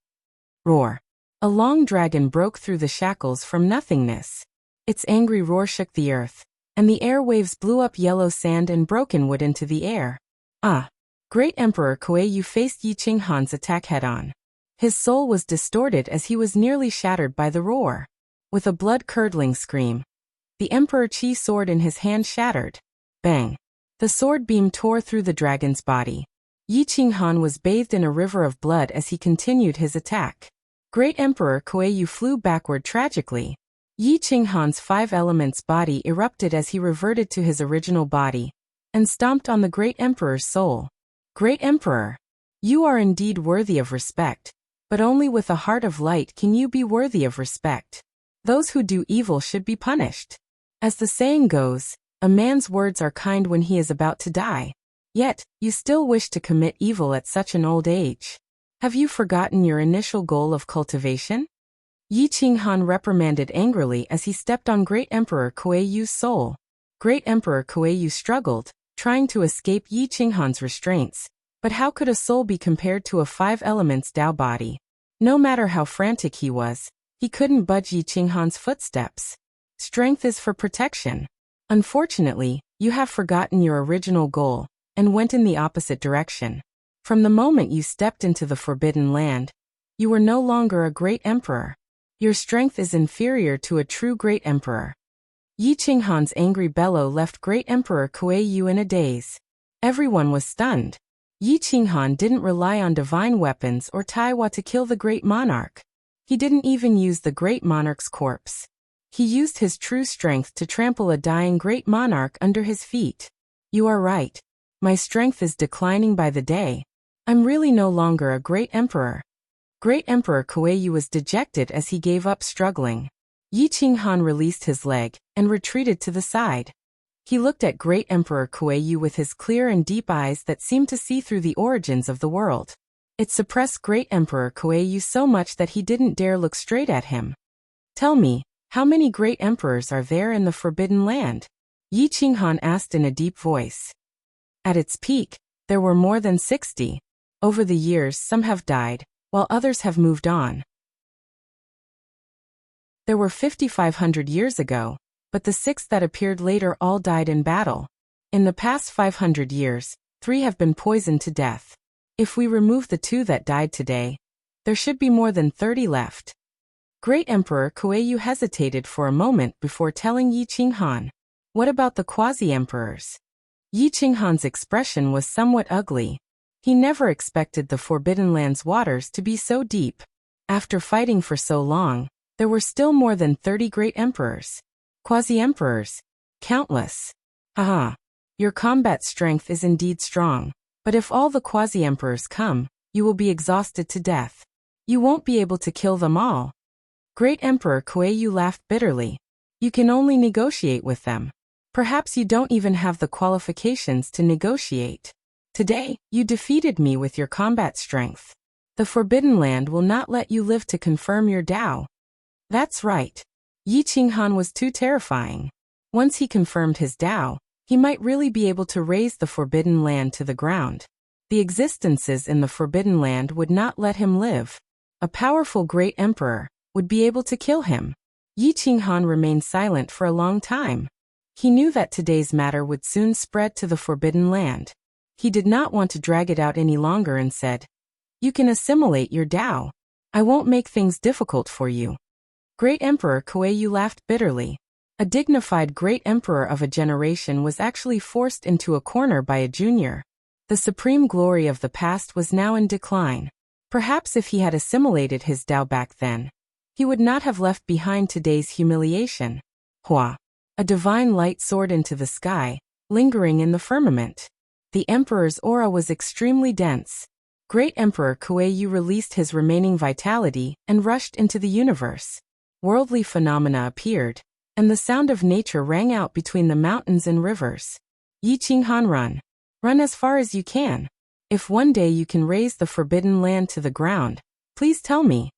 Roar. A long dragon broke through the shackles from nothingness. Its angry roar shook the earth, and the air waves blew up yellow sand and broken wood into the air. Ah! Great Emperor Kuei-yu faced Yi Qinghan's attack head-on. His soul was distorted as he was nearly shattered by the roar. With a blood-curdling scream, the Emperor Qi sword in his hand shattered. Bang! The sword beam tore through the dragon's body. Yi Qinghan was bathed in a river of blood as he continued his attack. Great Emperor Kuei-yu flew backward tragically. Yi Qinghan's 5 elements body erupted as he reverted to his original body, and stomped on the Great Emperor's soul. Great Emperor! You are indeed worthy of respect. But only with a heart of light can you be worthy of respect. Those who do evil should be punished. As the saying goes, a man's words are kind when he is about to die. Yet, you still wish to commit evil at such an old age. Have you forgotten your initial goal of cultivation? Yi Qinghan reprimanded angrily as he stepped on Great Emperor Kuei-Yu's soul. Great Emperor Kuei-Yu struggled, trying to escape Yi Qinghan's restraints. But how could a soul be compared to a five elements Tao body? No matter how frantic he was, he couldn't budge Yi Qinghan's footsteps. Strength is for protection. Unfortunately, you have forgotten your original goal, and went in the opposite direction. From the moment you stepped into the Forbidden Land, you were no longer a great emperor. Your strength is inferior to a true great emperor. Yi Qinghan's angry bellow left Great Emperor Kuei-Yu in a daze. Everyone was stunned. Yi Qinghan didn't rely on divine weapons or Taiwa to kill the great monarch. He didn't even use the great monarch's corpse. He used his true strength to trample a dying great monarch under his feet. You are right. My strength is declining by the day. I'm really no longer a great emperor. Great Emperor Kuei-Yu was dejected as he gave up struggling. Yi Qinghan released his leg and retreated to the side. He looked at Great Emperor Kuei-Yu with his clear and deep eyes that seemed to see through the origins of the world. It suppressed Great Emperor Kuei-Yu so much that he didn't dare look straight at him. Tell me, how many great emperors are there in the Forbidden Land? Yi Qinghan asked in a deep voice. At its peak, there were more than 60. Over the years, some have died, while others have moved on. There were 5,500 years ago, but the 6 that appeared later all died in battle. In the past 500 years, 3 have been poisoned to death. If we remove the 2 that died today, there should be more than 30 left. Great Emperor Kuei-Yu hesitated for a moment before telling Yi Qinghan. What about the quasi-emperors? Yi Qinghan's expression was somewhat ugly. He never expected the Forbidden Land's waters to be so deep. After fighting for so long, there were still more than 30 great emperors. Quasi-emperors. Countless. Haha. Your combat strength is indeed strong, but if all the quasi-emperors come, you will be exhausted to death. You won't be able to kill them all. Great Emperor Kuei-Yu laughed bitterly. You can only negotiate with them. Perhaps you don't even have the qualifications to negotiate. Today, you defeated me with your combat strength. The Forbidden Land will not let you live to confirm your Tao. That's right. Yi Qinghan was too terrifying. Once he confirmed his Tao, he might really be able to raise the Forbidden Land to the ground. The existences in the Forbidden Land would not let him live. A powerful great emperor would be able to kill him. Yi Qinghan remained silent for a long time. He knew that today's matter would soon spread to the Forbidden Land. He did not want to drag it out any longer and said, "You can assimilate your Tao. I won't make things difficult for you." Great Emperor Kuei-Yu laughed bitterly. A dignified great emperor of a generation was actually forced into a corner by a junior. The supreme glory of the past was now in decline. Perhaps if he had assimilated his Tao back then, he would not have left behind today's humiliation. Hua! A divine light soared into the sky, lingering in the firmament. The emperor's aura was extremely dense. Great Emperor Kuei-Yu released his remaining vitality and rushed into the universe. Worldly phenomena appeared, and the sound of nature rang out between the mountains and rivers. Yi Qinghan, run. Run as far as you can. If one day you can raise the Forbidden Land to the ground, please tell me.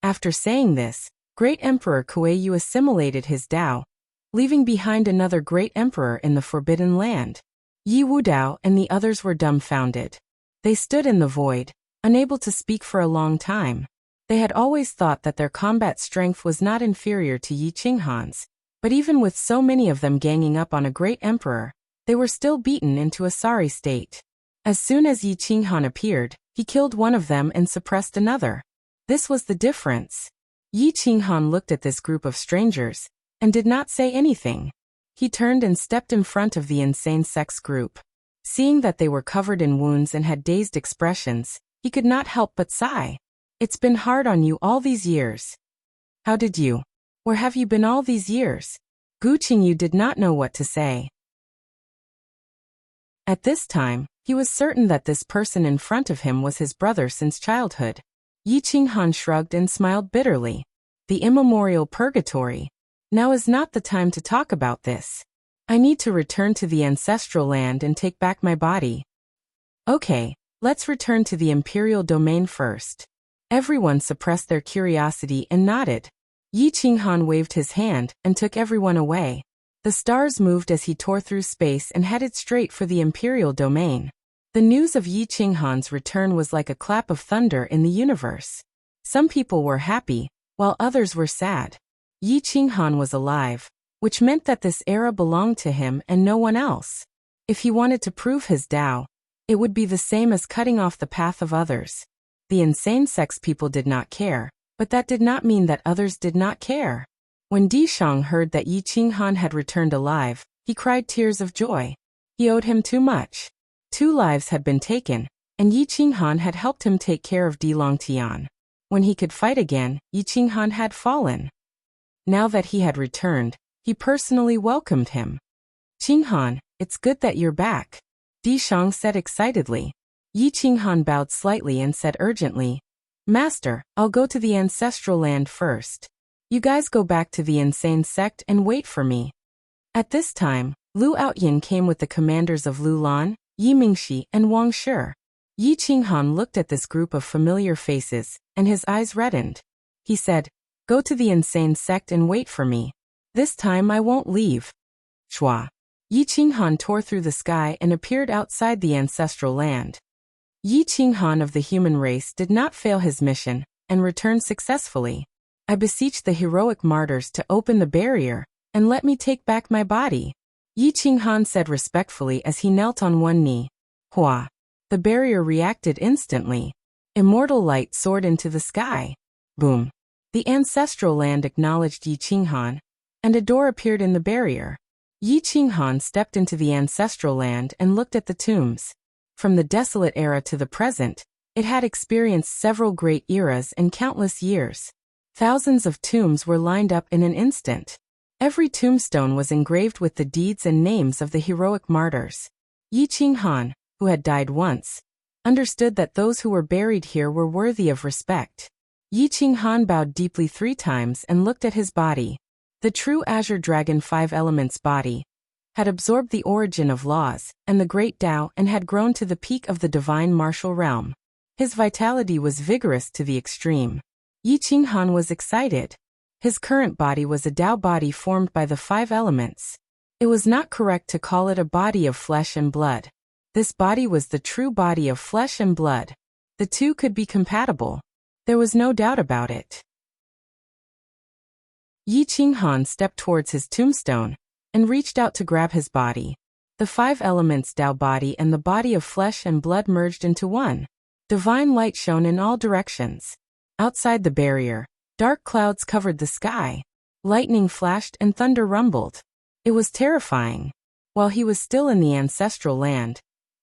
After saying this, Great Emperor Kuei-Yu assimilated his Tao, leaving behind another great emperor in the Forbidden Land. Yi Wudao and the others were dumbfounded. They stood in the void, unable to speak for a long time. They had always thought that their combat strength was not inferior to Yi Qinghan's, but even with so many of them ganging up on a great emperor, they were still beaten into a sorry state. As soon as Yi Qinghan appeared, he killed one of them and suppressed another. This was the difference. Yi Qinghan looked at this group of strangers, and did not say anything. He turned and stepped in front of the insane sex group. Seeing that they were covered in wounds and had dazed expressions, he could not help but sigh. It's been hard on you all these years. How did you? Where have you been all these years? Gu Qingyu did not know what to say. At this time, he was certain that this person in front of him was his brother since childhood. Yi Qinghan shrugged and smiled bitterly. The immemorial purgatory. Now is not the time to talk about this. I need to return to the ancestral land and take back my body. Okay, let's return to the imperial domain first. Everyone suppressed their curiosity and nodded. Yi Qinghan waved his hand and took everyone away. The stars moved as he tore through space and headed straight for the imperial domain. The news of Yi Qinghan's return was like a clap of thunder in the universe. Some people were happy, while others were sad. Yi Qinghan was alive, which meant that this era belonged to him and no one else. If he wanted to prove his Tao, it would be the same as cutting off the path of others. The insane sex people did not care, but that did not mean that others did not care. When Di Shang heard that Yi Qinghan had returned alive, he cried tears of joy. He owed him too much. 2 lives had been taken, and Yi Qinghan had helped him take care of Di Longtian. When he could fight again, Yi Qinghan had fallen. Now that he had returned, he personally welcomed him. Qinghan, it's good that you're back, Di Shang said excitedly. Yi Qinghan bowed slightly and said urgently, Master, I'll go to the ancestral land first. You guys go back to the insane sect and wait for me. At this time, Lu Outyin came with the commanders of Lu Lan, Yi Mingxi, and Wang Shi. Yi Qinghan looked at this group of familiar faces, and his eyes reddened. He said, Go to the insane sect and wait for me. This time I won't leave. Shua. Yi Qinghan tore through the sky and appeared outside the ancestral land. Yi Qinghan of the human race did not fail his mission, and returned successfully. I beseech the heroic martyrs to open the barrier, and let me take back my body, Yi Qinghan said respectfully as he knelt on one knee. Hua. The barrier reacted instantly. Immortal light soared into the sky. Boom. The ancestral land acknowledged Yi Qinghan, and a door appeared in the barrier. Yi Qinghan stepped into the ancestral land and looked at the tombs. From the desolate era to the present, it had experienced several great eras and countless years. Thousands of tombs were lined up in an instant. Every tombstone was engraved with the deeds and names of the heroic martyrs. Yi Qinghan, who had died once, understood that those who were buried here were worthy of respect. Yi Qinghan bowed deeply 3 times and looked at his body. The true Azure Dragon 5 Elements body had absorbed the origin of laws and the great Tao and had grown to the peak of the divine martial realm. His vitality was vigorous to the extreme. Yi Qinghan was excited. His current body was a Tao body formed by the 5 elements. It was not correct to call it a body of flesh and blood. This body was the true body of flesh and blood. The two could be compatible. There was no doubt about it. Yi Qinghan stepped towards his tombstone and reached out to grab his body. The 5 elements Tao body and the body of flesh and blood merged into one. Divine light shone in all directions. Outside the barrier, dark clouds covered the sky. Lightning flashed and thunder rumbled. It was terrifying. While he was still in the ancestral land,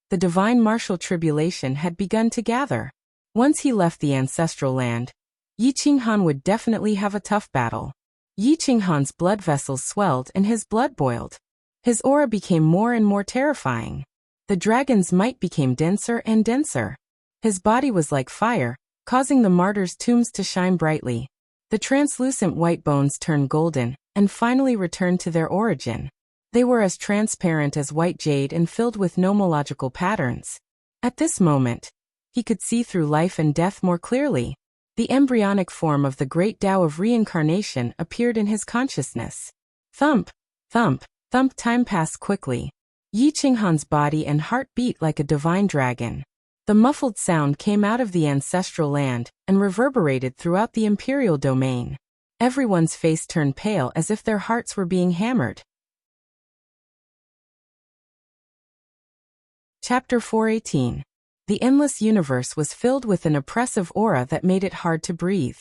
the divine martial tribulation had begun to gather. Once he left the ancestral land, Yi Qinghan would definitely have a tough battle. Yi Qinghan's blood vessels swelled and his blood boiled. His aura became more and more terrifying. The dragon's might became denser and denser. His body was like fire, causing the martyrs' tombs to shine brightly. The translucent white bones turned golden, and finally returned to their origin. They were as transparent as white jade and filled with nomological patterns. At this moment, he could see through life and death more clearly. The embryonic form of the great Tao of reincarnation appeared in his consciousness. Thump, thump, thump. Time passed quickly. Yi Qinghan's body and heart beat like a divine dragon. The muffled sound came out of the ancestral land and reverberated throughout the imperial domain. Everyone's face turned pale as if their hearts were being hammered. Chapter 418. The endless universe was filled with an oppressive aura that made it hard to breathe.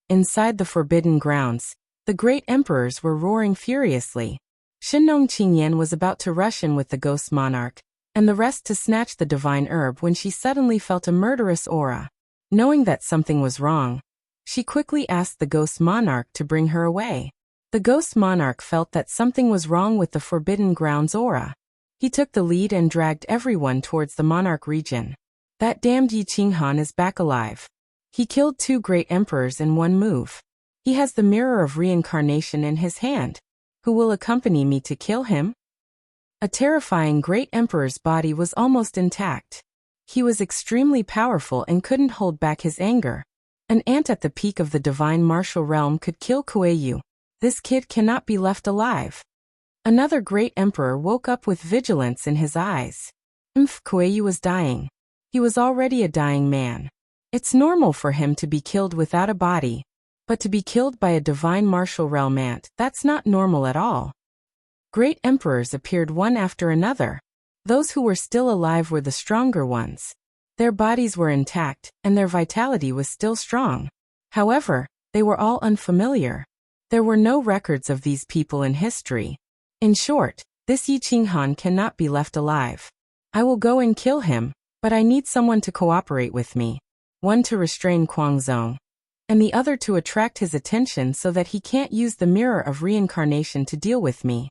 Inside the forbidden grounds, the great emperors were roaring furiously. Shinong Qingyan was about to rush in with the ghost monarch, and the rest to snatch the divine herb when she suddenly felt a murderous aura. Knowing that something was wrong, she quickly asked the ghost monarch to bring her away. The ghost monarch felt that something was wrong with the forbidden grounds aura. He took the lead and dragged everyone towards the monarch region. That damned Yi Qinghan is back alive. He killed 2 great emperors in one move. He has the mirror of reincarnation in his hand. Who will accompany me to kill him? A terrifying great emperor's body was almost intact. He was extremely powerful and couldn't hold back his anger. An ant at the peak of the divine martial realm could kill Kuei-yu. This kid cannot be left alive. Another great emperor woke up with vigilance in his eyes. Kuei-yu was dying. He was already a dying man. It's normal for him to be killed without a body. But to be killed by a divine martial realm ant, that's not normal at all. Great emperors appeared one after another. Those who were still alive were the stronger ones. Their bodies were intact, and their vitality was still strong. However, they were all unfamiliar. There were no records of these people in history. In short, this Yi Qinghan cannot be left alive. I will go and kill him, but I need someone to cooperate with me. One to restrain Guangzong, and the other to attract his attention so that he can't use the mirror of reincarnation to deal with me.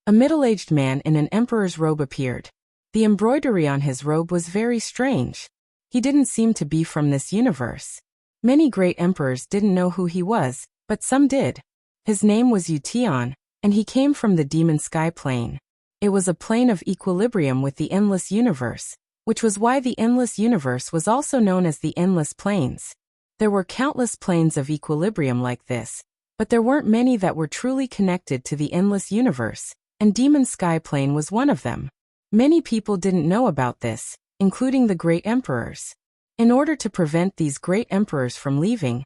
A middle-aged man in an emperor's robe appeared. The embroidery on his robe was very strange. He didn't seem to be from this universe. Many great emperors didn't know who he was, but some did. His name was Yu Tian, and he came from the demon sky plane. It was a plane of equilibrium with the endless universe, which was why the endless universe was also known as the endless planes. There were countless planes of equilibrium like this, but there weren't many that were truly connected to the endless universe, and Demon Sky Plane was one of them. Many people didn't know about this, including the great emperors. In order to prevent these great emperors from leaving,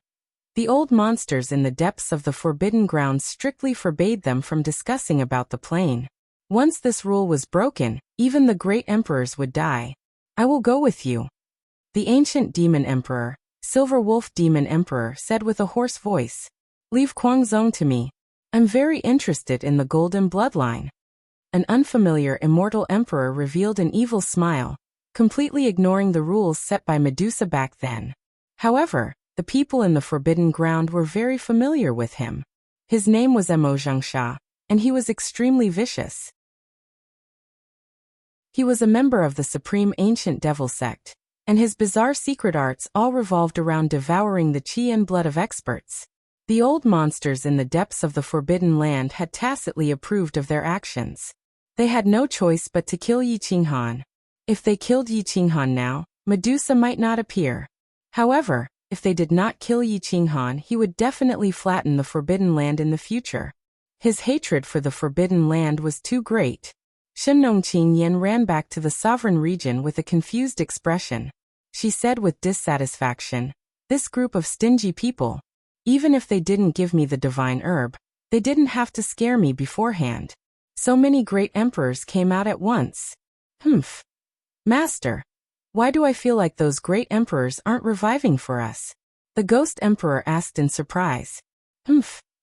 the old monsters in the depths of the Forbidden Grounds strictly forbade them from discussing about the plane. Once this rule was broken, even the great emperors would die. I will go with you. The ancient demon emperor, Silver Wolf Demon Emperor, said with a hoarse voice. Leave Guangzong to me. I'm very interested in the golden bloodline. An unfamiliar immortal emperor revealed an evil smile, completely ignoring the rules set by Medusa back then. However, the people in the Forbidden Ground were very familiar with him. His name was Mo Zhengsha, and he was extremely vicious. He was a member of the Supreme Ancient Devil Sect, and his bizarre secret arts all revolved around devouring the qi and blood of experts. The old monsters in the depths of the Forbidden Land had tacitly approved of their actions. They had no choice but to kill Yi Qinghan. If they killed Yi Qinghan now, Medusa might not appear. However, if they did not kill Yi Qinghan, he would definitely flatten the Forbidden Land in the future. His hatred for the Forbidden Land was too great. Shenong Qingyan ran back to the sovereign region with a confused expression. She said with dissatisfaction, "This group of stingy people. Even if they didn't give me the divine herb, they didn't have to scare me beforehand. So many great emperors came out at once. Master, why do I feel like those great emperors aren't reviving for us?" The ghost emperor asked in surprise.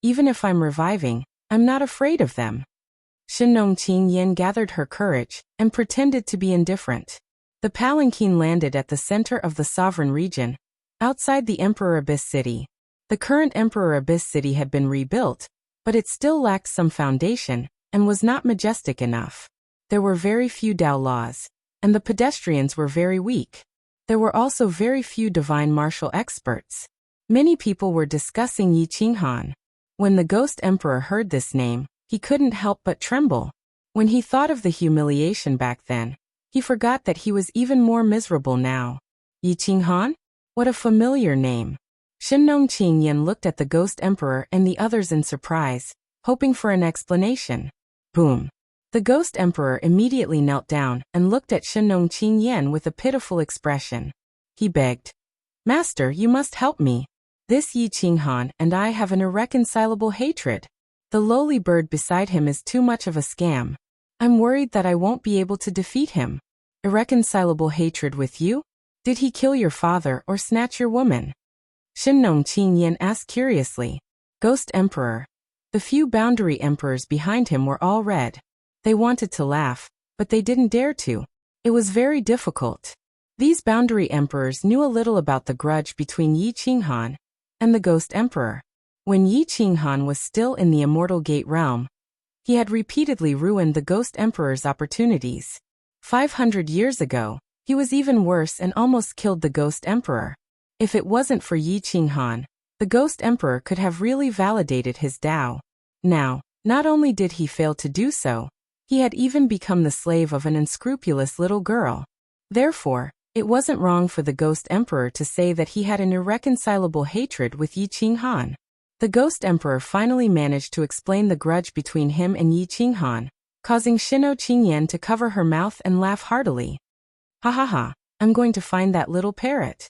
Even if I'm reviving, I'm not afraid of them. Shenong Qingyan gathered her courage and pretended to be indifferent. The palanquin landed at the center of the sovereign region, outside the Emperor Abyss City. The current Emperor Abyss City had been rebuilt, but it still lacked some foundation and was not majestic enough. There were very few Dao laws, and the pedestrians were very weak. There were also very few divine martial experts. Many people were discussing Yi Qinghan. When the Ghost Emperor heard this name, he couldn't help but tremble. When he thought of the humiliation back then, he forgot that he was even more miserable now. Yi Qinghan? What a familiar name. Shenong Qingyan looked at the Ghost Emperor and the others in surprise, hoping for an explanation. Boom. The Ghost Emperor immediately knelt down and looked at Shenong Qingyan with a pitiful expression. He begged, "Master, you must help me. This Yi Qinghan and I have an irreconcilable hatred. The lowly bird beside him is too much of a scam. I'm worried that I won't be able to defeat him." Irreconcilable hatred with you? Did he kill your father or snatch your woman? Shenong Qingyan asked curiously. Ghost Emperor. The few boundary emperors behind him were all red. They wanted to laugh, but they didn't dare to. It was very difficult. These boundary emperors knew a little about the grudge between Yi Qinghan and the Ghost Emperor. When Yi Qinghan was still in the Immortal Gate realm, he had repeatedly ruined the Ghost Emperor's opportunities. 500 years ago, he was even worse and almost killed the Ghost Emperor. If it wasn't for Yi Qinghan, the Ghost Emperor could have really validated his Tao. Now, not only did he fail to do so, he had even become the slave of an unscrupulous little girl. Therefore, it wasn't wrong for the Ghost Emperor to say that he had an irreconcilable hatred with Yi Qinghan. The Ghost Emperor finally managed to explain the grudge between him and Yi Qinghan, causing Shino Qingyan to cover her mouth and laugh heartily. Ha ha ha, I'm going to find that little parrot.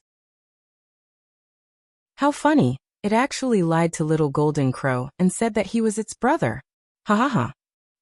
How funny, it actually lied to little Golden Crow and said that he was its brother. Ha ha ha.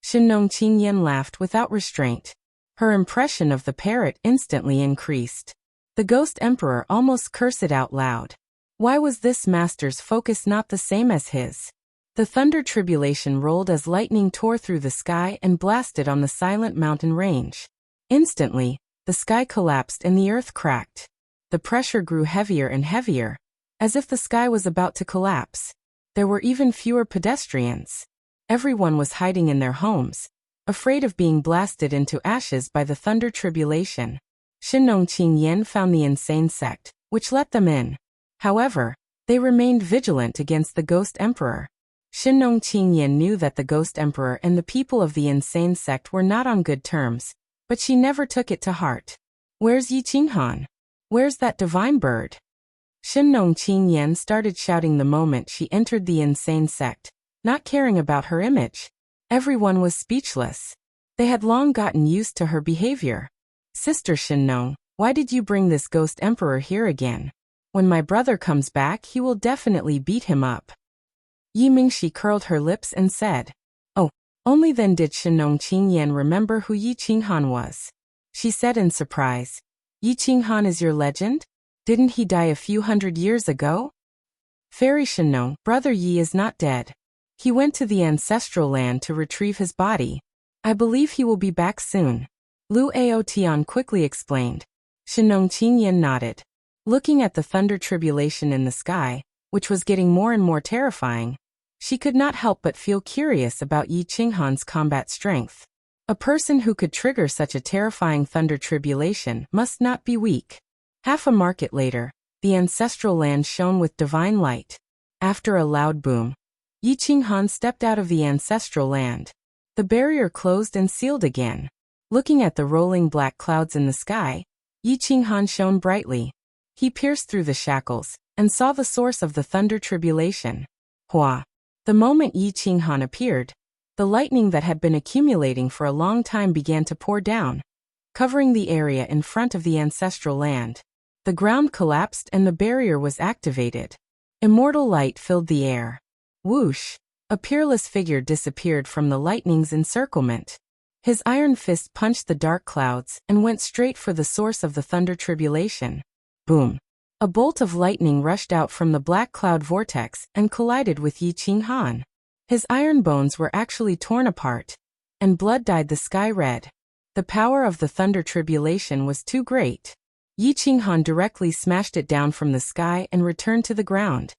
Shino Qingyan laughed without restraint. Her impression of the parrot instantly increased. The Ghost Emperor almost cursed it out loud. Why was this master's focus not the same as his? The thunder tribulation rolled as lightning tore through the sky and blasted on the silent mountain range. Instantly, the sky collapsed and the earth cracked. The pressure grew heavier and heavier, as if the sky was about to collapse. There were even fewer pedestrians. Everyone was hiding in their homes, afraid of being blasted into ashes by the thunder tribulation. Shino Qingyan found the insane sect, which let them in. However, they remained vigilant against the Ghost Emperor. Shino Qingyan knew that the Ghost Emperor and the people of the insane sect were not on good terms, but she never took it to heart. Where's Yi Qinghan? Where's that divine bird? Shino Qingyan started shouting the moment she entered the insane sect, not caring about her image. Everyone was speechless. They had long gotten used to her behavior. Sister Shino, why did you bring this Ghost Emperor here again? When my brother comes back, he will definitely beat him up. Yi Mingxi curled her lips and said, Oh, only then did Shino Qingyan remember who Yi Qinghan was. She said in surprise, Yi Qinghan is your legend? Didn't he die a few hundred years ago? Fairy Shino, brother Yi is not dead. He went to the ancestral land to retrieve his body. I believe he will be back soon. Lu Aotian quickly explained. Shino Qingyan nodded. Looking at the thunder tribulation in the sky, which was getting more and more terrifying, she could not help but feel curious about Yi Qinghan's combat strength. A person who could trigger such a terrifying thunder tribulation must not be weak. Half a market later, the ancestral land shone with divine light. After a loud boom, Yi Qinghan stepped out of the ancestral land. The barrier closed and sealed again. Looking at the rolling black clouds in the sky, Yi Qinghan shone brightly. He pierced through the shackles and saw the source of the thunder tribulation. Hua! The moment Yi Qinghan appeared, the lightning that had been accumulating for a long time began to pour down, covering the area in front of the ancestral land. The ground collapsed and the barrier was activated. Immortal light filled the air. Whoosh! A peerless figure disappeared from the lightning's encirclement. His iron fist punched the dark clouds and went straight for the source of the thunder tribulation. Boom! A bolt of lightning rushed out from the black cloud vortex and collided with Yi Qinghan. His iron bones were actually torn apart, and blood dyed the sky red. The power of the thunder tribulation was too great. Yi Qinghan directly smashed it down from the sky and returned to the ground.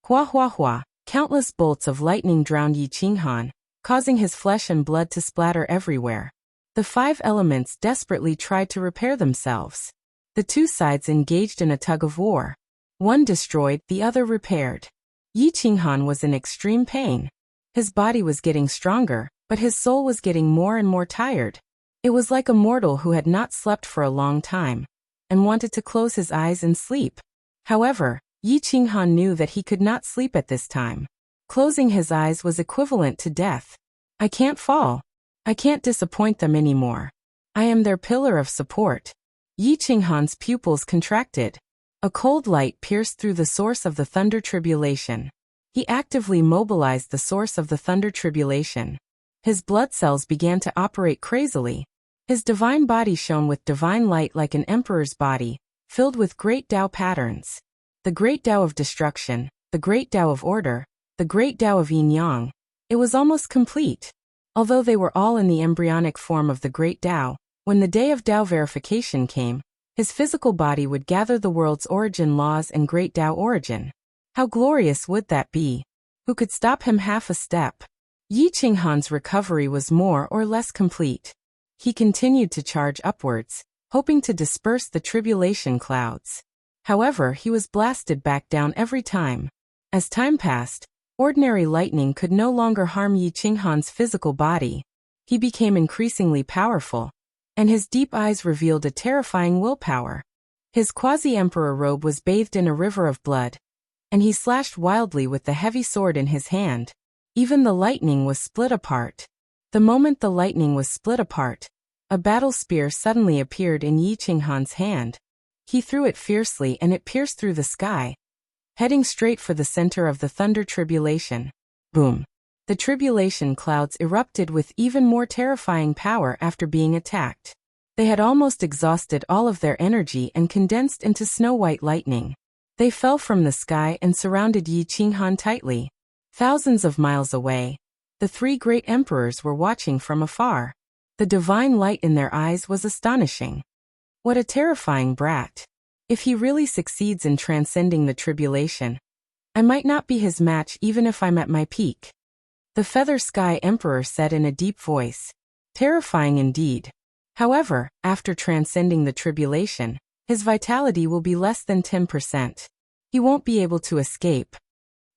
Hua hua hua, countless bolts of lightning drowned Yi Qinghan, causing his flesh and blood to splatter everywhere. The five elements desperately tried to repair themselves. The two sides engaged in a tug of war. One destroyed, the other repaired. Yi Qinghan was in extreme pain. His body was getting stronger, but his soul was getting more and more tired. It was like a mortal who had not slept for a long time, and wanted to close his eyes and sleep. However, Yi Qinghan knew that he could not sleep at this time. Closing his eyes was equivalent to death. I can't fall. I can't disappoint them anymore. I am their pillar of support. Yi Qinghan's pupils contracted. A cold light pierced through the source of the thunder tribulation. He actively mobilized the source of the thunder tribulation. His blood cells began to operate crazily. His divine body shone with divine light like an emperor's body, filled with great Tao patterns. The great Tao of destruction, the great Tao of order, the great Tao of yin-yang. It was almost complete. Although they were all in the embryonic form of the great Tao, when the day of Tao verification came, his physical body would gather the world's origin laws and great Tao origin. How glorious would that be? Who could stop him half a step? Yi Qinghan's recovery was more or less complete. He continued to charge upwards, hoping to disperse the tribulation clouds. However, he was blasted back down every time. As time passed, ordinary lightning could no longer harm Yi Qinghan's physical body. He became increasingly powerful, and his deep eyes revealed a terrifying willpower. His quasi-emperor robe was bathed in a river of blood, and he slashed wildly with the heavy sword in his hand. Even the lightning was split apart. The moment the lightning was split apart, a battle spear suddenly appeared in Yi Qinghan's hand. He threw it fiercely and it pierced through the sky, heading straight for the center of the thunder tribulation. Boom! The tribulation clouds erupted with even more terrifying power after being attacked. They had almost exhausted all of their energy and condensed into snow-white lightning. They fell from the sky and surrounded Yi Qinghan tightly. Thousands of miles away, the three great emperors were watching from afar. The divine light in their eyes was astonishing. What a terrifying brat. If he really succeeds in transcending the tribulation, I might not be his match even if I'm at my peak. The Feather Sky Emperor said in a deep voice. Terrifying indeed. However, after transcending the tribulation, his vitality will be less than 10%. He won't be able to escape.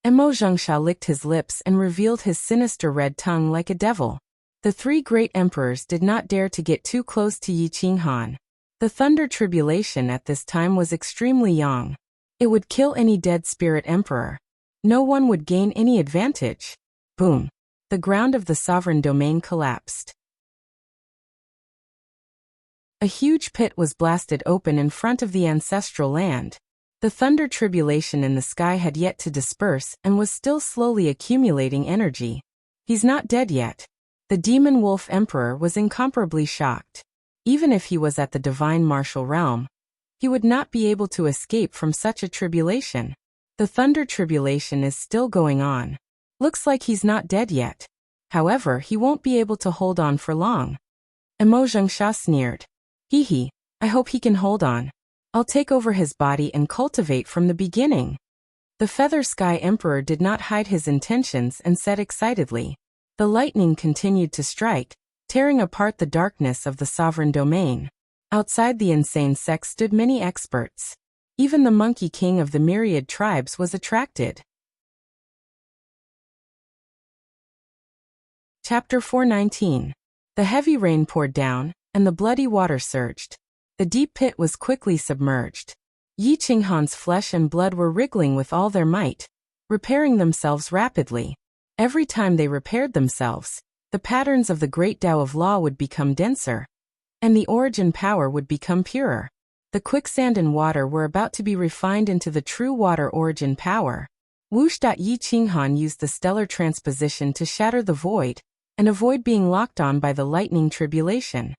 Emo Zhengsha licked his lips and revealed his sinister red tongue like a devil. The three great emperors did not dare to get too close to Yi Qinghan. The thunder tribulation at this time was extremely young. It would kill any dead spirit emperor. No one would gain any advantage. Boom! The ground of the sovereign domain collapsed. A huge pit was blasted open in front of the ancestral land. The thunder tribulation in the sky had yet to disperse and was still slowly accumulating energy. He's not dead yet. The demon wolf emperor was incomparably shocked. Even if he was at the divine martial realm, he would not be able to escape from such a tribulation. The thunder tribulation is still going on. Looks like he's not dead yet. However, he won't be able to hold on for long. Emo Zhengsha sneered. Hee, I hope he can hold on. I'll take over his body and cultivate from the beginning. The Feather Sky Emperor did not hide his intentions and said excitedly. The lightning continued to strike, tearing apart the darkness of the sovereign domain. Outside the insane sect stood many experts. Even the Monkey King of the myriad tribes was attracted. Chapter 419. The heavy rain poured down, and the bloody water surged. The deep pit was quickly submerged. Yi Qinghan's flesh and blood were wriggling with all their might, repairing themselves rapidly. Every time they repaired themselves, the patterns of the great Tao of Law would become denser, and the origin power would become purer. The quicksand and water were about to be refined into the true water origin power. Whoosh! Yi Qinghan used the stellar transposition to shatter the void, and avoid being locked on by the lightning tribulation.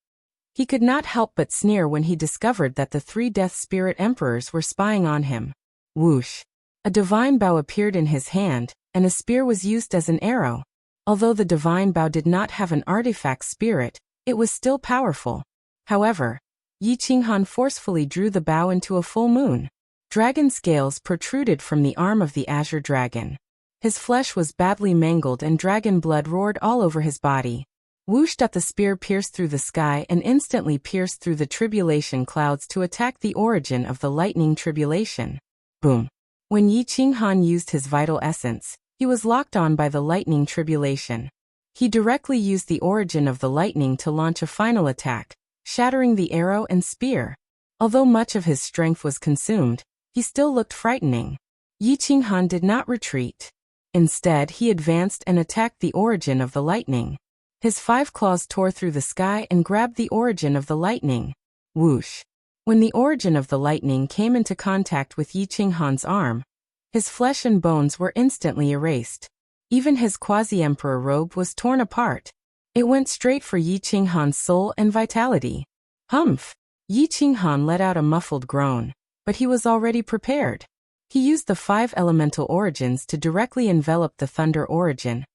He could not help but sneer when he discovered that the three Death Spirit Emperors were spying on him. Whoosh! A divine bow appeared in his hand, and a spear was used as an arrow. Although the divine bow did not have an artifact spirit, it was still powerful. However, Yi Qinghan forcefully drew the bow into a full moon. Dragon scales protruded from the arm of the azure dragon. His flesh was badly mangled and dragon blood roared all over his body. Whoosh! The spear pierced through the sky and instantly pierced through the tribulation clouds to attack the origin of the lightning tribulation. Boom! When Yi Qinghan used his vital essence, he was locked on by the lightning tribulation. He directly used the origin of the lightning to launch a final attack, shattering the arrow and spear. Although much of his strength was consumed, he still looked frightening. Yi Qinghan did not retreat. Instead, he advanced and attacked the origin of the lightning. His 5 claws tore through the sky and grabbed the origin of the lightning. Whoosh! When the origin of the lightning came into contact with Yi Qinghan's arm, his flesh and bones were instantly erased. Even his quasi-emperor robe was torn apart. It went straight for Yi Qinghan's soul and vitality. Humph! Yi Qinghan let out a muffled groan, but he was already prepared. He used the 5 elemental origins to directly envelop the thunder origin,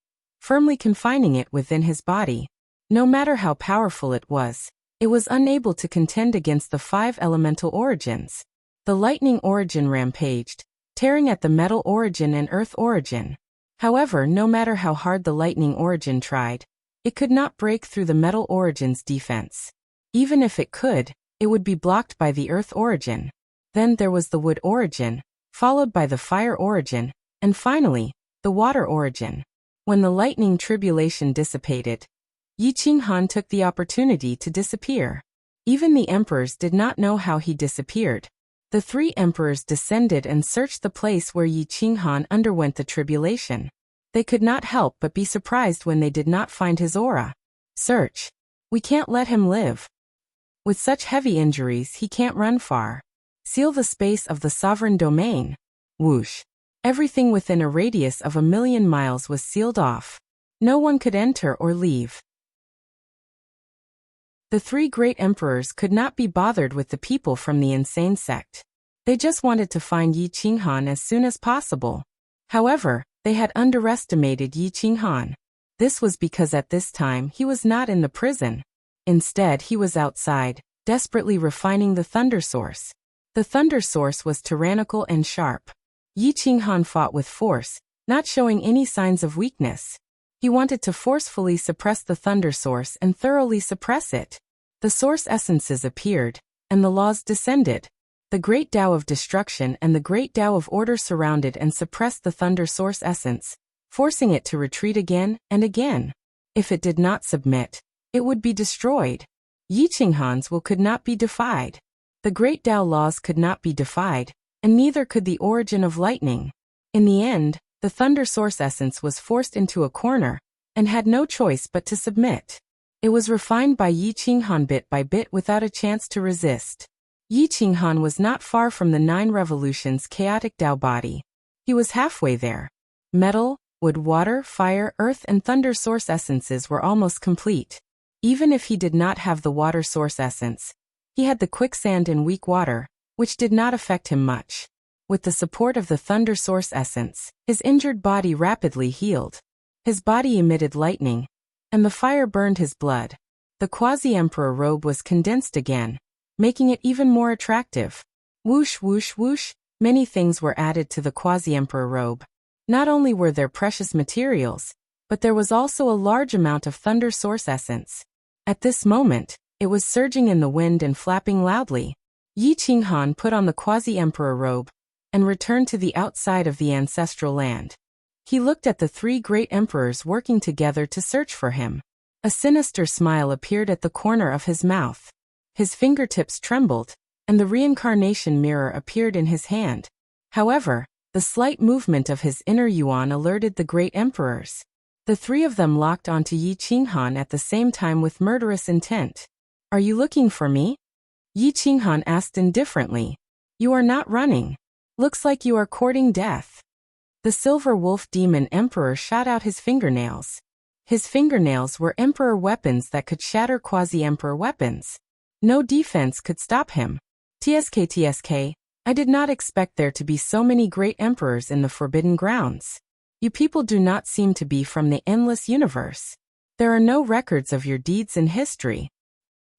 firmly confining it within his body. No matter how powerful it was unable to contend against the 5 elemental origins. The lightning origin rampaged, tearing at the metal origin and earth origin. However, no matter how hard the lightning origin tried, it could not break through the metal origin's defense. Even if it could, it would be blocked by the earth origin. Then there was the wood origin, followed by the fire origin, and finally, the water origin. When the lightning tribulation dissipated, Yi Qinghan took the opportunity to disappear. Even the emperors did not know how he disappeared. The three emperors descended and searched the place where Yi Qinghan underwent the tribulation. They could not help but be surprised when they did not find his aura. Search. We can't let him live. With such heavy injuries he can't run far. Seal the space of the sovereign domain. Whoosh. Everything within a radius of 1,000,000 miles was sealed off. No one could enter or leave. The three great emperors could not be bothered with the people from the insane sect. They just wanted to find Yi Qinghan as soon as possible. However, they had underestimated Yi Qinghan. This was because at this time he was not in the prison. Instead, he was outside, desperately refining the thunder source. The thunder source was tyrannical and sharp. Yi Qinghan fought with force, not showing any signs of weakness. He wanted to forcefully suppress the thunder source and thoroughly suppress it. The source essences appeared, and the laws descended. The great Tao of destruction and the great Tao of order surrounded and suppressed the thunder source essence, forcing it to retreat again and again. If it did not submit, it would be destroyed. Yi Qinghan's will could not be defied. The great Tao laws could not be defied, and neither could the origin of lightning. In the end, the thunder source essence was forced into a corner, and had no choice but to submit. It was refined by Yi Qinghan bit by bit without a chance to resist. Yi Qinghan was not far from the 9 revolutions chaotic Tao body. He was halfway there. Metal, wood, water, fire, earth and thunder source essences were almost complete. Even if he did not have the water source essence, he had the quicksand and weak water, which did not affect him much. With the support of the thunder source essence, his injured body rapidly healed. His body emitted lightning, and the fire burned his blood. The quasi-emperor robe was condensed again, making it even more attractive. Whoosh whoosh whoosh, many things were added to the quasi-emperor robe. Not only were there precious materials, but there was also a large amount of thunder source essence. At this moment, it was surging in the wind and flapping loudly. Yi Qinghan put on the quasi-emperor robe and returned to the outside of the ancestral land. He looked at the 3 great emperors working together to search for him. A sinister smile appeared at the corner of his mouth. His fingertips trembled, and the reincarnation mirror appeared in his hand. However, the slight movement of his inner yuan alerted the great emperors. The 3 of them locked onto Yi Qinghan at the same time with murderous intent. "Are you looking for me?" Yi Qinghan asked indifferently. "You are not running. Looks like you are courting death." The silver wolf demon emperor shot out his fingernails. His fingernails were emperor weapons that could shatter quasi-emperor weapons. No defense could stop him. TSK, I did not expect there to be so many great emperors in the Forbidden Grounds. You people do not seem to be from the endless universe. There are no records of your deeds in history.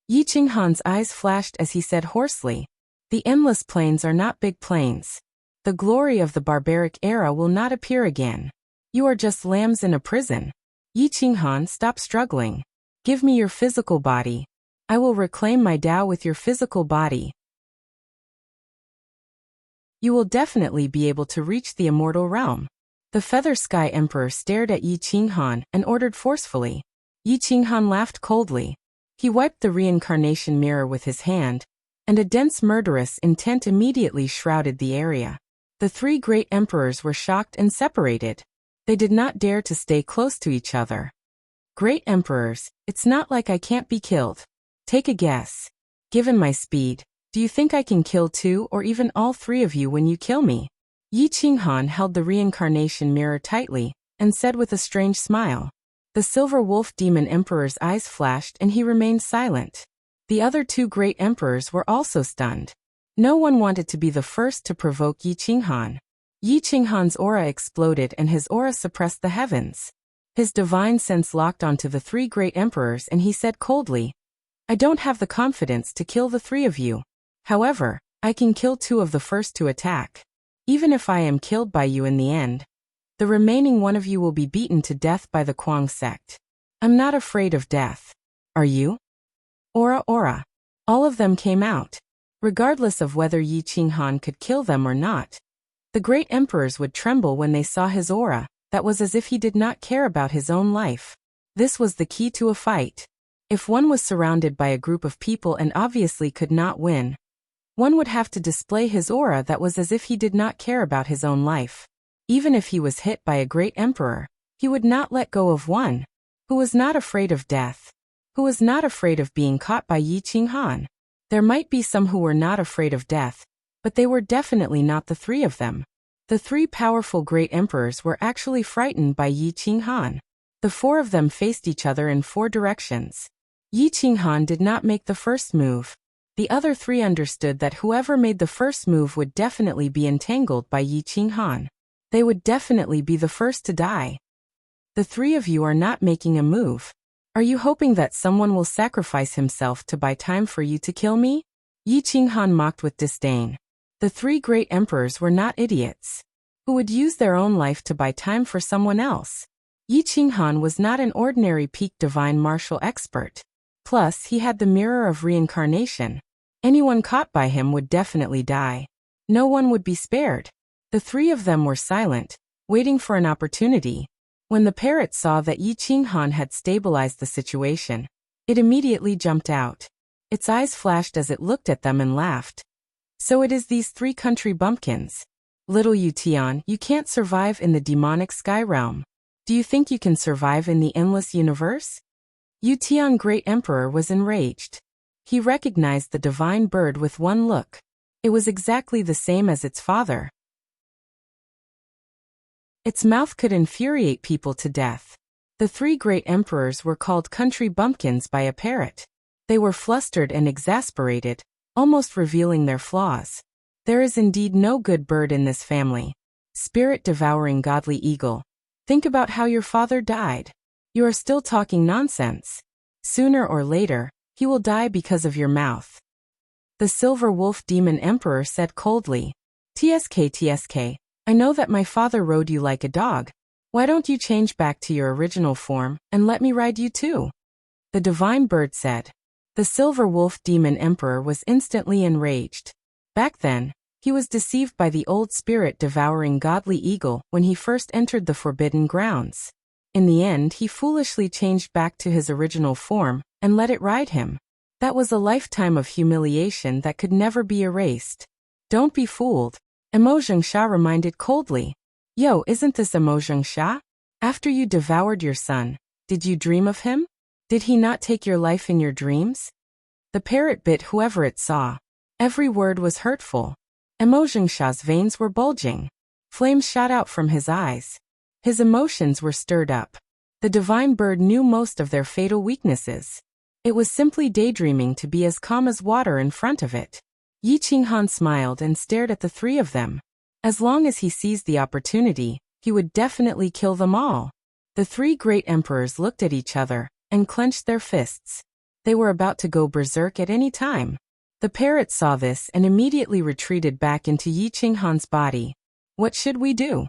Yi Qinghan's eyes flashed as he said hoarsely, "The endless plains are not big plains. The glory of the barbaric era will not appear again. You are just lambs in a prison." Yi Qinghan, stop struggling. Give me your physical body. I will reclaim my Tao with your physical body. You will definitely be able to reach the immortal realm. The Feather Sky Emperor stared at Yi Qinghan and ordered forcefully. Yi Qinghan laughed coldly. He wiped the reincarnation mirror with his hand, and a dense murderous intent immediately shrouded the area. The 3 great emperors were shocked and separated. They did not dare to stay close to each other. "Great emperors, it's not like I can't be killed. Take a guess. Given my speed, do you think I can kill 2 or even all 3 of you when you kill me?" Yi Qinghan held the reincarnation mirror tightly and said with a strange smile. The silver wolf demon emperor's eyes flashed and he remained silent. The other 2 great emperors were also stunned. No one wanted to be the first to provoke Yi Qinghan. Yi Qinghan's aura exploded and his aura suppressed the heavens. His divine sense locked onto the 3 great emperors and he said coldly, "I don't have the confidence to kill the 3 of you. However, I can kill 2 of the first to attack. Even if I am killed by you in the end, the remaining 1 of you will be beaten to death by the Kuang sect. I'm not afraid of death. Are you?" Aura. All of them came out. Regardless of whether Yi Qinghan could kill them or not. The great emperors would tremble when they saw his aura, that was as if he did not care about his own life. This was the key to a fight. If one was surrounded by a group of people and obviously could not win, one would have to display his aura that was as if he did not care about his own life. Even if he was hit by a great emperor, he would not let go of one who was not afraid of death, who was not afraid of being caught by Yi Qinghan. There might be some who were not afraid of death, but they were definitely not the three of them. The three powerful great emperors were actually frightened by Yi Qinghan. The four of them faced each other in four directions. Yi Qinghan did not make the first move. The other three understood that whoever made the first move would definitely be entangled by Yi Qinghan. They would definitely be the first to die. The three of you are not making a move. Are you hoping that someone will sacrifice himself to buy time for you to kill me? Yi Qinghan mocked with disdain. The three great emperors were not idiots who would use their own life to buy time for someone else. Yi Qinghan was not an ordinary peak divine martial expert. Plus, he had the mirror of reincarnation. Anyone caught by him would definitely die. No one would be spared. The three of them were silent, waiting for an opportunity. When the parrot saw that Yi Qinghan had stabilized the situation, it immediately jumped out. Its eyes flashed as it looked at them and laughed. So it is these three country bumpkins. Little Yutian, you can't survive in the demonic sky realm. Do you think you can survive in the endless universe? Yutian Great Emperor was enraged. He recognized the divine bird with one look. It was exactly the same as its father. Its mouth could infuriate people to death. The three great emperors were called country bumpkins by a parrot. They were flustered and exasperated, almost revealing their flaws. There is indeed no good bird in this family. Spirit-devouring godly eagle. Think about how your father died. You are still talking nonsense. Sooner or later, he will die because of your mouth. The silver wolf demon emperor said coldly. TSK, I know that my father rode you like a dog. Why don't you change back to your original form, and let me ride you too? The divine bird said. The silver wolf demon emperor was instantly enraged. Back then, he was deceived by the old spirit-devouring godly eagle when he first entered the forbidden grounds. In the end, he foolishly changed back to his original form, and let it ride him. That was a lifetime of humiliation that could never be erased. Don't be fooled. Emo Zhengsha reminded coldly. Yo, isn't this Emo Zhengsha? After you devoured your son, did you dream of him? Did he not take your life in your dreams? The parrot bit whoever it saw. Every word was hurtful. Emo Zhengsha's veins were bulging. Flames shot out from his eyes. His emotions were stirred up. The divine bird knew most of their fatal weaknesses. It was simply daydreaming to be as calm as water in front of it. Yi Qinghan smiled and stared at the three of them. As long as he seized the opportunity, he would definitely kill them all. The three great emperors looked at each other and clenched their fists. They were about to go berserk at any time. The parrot saw this and immediately retreated back into Yi Qinghan's body. What should we do?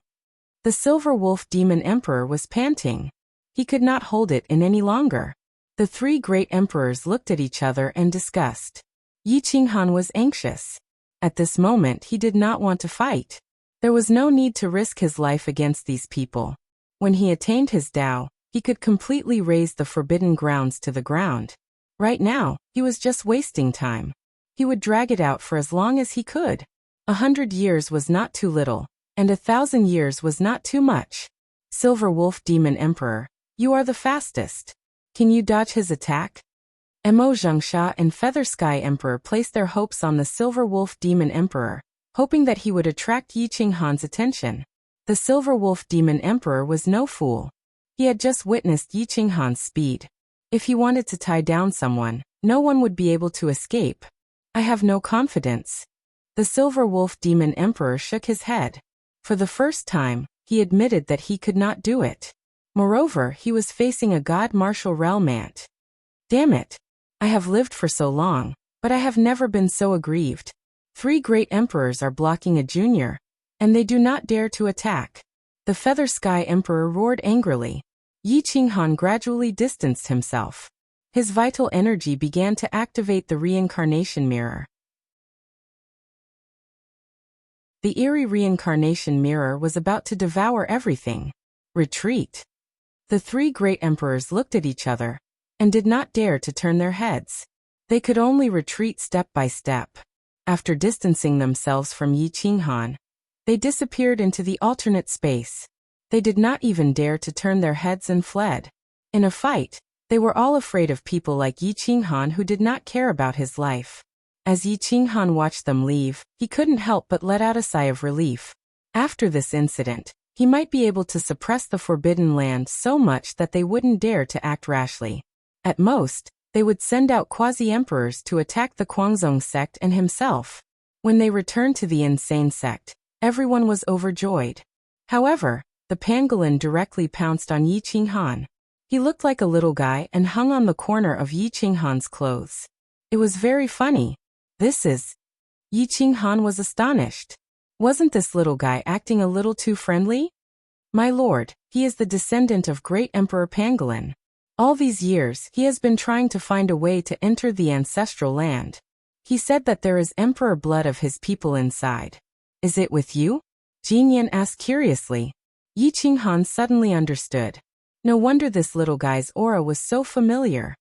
The silver wolf demon emperor was panting. He could not hold it in any longer. The three great emperors looked at each other and discussed. Yi Qinghan was anxious. At this moment he did not want to fight. There was no need to risk his life against these people. When he attained his Tao, he could completely raze the forbidden grounds to the ground. Right now, he was just wasting time. He would drag it out for as long as he could. 100 years was not too little, and 1,000 years was not too much. Silver Wolf Demon Emperor, you are the fastest. Can you dodge his attack? Emo Zhengsha and Feather Sky Emperor placed their hopes on the Silver Wolf Demon Emperor, hoping that he would attract Yi Qinghan's attention. The Silver Wolf Demon Emperor was no fool. He had just witnessed Yi Qinghan's speed. If he wanted to tie down someone, no one would be able to escape. I have no confidence. The Silver Wolf Demon Emperor shook his head. For the first time, he admitted that he could not do it. Moreover, he was facing a god martial realm ant. Damn it. I have lived for so long, but I have never been so aggrieved. 3 great emperors are blocking a junior, and they do not dare to attack. The Feather Sky Emperor roared angrily. Yi Qinghan gradually distanced himself. His vital energy began to activate the reincarnation mirror. The eerie reincarnation mirror was about to devour everything. Retreat. The three great emperors looked at each other and did not dare to turn their heads. They could only retreat step by step. After distancing themselves from Yi Qinghan, they disappeared into the alternate space. They did not even dare to turn their heads and fled. In a fight, they were all afraid of people like Yi Qinghan who did not care about his life. As Yi Qinghan watched them leave, he couldn't help but let out a sigh of relief. After this incident, he might be able to suppress the Forbidden Land so much that they wouldn't dare to act rashly. At most, they would send out quasi-emperors to attack the Guangzhong sect and himself. When they returned to the insane sect, everyone was overjoyed. However, the pangolin directly pounced on Yi Qinghan. He looked like a little guy and hung on the corner of Yi Qinghan's clothes. It was very funny. Yi Qinghan was astonished. Wasn't this little guy acting a little too friendly? My lord, he is the descendant of great Emperor Pangolin. All these years, he has been trying to find a way to enter the ancestral land. He said that there is emperor blood of his people inside. Is it with you? Jin Yan asked curiously. Yi Qinghan suddenly understood. No wonder this little guy's aura was so familiar.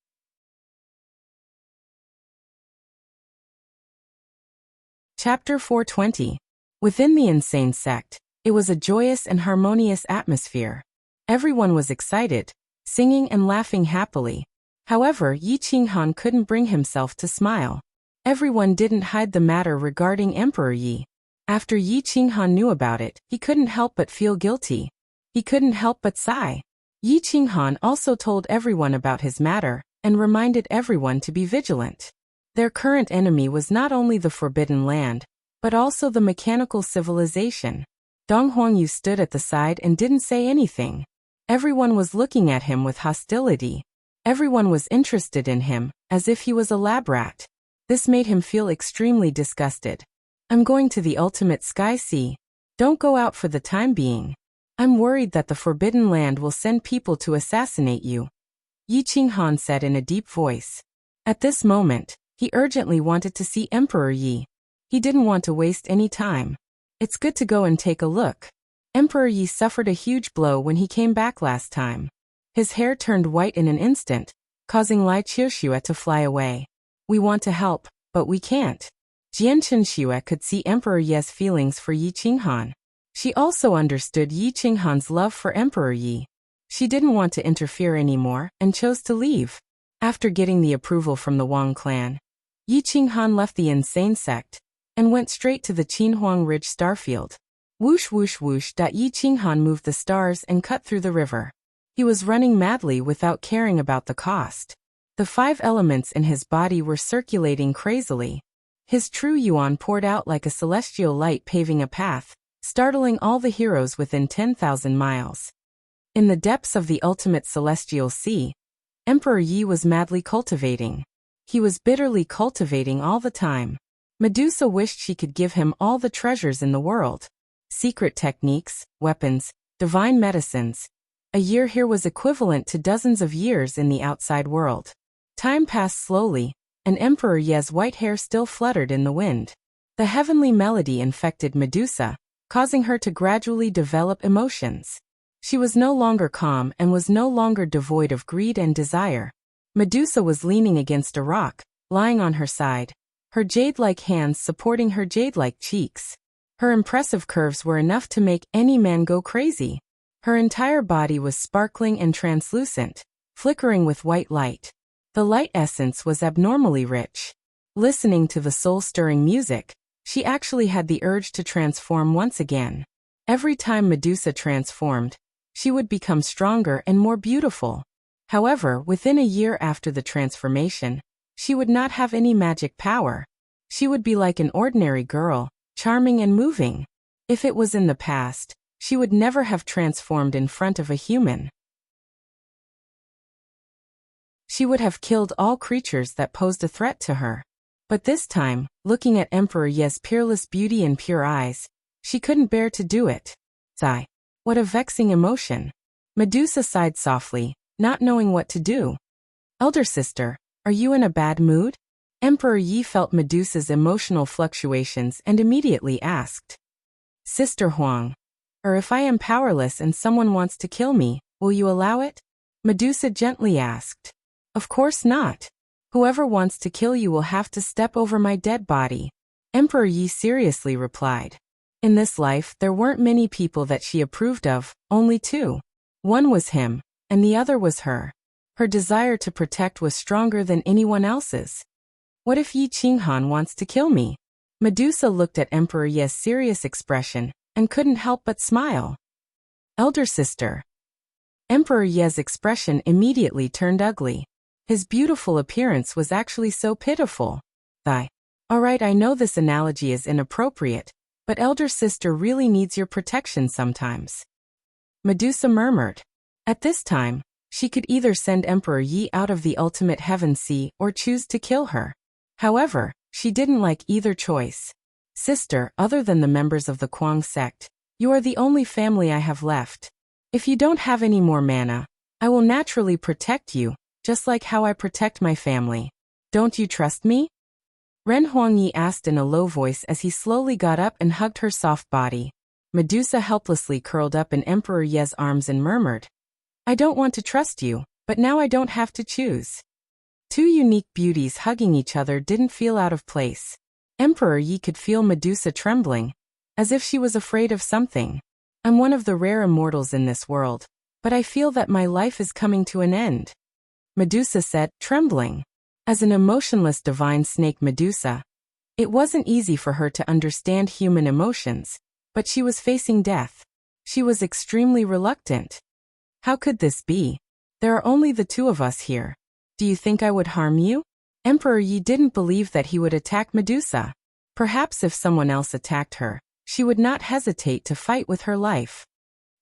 Chapter 420. Within the insane sect, it was a joyous and harmonious atmosphere. Everyone was excited, singing and laughing happily. However, Yi Qinghan couldn't bring himself to smile. Everyone didn't hide the matter regarding Emperor Yi. After Yi Qinghan knew about it, he couldn't help but feel guilty. He couldn't help but sigh. Yi Qinghan also told everyone about his matter and reminded everyone to be vigilant. Their current enemy was not only the Forbidden Land, but also the mechanical civilization. Dong Huangyu stood at the side and didn't say anything. Everyone was looking at him with hostility. Everyone was interested in him, as if he was a lab rat. This made him feel extremely disgusted. I'm going to the ultimate Sky Sea. Don't go out for the time being. I'm worried that the Forbidden Land will send people to assassinate you, Yi Qinghan said in a deep voice. At this moment, he urgently wanted to see Emperor Yi. He didn't want to waste any time. It's good to go and take a look. Emperor Yi suffered a huge blow when he came back last time. His hair turned white in an instant, causing Lai Qiuxue to fly away. We want to help, but we can't. Jian Chenxue could see Emperor Yi's feelings for Yi Qinghan. She also understood Yi Qinghan's love for Emperor Yi. She didn't want to interfere anymore and chose to leave. After getting the approval from the Wang clan, Yi Qinghan left the insane sect and went straight to the Qinhuang Ridge starfield. Whoosh whoosh whoosh. Yi Qinghan moved the stars and cut through the river. He was running madly without caring about the cost. The 5 elements in his body were circulating crazily. His true yuan poured out like a celestial light paving a path, startling all the heroes within 10,000 miles. In the depths of the ultimate celestial sea, Emperor Yi was madly cultivating. He was bitterly cultivating all the time. Medusa wished she could give him all the treasures in the world. Secret techniques, weapons, divine medicines. A year here was equivalent to dozens of years in the outside world. Time passed slowly, and Emperor Yi's white hair still fluttered in the wind. The heavenly melody infected Medusa, causing her to gradually develop emotions. She was no longer calm and was no longer devoid of greed and desire. Medusa was leaning against a rock, lying on her side, her jade-like hands supporting her jade-like cheeks. Her impressive curves were enough to make any man go crazy. Her entire body was sparkling and translucent, flickering with white light. The light essence was abnormally rich. Listening to the soul-stirring music, she actually had the urge to transform once again. Every time Medusa transformed, she would become stronger and more beautiful. However, within a year after the transformation, she would not have any magic power. She would be like an ordinary girl, charming and moving. If it was in the past, she would never have transformed in front of a human. She would have killed all creatures that posed a threat to her. But this time, looking at Emperor Yi's peerless beauty and pure eyes, she couldn't bear to do it. Sigh. What a vexing emotion. Medusa sighed softly, not knowing what to do. Elder sister, are you in a bad mood? Emperor Yi felt Medusa's emotional fluctuations and immediately asked. Sister Huang, or if I am powerless and someone wants to kill me, will you allow it? Medusa gently asked. Of course not. Whoever wants to kill you will have to step over my dead body. Emperor Yi seriously replied. In this life, there weren't many people that she approved of, only two. One was him, and the other was her. Her desire to protect was stronger than anyone else's. What if Yi Qinghan wants to kill me? Medusa looked at Emperor Yi's serious expression and couldn't help but smile. Elder sister. Emperor Yi's expression immediately turned ugly. His beautiful appearance was actually so pitiful. Alright, I know this analogy is inappropriate, but elder sister really needs your protection sometimes. Medusa murmured. At this time, she could either send Emperor Yi out of the ultimate heaven sea or choose to kill her. However, she didn't like either choice. Sister, other than the members of the Kuang sect, you are the only family I have left. If you don't have any more mana, I will naturally protect you, just like how I protect my family. Don't you trust me? Ren Huangyi asked in a low voice as he slowly got up and hugged her soft body. Medusa helplessly curled up in Emperor Yi's arms and murmured. I don't want to trust you, but now I don't have to choose. Two unique beauties hugging each other didn't feel out of place. Emperor Yi could feel Medusa trembling, as if she was afraid of something. I'm one of the rare immortals in this world, but I feel that my life is coming to an end. Medusa said, trembling. As an emotionless divine snake Medusa, it wasn't easy for her to understand human emotions, but she was facing death. She was extremely reluctant. How could this be? There are only the two of us here. Do you think I would harm you? Emperor Yi didn't believe that he would attack Medusa. Perhaps if someone else attacked her, she would not hesitate to fight with her life.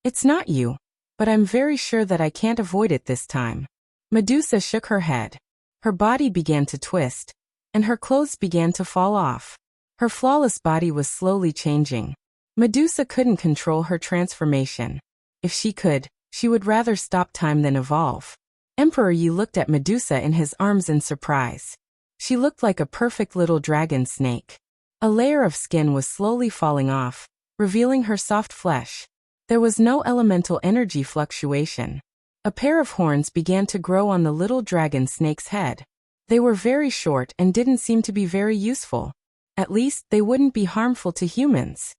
It's not you, but I'm very sure that I can't avoid it this time. Medusa shook her head. Her body began to twist, and her clothes began to fall off. Her flawless body was slowly changing. Medusa couldn't control her transformation. If she could, she would rather stop time than evolve. Emperor Yi looked at Medusa in his arms in surprise. She looked like a perfect little dragon snake. A layer of skin was slowly falling off, revealing her soft flesh. There was no elemental energy fluctuation. A pair of horns began to grow on the little dragon snake's head. They were very short and didn't seem to be very useful. At least, they wouldn't be harmful to humans.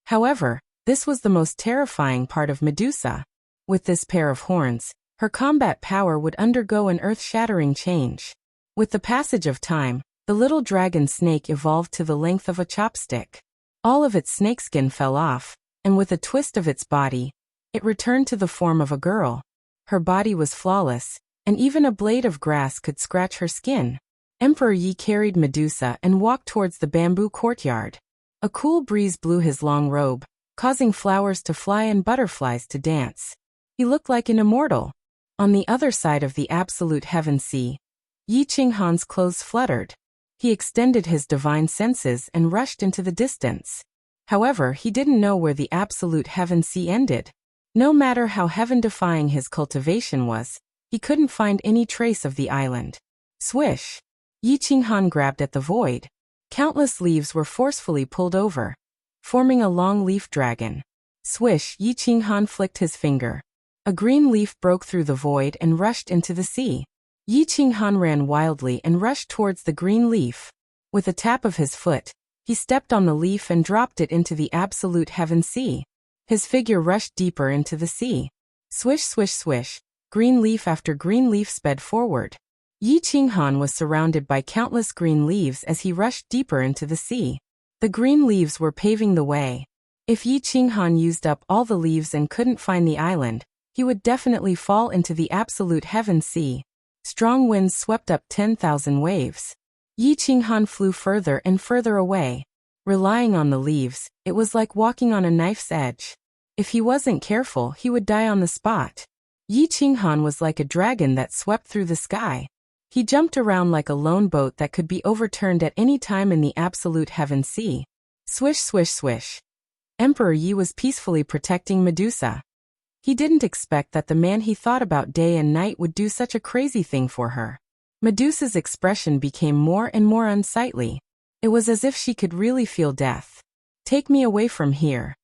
However, this was the most terrifying part of Medusa. With this pair of horns, her combat power would undergo an earth-shattering change. With the passage of time, the little dragon snake evolved to the length of a chopstick. All of its snakeskin fell off, and with a twist of its body, it returned to the form of a girl. Her body was flawless, and even a blade of grass could scratch her skin. Emperor Yi carried Medusa and walked towards the bamboo courtyard. A cool breeze blew his long robe, causing flowers to fly and butterflies to dance. He looked like an immortal. On the other side of the absolute heaven sea, Yi Qinghan's clothes fluttered. He extended his divine senses and rushed into the distance. However, he didn't know where the absolute heaven sea ended. No matter how heaven-defying his cultivation was, he couldn't find any trace of the island. Swish! Yi Qinghan grabbed at the void. Countless leaves were forcefully pulled over, forming a long leaf dragon. Swish! Yi Qinghan flicked his finger. A green leaf broke through the void and rushed into the sea. Yi Qinghan ran wildly and rushed towards the green leaf. With a tap of his foot, he stepped on the leaf and dropped it into the absolute heaven sea. His figure rushed deeper into the sea. Swish, swish, swish. Green leaf after green leaf sped forward. Yi Qinghan was surrounded by countless green leaves as he rushed deeper into the sea. The green leaves were paving the way. If Yi Qinghan used up all the leaves and couldn't find the island, he would definitely fall into the absolute heaven sea. Strong winds swept up 10,000 waves. Yi Qinghan flew further and further away. Relying on the leaves, it was like walking on a knife's edge. If he wasn't careful, he would die on the spot. Yi Qinghan was like a dragon that swept through the sky. He jumped around like a lone boat that could be overturned at any time in the absolute heaven sea. Swish, swish, swish. Emperor Yi was peacefully protecting Medusa. He didn't expect that the man he thought about day and night would do such a crazy thing for her. Medusa's expression became more and more unsightly. It was as if she could really feel death. "Take me away from here."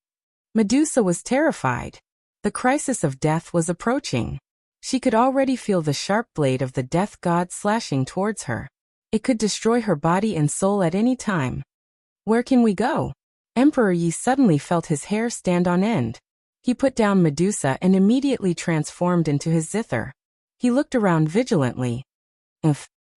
Medusa was terrified. The crisis of death was approaching. She could already feel the sharp blade of the death god slashing towards her. It could destroy her body and soul at any time. "Where can we go?" Emperor Yi suddenly felt his hair stand on end. He put down Medusa and immediately transformed into his zither. He looked around vigilantly.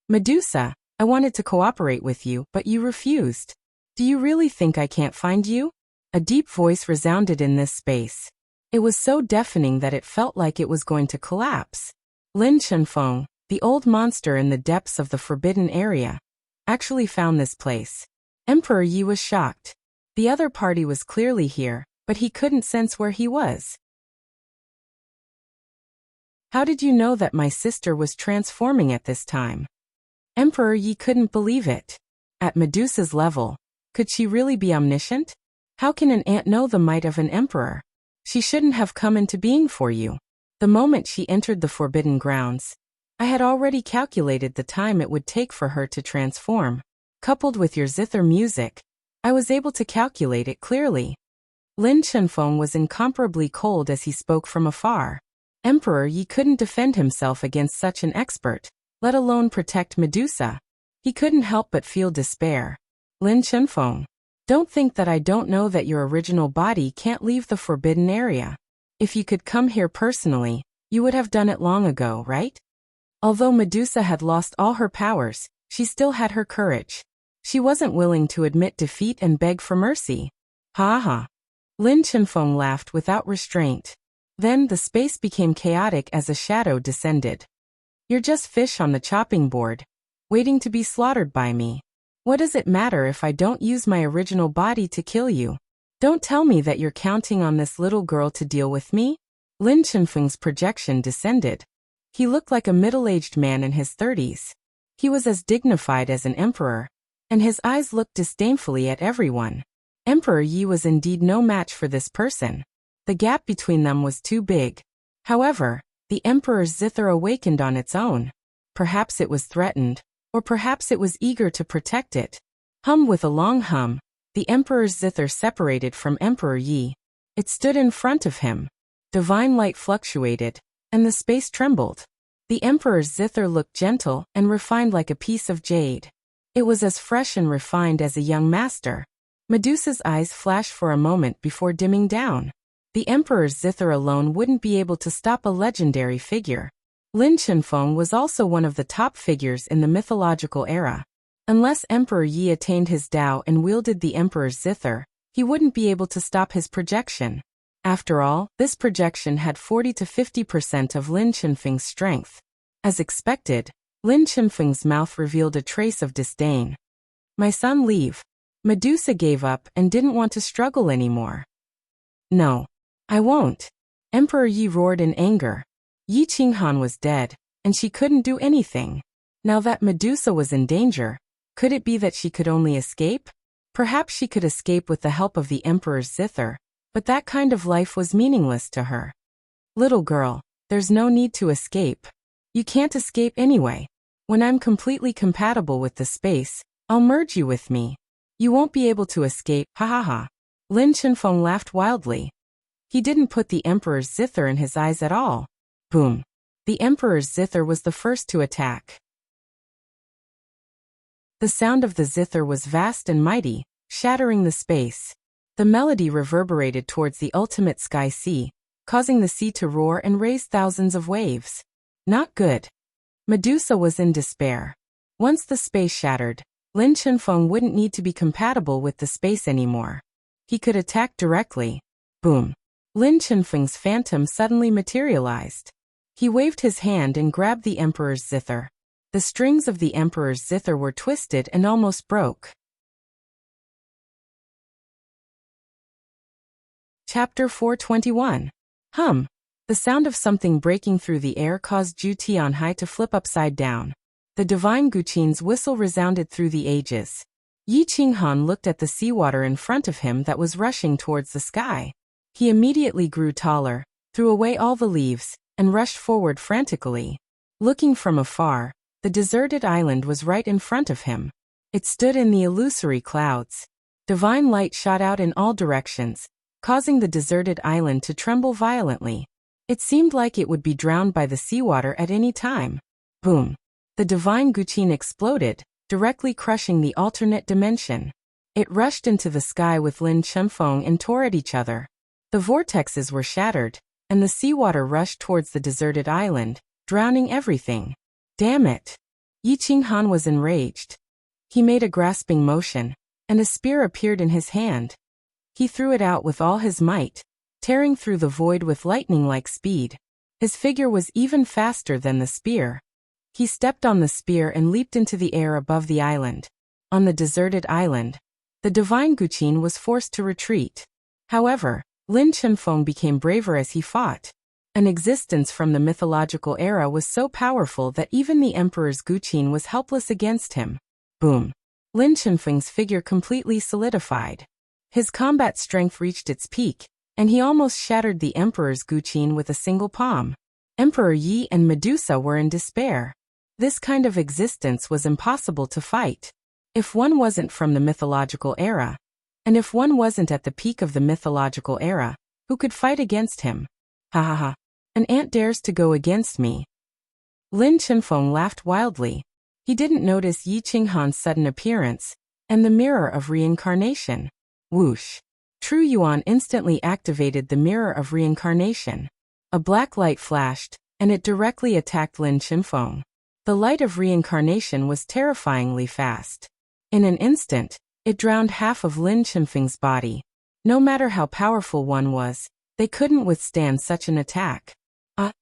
Medusa, I wanted to cooperate with you, but you refused. Do you really think I can't find you?" A deep voice resounded in this space. It was so deafening that it felt like it was going to collapse. Lin Chenfeng, the old monster in the depths of the forbidden area, actually found this place. Emperor Yi was shocked. The other party was clearly here, but he couldn't sense where he was. "How did you know that my sister was transforming at this time?" Emperor Yi couldn't believe it. At Medusa's level, could she really be omniscient? How can an ant know the might of an emperor? She shouldn't have come into being for you. The moment she entered the forbidden grounds, I had already calculated the time it would take for her to transform. Coupled with your zither music, I was able to calculate it clearly. Lin Chenfeng was incomparably cold as he spoke from afar. Emperor Yi couldn't defend himself against such an expert, let alone protect Medusa. He couldn't help but feel despair. "Lin Chenfeng, don't think that I don't know that your original body can't leave the forbidden area. If you could come here personally, you would have done it long ago, right?" Although Medusa had lost all her powers, she still had her courage. She wasn't willing to admit defeat and beg for mercy. "Ha ha." Lin Chenfeng laughed without restraint. Then the space became chaotic as a shadow descended. "You're just fish on the chopping board, waiting to be slaughtered by me. What does it matter if I don't use my original body to kill you? Don't tell me that you're counting on this little girl to deal with me?" Lin Chenfeng's projection descended. He looked like a middle-aged man in his 30s. He was as dignified as an emperor, and his eyes looked disdainfully at everyone. Emperor Yi was indeed no match for this person. The gap between them was too big. However, the emperor's zither awakened on its own. Perhaps it was threatened, or perhaps it was eager to protect it. With a long hum, the emperor's zither separated from Emperor Yi. It stood in front of him. Divine light fluctuated, and the space trembled. The emperor's zither looked gentle and refined like a piece of jade. It was as fresh and refined as a young master. Medusa's eyes flashed for a moment before dimming down. The emperor's zither alone wouldn't be able to stop a legendary figure. Lin Chenfeng was also one of the top figures in the mythological era. Unless Emperor Yi attained his Tao and wielded the emperor's zither, he wouldn't be able to stop his projection. After all, this projection had 40 to 50% of Lin Chenfeng's strength. As expected, Lin Chenfeng's mouth revealed a trace of disdain. "My son, leave." Medusa gave up and didn't want to struggle anymore. "No, I won't." Emperor Yi roared in anger. Yi Qinghan was dead, and she couldn't do anything. Now that Medusa was in danger, could it be that she could only escape? Perhaps she could escape with the help of the emperor's zither, but that kind of life was meaningless to her. "Little girl, there's no need to escape. You can't escape anyway. When I'm completely compatible with the space, I'll merge you with me. You won't be able to escape, ha ha ha." Lin Chenfeng laughed wildly. He didn't put the emperor's zither in his eyes at all. Boom. The emperor's zither was the first to attack. The sound of the zither was vast and mighty, shattering the space. The melody reverberated towards the ultimate sky sea, causing the sea to roar and raise thousands of waves. Not good. Medusa was in despair. Once the space shattered, Lin Chenfeng wouldn't need to be compatible with the space anymore. He could attack directly. Boom. Lin Chenfeng's phantom suddenly materialized. He waved his hand and grabbed the emperor's zither. The strings of the emperor's zither were twisted and almost broke. Chapter 421. The sound of something breaking through the air caused Zhu Tianhai to flip upside down. The divine Guqin's whistle resounded through the ages. Yi Qinghan looked at the seawater in front of him that was rushing towards the sky. He immediately grew taller, threw away all the leaves, and rushed forward frantically. Looking from afar, the deserted island was right in front of him. It stood in the illusory clouds. Divine light shot out in all directions, causing the deserted island to tremble violently. It seemed like it would be drowned by the seawater at any time. Boom! The divine Guqin exploded, directly crushing the alternate dimension. It rushed into the sky with Lin Chunfeng and tore at each other. The vortexes were shattered, and the seawater rushed towards the deserted island, drowning everything. Damn it! Yi Qinghan was enraged. He made a grasping motion, and a spear appeared in his hand. He threw it out with all his might, tearing through the void with lightning-like speed. His figure was even faster than the spear. He stepped on the spear and leaped into the air above the island. On the deserted island, the divine Guqin was forced to retreat. However, Lin Chunfeng became braver as he fought. An existence from the mythological era was so powerful that even the Emperor's Guqin was helpless against him. Boom! Lin Chunfeng's figure completely solidified. His combat strength reached its peak, and he almost shattered the Emperor's Guqin with a single palm. Emperor Yi and Medusa were in despair. This kind of existence was impossible to fight. If one wasn't from the mythological era, and if one wasn't at the peak of the mythological era, who could fight against him? Ha ha ha. An ant dares to go against me. Lin Chunfeng laughed wildly. He didn't notice Yi Qinghan's sudden appearance, and the mirror of reincarnation. Whoosh! True Yuan instantly activated the mirror of reincarnation. A black light flashed, and it directly attacked Lin Chunfeng. The light of reincarnation was terrifyingly fast. In an instant, it drowned half of Lin Chunfeng's body. No matter how powerful one was, they couldn't withstand such an attack.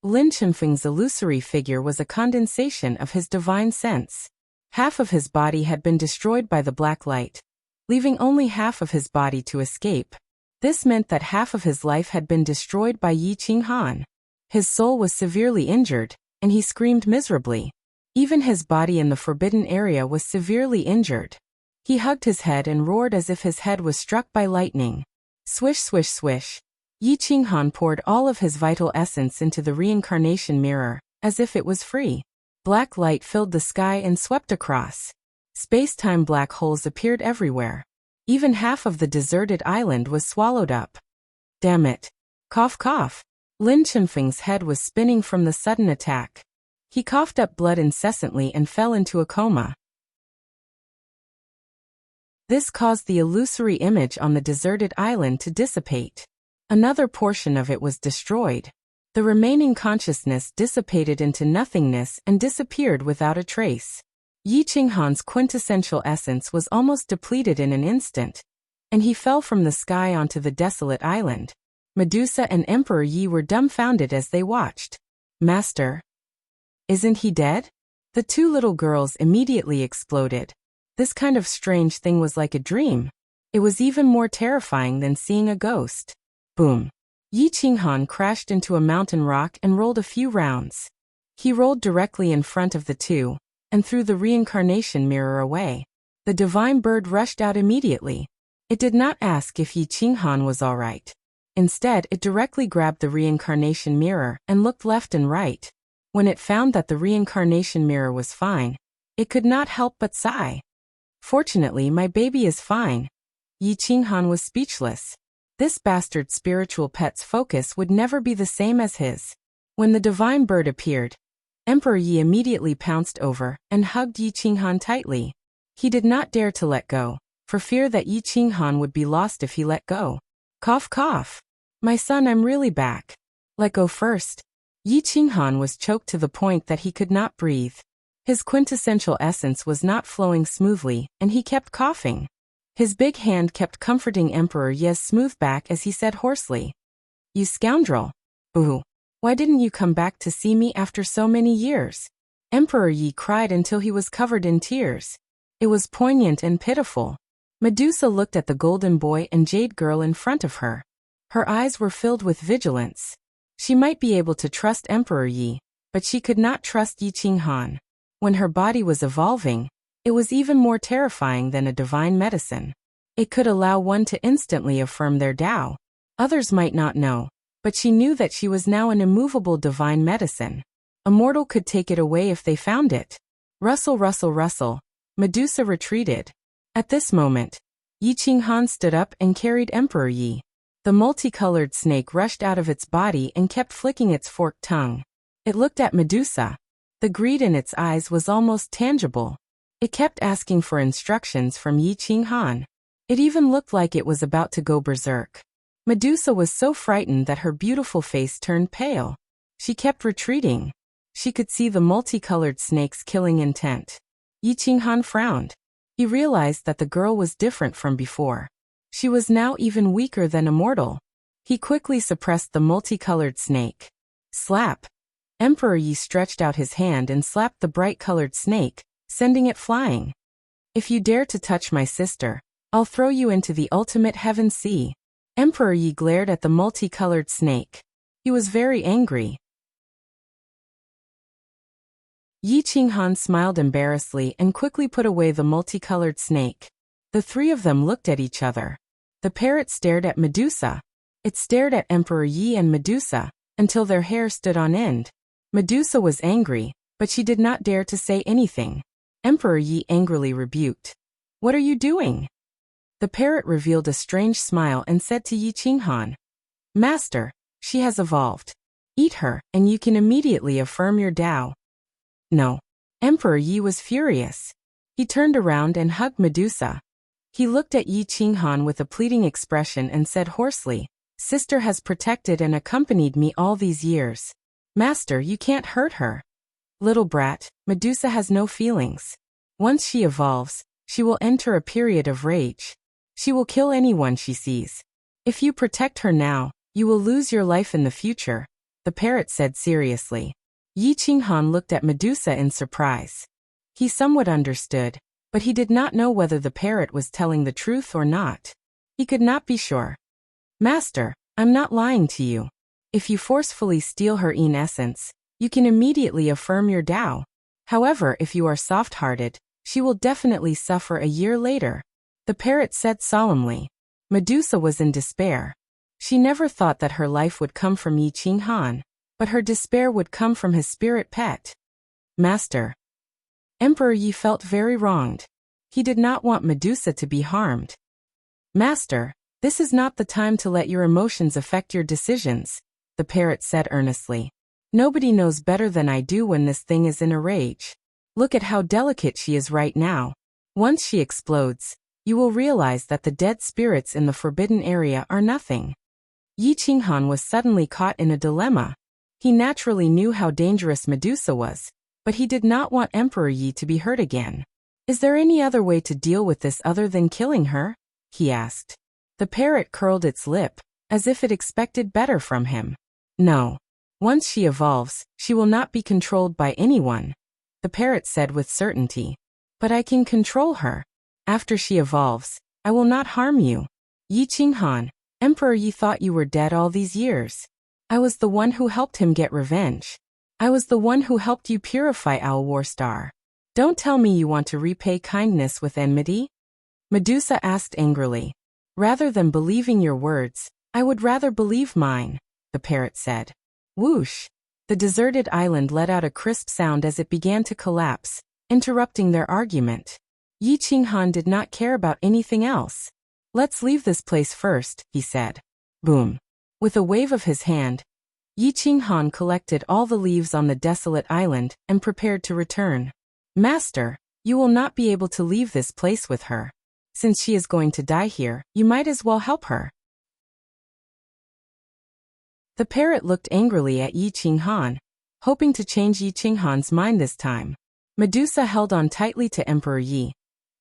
Lin Chunfeng's illusory figure was a condensation of his divine sense. Half of his body had been destroyed by the black light, leaving only half of his body to escape. This meant that half of his life had been destroyed by Yi Qinghan. His soul was severely injured, and he screamed miserably. Even his body in the forbidden area was severely injured. He hugged his head and roared as if his head was struck by lightning. Swish, swish, swish. Yi Qinghan poured all of his vital essence into the reincarnation mirror, as if it was free. Black light filled the sky and swept across. Space-time black holes appeared everywhere. Even half of the deserted island was swallowed up. Damn it. Cough, cough. Lin Chunfeng's head was spinning from the sudden attack. He coughed up blood incessantly and fell into a coma. This caused the illusory image on the deserted island to dissipate. Another portion of it was destroyed. The remaining consciousness dissipated into nothingness and disappeared without a trace. Yi Qinghan's quintessential essence was almost depleted in an instant, and he fell from the sky onto the desolate island. Medusa and Emperor Yi were dumbfounded as they watched. Master, isn't he dead? The two little girls immediately exploded. This kind of strange thing was like a dream. It was even more terrifying than seeing a ghost. Boom! Yi Qinghan crashed into a mountain rock and rolled a few rounds. He rolled directly in front of the two, and threw the reincarnation mirror away. The divine bird rushed out immediately. It did not ask if Yi Qinghan was all right. Instead, it directly grabbed the reincarnation mirror and looked left and right. When it found that the reincarnation mirror was fine, it could not help but sigh. Fortunately, my baby is fine. Yi Qinghan was speechless. This bastard spiritual pet's focus would never be the same as his. When the divine bird appeared, Emperor Yi immediately pounced over and hugged Yi Qinghan tightly. He did not dare to let go, for fear that Yi Qinghan would be lost if he let go. Cough, cough. My son, I'm really back. Let go first. Yi Qinghan was choked to the point that he could not breathe. His quintessential essence was not flowing smoothly, and he kept coughing. His big hand kept comforting Emperor Yi's smooth back as he said hoarsely, "You scoundrel! Boo! Why didn't you come back to see me after so many years?" Emperor Yi cried until he was covered in tears. It was poignant and pitiful. Medusa looked at the golden boy and jade girl in front of her. Her eyes were filled with vigilance. She might be able to trust Emperor Yi, but she could not trust Yi Qinghan. When her body was evolving, it was even more terrifying than a divine medicine. It could allow one to instantly affirm their Tao. Others might not know, but she knew that she was now an immovable divine medicine. A mortal could take it away if they found it. Rustle, rustle, rustle. Medusa retreated. At this moment, Yi Qinghan stood up and carried Emperor Yi. The multicolored snake rushed out of its body and kept flicking its forked tongue. It looked at Medusa. The greed in its eyes was almost tangible. It kept asking for instructions from Yi Qinghan. It even looked like it was about to go berserk. Medusa was so frightened that her beautiful face turned pale. She kept retreating. She could see the multicolored snake's killing intent. Yi Qinghan frowned. He realized that the girl was different from before. She was now even weaker than a mortal. He quickly suppressed the multicolored snake. Slap! Emperor Yi stretched out his hand and slapped the bright-colored snake, sending it flying. If you dare to touch my sister, I'll throw you into the ultimate heaven sea. Emperor Yi glared at the multicolored snake. He was very angry. Yi Qinghan smiled embarrassedly and quickly put away the multicolored snake. The three of them looked at each other. The parrot stared at Medusa. It stared at Emperor Yi and Medusa, until their hair stood on end. Medusa was angry, but she did not dare to say anything. Emperor Yi angrily rebuked. "What are you doing?" The parrot revealed a strange smile and said to Yi Qinghan, "Master, she has evolved. Eat her, and you can immediately affirm your Tao." No. Emperor Yi was furious. He turned around and hugged Medusa. He looked at Yi Qinghan with a pleading expression and said hoarsely, "Sister has protected and accompanied me all these years. Master, you can't hurt her." Little brat, Medusa has no feelings. Once she evolves, she will enter a period of rage. She will kill anyone she sees. If you protect her now, you will lose your life in the future, the parrot said seriously. Yi Qinghan looked at Medusa in surprise. He somewhat understood, but he did not know whether the parrot was telling the truth or not. He could not be sure. "Master, I'm not lying to you. If you forcefully steal her in essence, you can immediately affirm your Tao. However, if you are soft-hearted, she will definitely suffer a year later," the parrot said solemnly. Medusa was in despair. She never thought that her life would come from Yi Qinghan, but her despair would come from his spirit pet. "Master." Emperor Yi felt very wronged. He did not want Medusa to be harmed. "Master, this is not the time to let your emotions affect your decisions," the parrot said earnestly. "Nobody knows better than I do when this thing is in a rage. Look at how delicate she is right now. Once she explodes, you will realize that the dead spirits in the forbidden area are nothing." Yi Qinghan was suddenly caught in a dilemma. He naturally knew how dangerous Medusa was, but he did not want Emperor Yi to be hurt again. "Is there any other way to deal with this other than killing her?" he asked. The parrot curled its lip, as if it expected better from him. "No. Once she evolves, she will not be controlled by anyone," the parrot said with certainty. "But I can control her. After she evolves, I will not harm you." "Yi Qinghan, Emperor Yi thought you were dead all these years. I was the one who helped him get revenge. I was the one who helped you purify Owl Warstar. Don't tell me you want to repay kindness with enmity?" Medusa asked angrily. "Rather than believing your words, I would rather believe mine," the parrot said. Whoosh! The deserted island let out a crisp sound as it began to collapse, interrupting their argument. Yi Qinghan did not care about anything else. "Let's leave this place first," he said. Boom! With a wave of his hand, Yi Qinghan collected all the leaves on the desolate island and prepared to return. "Master, you will not be able to leave this place with her. Since she is going to die here, you might as well help her." The parrot looked angrily at Yi Qinghan, hoping to change Yi Qinghan's mind this time. Medusa held on tightly to Emperor Yi,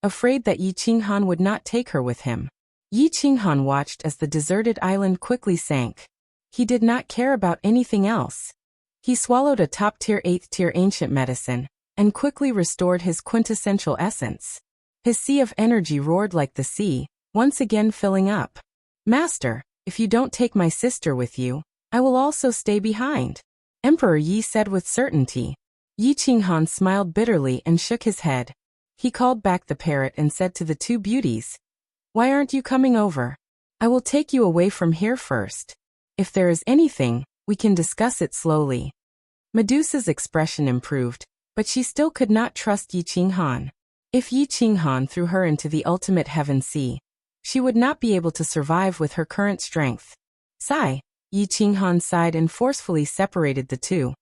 afraid that Yi Qinghan would not take her with him. Yi Qinghan watched as the deserted island quickly sank. He did not care about anything else. He swallowed a top-tier 8th-tier ancient medicine, and quickly restored his quintessential essence. His sea of energy roared like the sea, once again filling up. "Master, if you don't take my sister with you, I will also stay behind," Emperor Yi said with certainty. Yi Qinghan smiled bitterly and shook his head. He called back the parrot and said to the two beauties, "Why aren't you coming over? I will take you away from here first. If there is anything, we can discuss it slowly. Medusa's expression improved, but she still could not trust Yi Qinghan. If Yi Qinghan threw her into the ultimate heaven sea, she would not be able to survive with her current strength. Sigh. Yi Qinghan sighed and forcefully separated the two.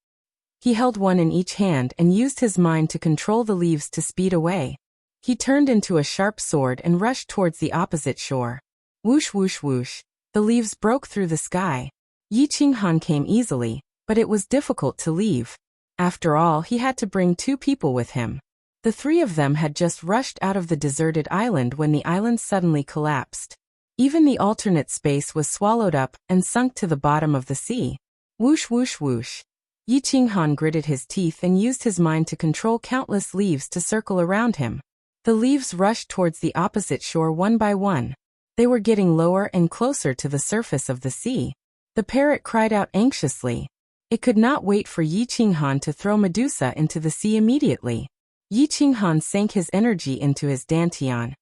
He held one in each hand and used his mind to control the leaves to speed away. He turned into a sharp sword and rushed towards the opposite shore. Whoosh whoosh whoosh. The leaves broke through the sky. Yi Qinghan came easily, but it was difficult to leave. After all, he had to bring 2 people with him. The 3 of them had just rushed out of the deserted island when the island suddenly collapsed. Even the alternate space was swallowed up and sunk to the bottom of the sea. Whoosh whoosh whoosh. Yi Qinghan gritted his teeth and used his mind to control countless leaves to circle around him. The leaves rushed towards the opposite shore one by one. They were getting lower and closer to the surface of the sea. The parrot cried out anxiously. It could not wait for Yi Qinghan to throw Medusa into the sea immediately. Yi Qinghan sank his energy into his dantian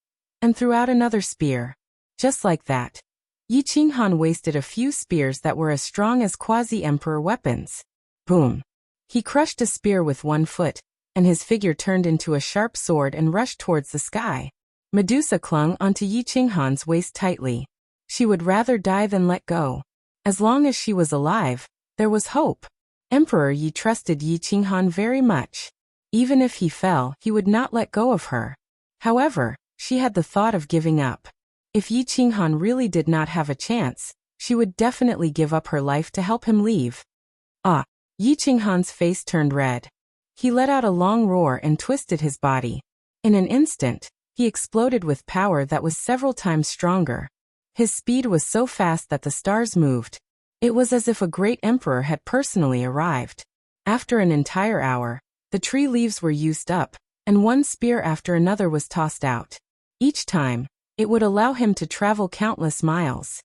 and threw out another spear. Just like that, Yi Qinghan wasted a few spears that were as strong as quasi-emperor weapons. Boom! He crushed a spear with one foot, and his figure turned into a sharp sword and rushed towards the sky. Medusa clung onto Yi Qinghan's waist tightly. She would rather die than let go. As long as she was alive, there was hope. Emperor Yi trusted Yi Qinghan very much. Even if he fell, he would not let go of her. However, she had the thought of giving up. If Yi Qinghan really did not have a chance, she would definitely give up her life to help him leave. Ah! Yi Qinghan's face turned red. He let out a long roar and twisted his body. In an instant, he exploded with power that was several times stronger. His speed was so fast that the stars moved. It was as if a great emperor had personally arrived. After an entire hour, the tree leaves were used up, and one spear after another was tossed out. Each time, it would allow him to travel countless miles.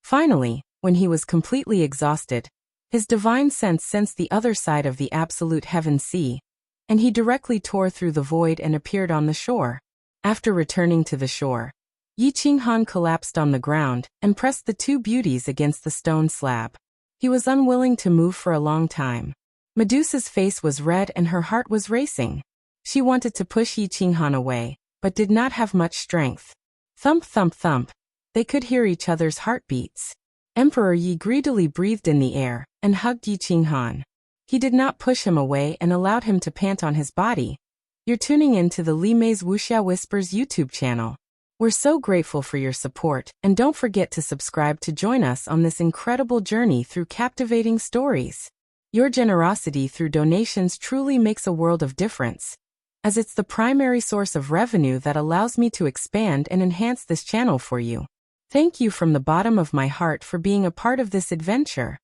Finally, when he was completely exhausted, his divine sense sensed the other side of the absolute heaven sea, and he directly tore through the void and appeared on the shore. After returning to the shore, Yi Qinghan collapsed on the ground and pressed the 2 beauties against the stone slab. He was unwilling to move for a long time. Medusa's face was red and her heart was racing. She wanted to push Yi Qinghan away, but did not have much strength. Thump thump thump. They could hear each other's heartbeats. Emperor Yi greedily breathed in the air and hugged Yi Qinghan. He did not push him away and allowed him to pant on his body. You're tuning in to the Li Mei's Wuxia Whispers YouTube channel. We're so grateful for your support, and don't forget to subscribe to join us on this incredible journey through captivating stories. Your generosity through donations truly makes a world of difference, as it's the primary source of revenue that allows me to expand and enhance this channel for you. Thank you from the bottom of my heart for being a part of this adventure.